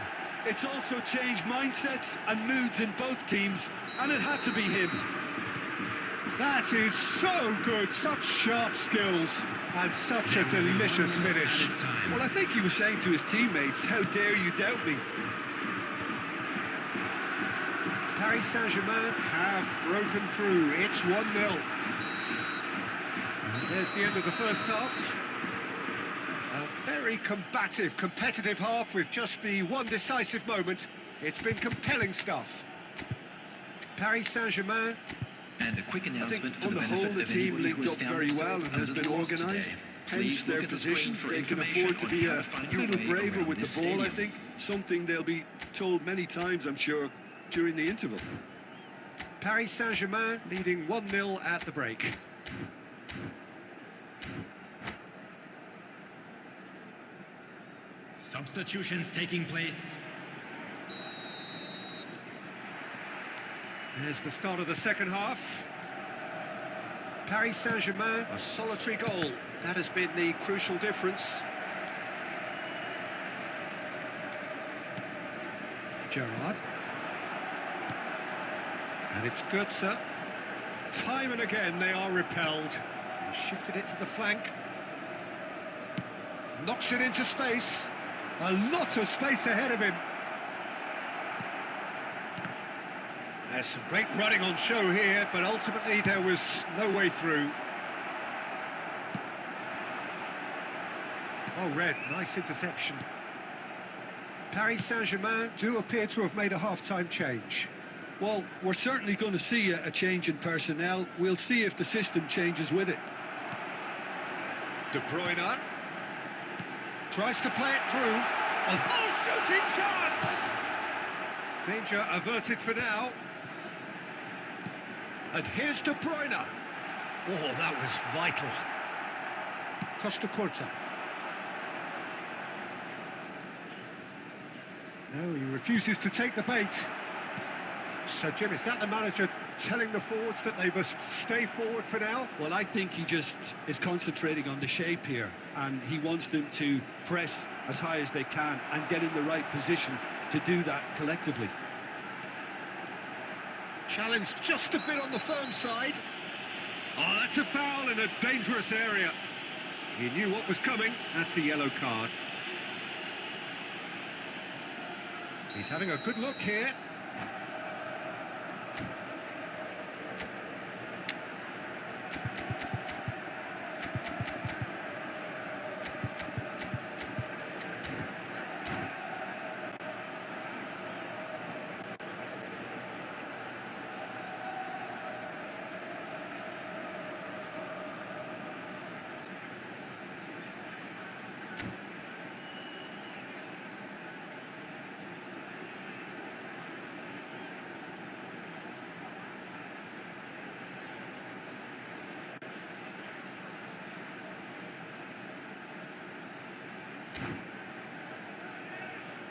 It's also changed mindsets and moods in both teams, and it had to be him. That is so good, such sharp skills, and such a delicious finish. Well, I think he was saying to his teammates, how dare you doubt me? Paris Saint-Germain Have broken through, it's 1-0. And there's the end of the first half. A very combative, competitive half with just the one decisive moment. It's been compelling stuff. Paris Saint-Germain. And a quick I announcement think for on the benefit whole the of team anybody who linked has up found very well themselves and has under been the walls organised. today. Hence Please their look at the screen position. for They can information afford to on be how a to find your little way braver around with this the ball, I stadium. think. Something they'll be told many times, I'm sure, during the interval. Paris Saint-Germain leading 1-0 at the break. Substitutions taking place. There's the start of the second half. Paris Saint-Germain, a solitary goal. That has been the crucial difference. Gerrard. And it's Götze. Time and again they are repelled. Shifted it to the flank. Knocks it into space. A lot of space ahead of him. There's some great running on show here, but ultimately there was no way through. Well read, nice interception. Paris Saint-Germain do appear to have made a half-time change. Well, we're certainly going to see a change in personnel. We'll see if the system changes with it. De Bruyne. Tries to play it through. Oh, shooting chance! Danger averted for now. And here's De Bruyne. Oh, that was vital. Costa Curta. No, he refuses to take the bait. So, Jim, is that the manager telling the forwards that they must stay forward for now? Well, I think he just is concentrating on the shape here, and he wants them to press as high as they can and get in the right position to do that collectively. Challenge just a bit on the firm side. Oh, that's a foul in a dangerous area. He knew what was coming. That's a yellow card. He's having a good look here.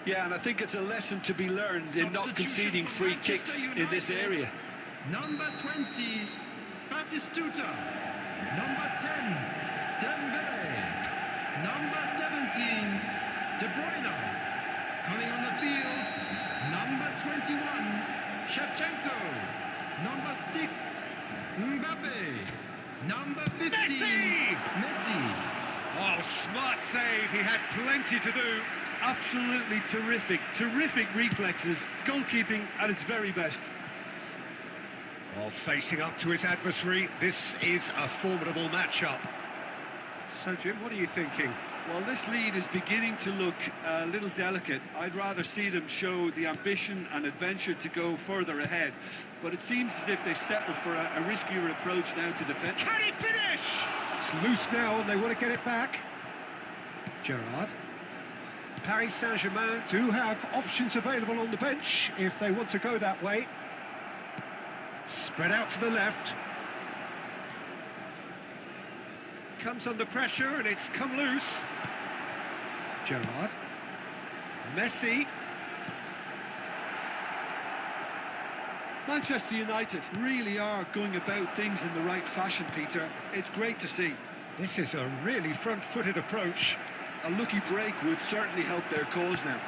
Yeah, and I think it's a lesson to be learned in not conceding free kicks in this area. Number 20, Batistuta. Number 10, Dembele. Number 17, De Bruyne. Coming on the field, number 21, Shevchenko. Number 6, Mbappe. Number 15, Messi. Oh, smart save. He had plenty to do. Absolutely terrific, terrific reflexes, goalkeeping at its very best. Oh, facing up to his adversary, this is a formidable matchup. So, Jim, what are you thinking? Well, this lead is beginning to look a little delicate. I'd rather see them show the ambition and adventure to go further ahead. But it seems as if they settled for a riskier approach now to defend. Can he finish? It's loose now and they want to get it back. Gerrard. Paris Saint-Germain do have options available on the bench if they want to go that way. Spread out to the left. Comes under pressure and it's come loose. Gerrard. Messi. Manchester United really are going about things in the right fashion, Peter. It's great to see. This is a really front-footed approach. A lucky break would certainly help their cause now.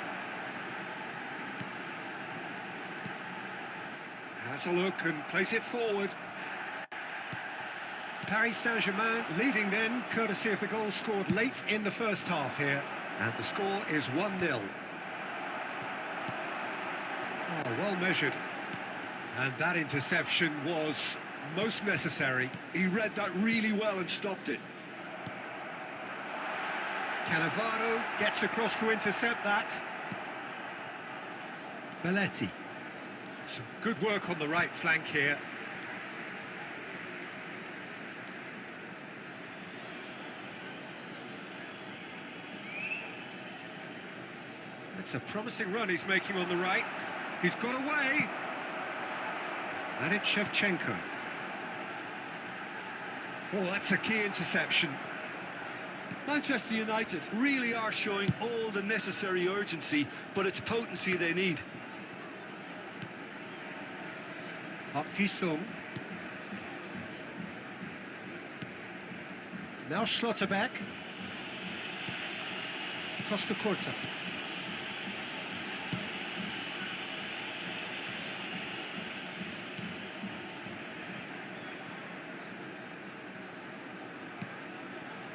Has a look and plays it forward. Paris Saint-Germain leading then, courtesy of the goal scored late in the first half here. And the score is 1-0. Oh, well measured. And that interception was most necessary. He read that really well and stopped it. Cannavaro gets across to intercept that. Belletti. Some good work on the right flank here. That's a promising run he's making on the right. He's got away. And it's Shevchenko. Oh, that's a key interception. Manchester United really are showing all the necessary urgency, but it's potency they need. Up Ji-sung. Now Schlotterbeck. Costa Curta.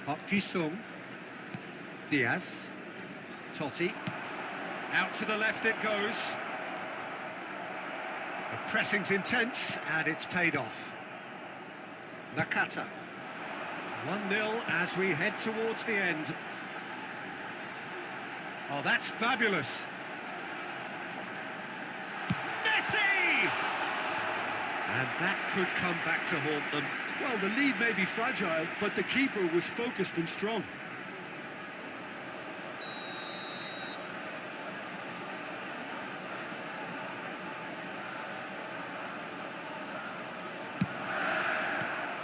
Up Ji-sung. Diaz. Totti. Out to the left it goes. The pressing's intense, and it's paid off. Nakata. 1-0 as we head towards the end. Oh, that's fabulous. Messi! And that could come back to haunt them. Well, the lead may be fragile, but the keeper was focused and strong.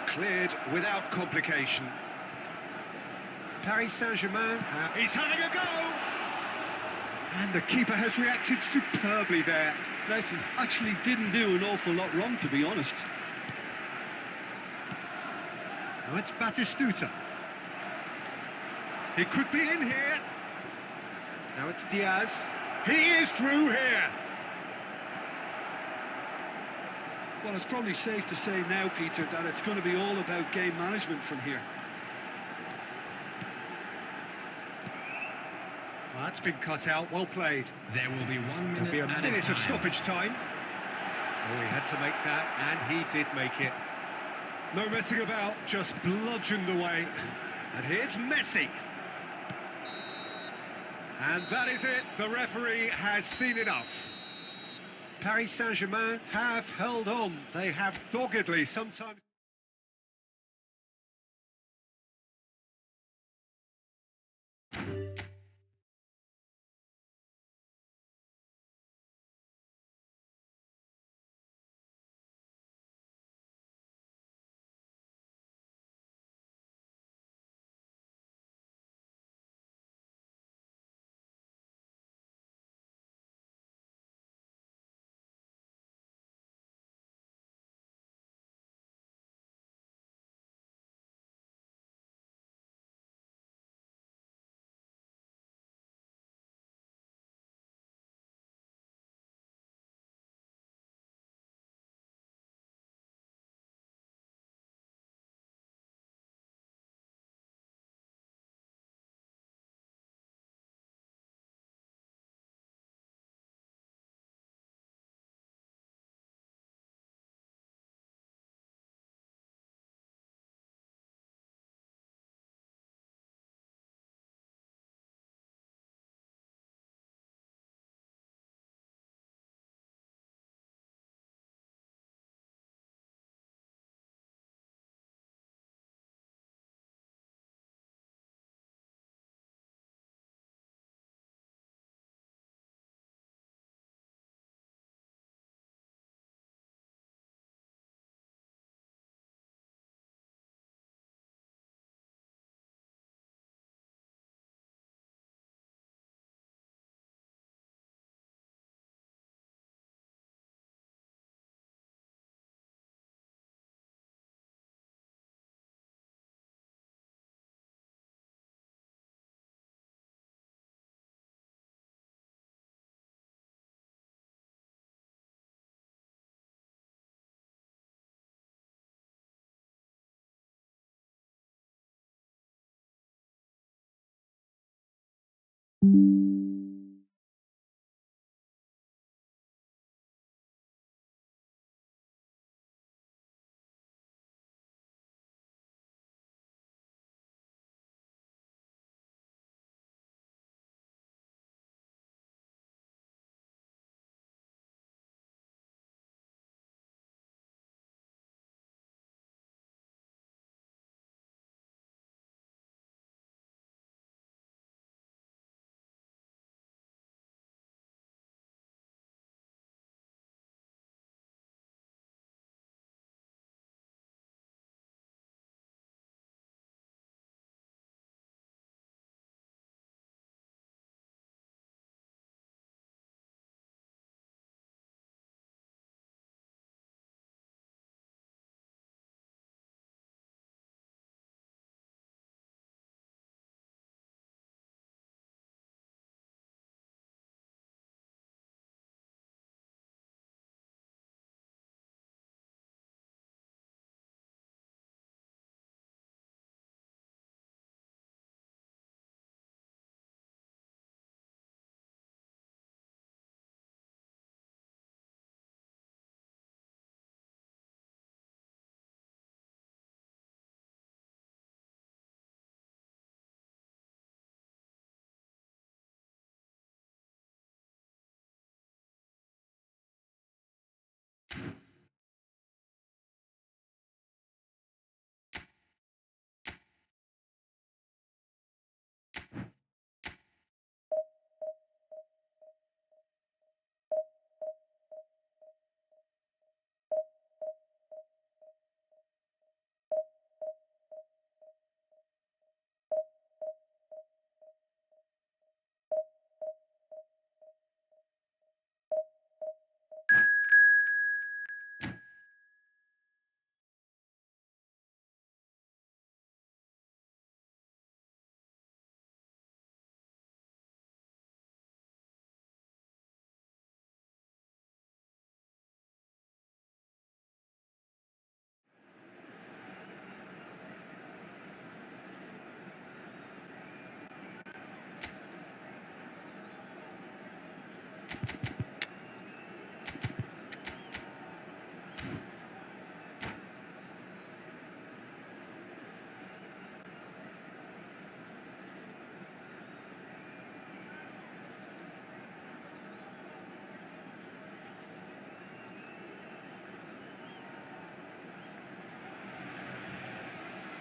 Cleared without complication. Paris Saint-Germain, he's having a go! And the keeper has reacted superbly there. Messi actually didn't do an awful lot wrong, to be honest. Now it's Batistuta. He could be in here. Now it's Diaz. He is through here. Well, it's probably safe to say now, Peter, that it's going to be all about game management from here. Well, that's been cut out, well played. There will be 1 minute. There'll be a added minute of time. stoppage time. Oh, he had to make that, and he did make it. No messing about, just bludgeoned away. And here's Messi. And that is it, the referee has seen enough. Paris Saint-Germain have held on. They have doggedly sometimes...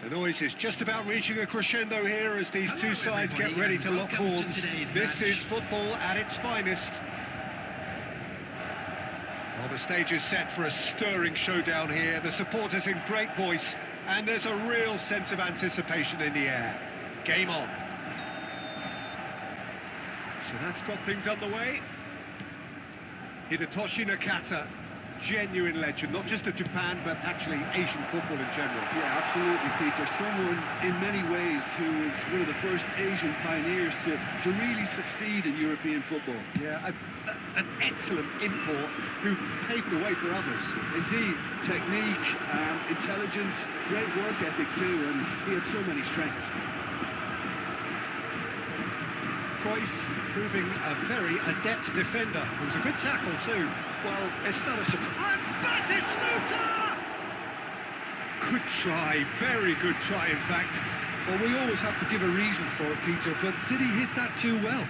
The noise is just about reaching a crescendo here as these two sides get ready to lock horns. This is football at its finest. Well, the stage is set for a stirring showdown here. The supporters in great voice, and there's a real sense of anticipation in the air. Game on. So that's got things underway. Hidetoshi Nakata, genuine legend, not just of Japan, but actually Asian football in general. Yeah, absolutely, Peter. Someone, in many ways, who was one of the first Asian pioneers to really succeed in European football. Yeah, an excellent import who paved the way for others. Indeed, technique, intelligence, great work ethic too, and he had so many strengths. Cruyff proving a very adept defender. It was a good tackle too. Well, it's not a surprise. And Batistuta! Good try, very good try in fact. Well, we always have to give a reason for it, Peter, but did he hit that too well?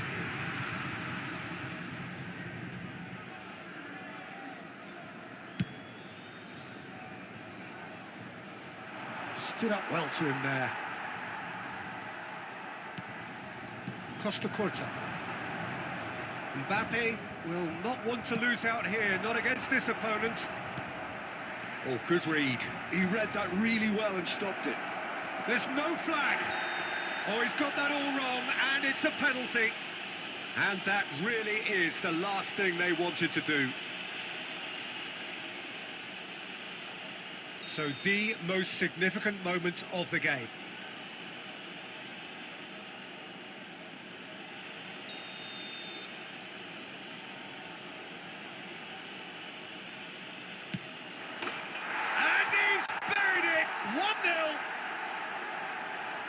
Stood up well to him there. Costa Curta. Mbappe will not want to lose out here, not against this opponent. Oh, good read. He read that really well and stopped it. There's no flag. Oh, he's got that all wrong, and it's a penalty. And that really is the last thing they wanted to do. So the most significant moment of the game.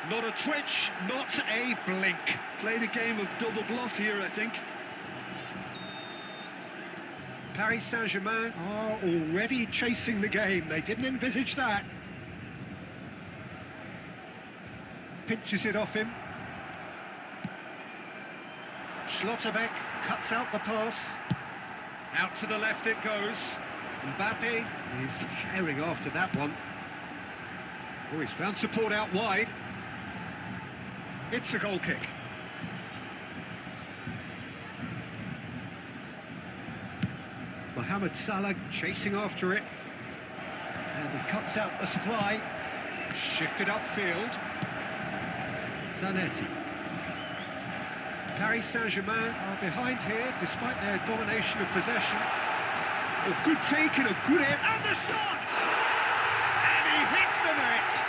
Not a twitch, not a blink. Played a game of double bluff here, I think. Paris Saint-Germain are already chasing the game. They didn't envisage that. Pinches it off him. Schlotterbeck cuts out the pass. Out to the left it goes. Mbappe is herring after that one. Oh, he's found support out wide. It's a goal kick. Mohamed Salah chasing after it. And he cuts out the supply. Shifted upfield. Zanetti. Paris Saint-Germain are behind here despite their domination of possession. Oh, good take and a good hit. And the shot! And he hits the net.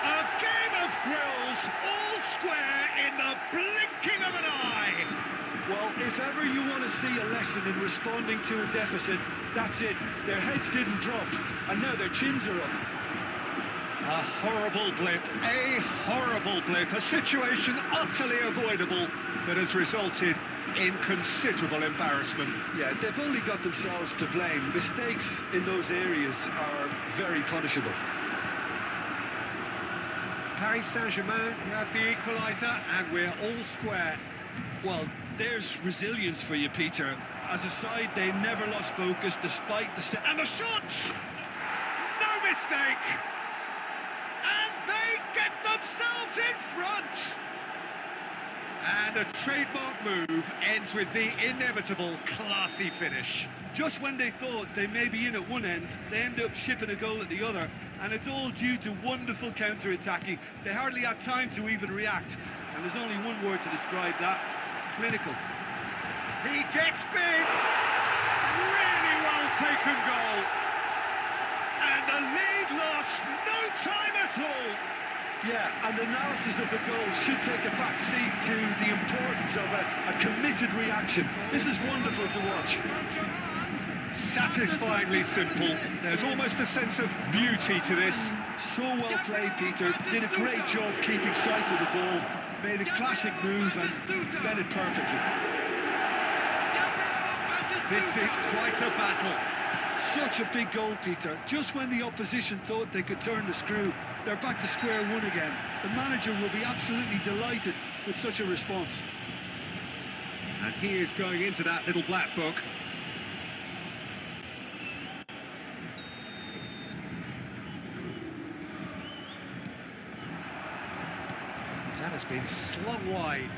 A game of thrills, all square in the blinking of an eye. Well, if ever you want to see a lesson in responding to a deficit, that's it. Their heads didn't drop, and now their chins are up. A horrible blip, a situation utterly avoidable that has resulted in considerable embarrassment. Yeah, they've only got themselves to blame. Mistakes in those areas are very punishable. Paris Saint-Germain grab the equaliser, and we're all square. Well, there's resilience for you, Peter. As a side, they never lost focus despite the and the shot! No mistake! And they get themselves in front! And a trademark move ends with the inevitable classy finish. Just when they thought they may be in at one end, they end up shipping a goal at the other, and it's all due to wonderful counter-attacking. They hardly had time to even react, and there's only one word to describe that: clinical. He gets big! Really well taken goal! And the lead lost no time at all! Yeah, and the analysis of the goal should take a back seat to the importance of a committed reaction. This is wonderful to watch. Satisfyingly simple. There's almost a sense of beauty to this. So well played, Peter. Did a great job keeping sight of the ball. Made a classic move and read it perfectly. This is quite a battle. Such a big goal, Peter. Just when the opposition thought they could turn the screw, they're back to square one again. The manager will be absolutely delighted with such a response. And he is going into that little black book. That has been slung wide.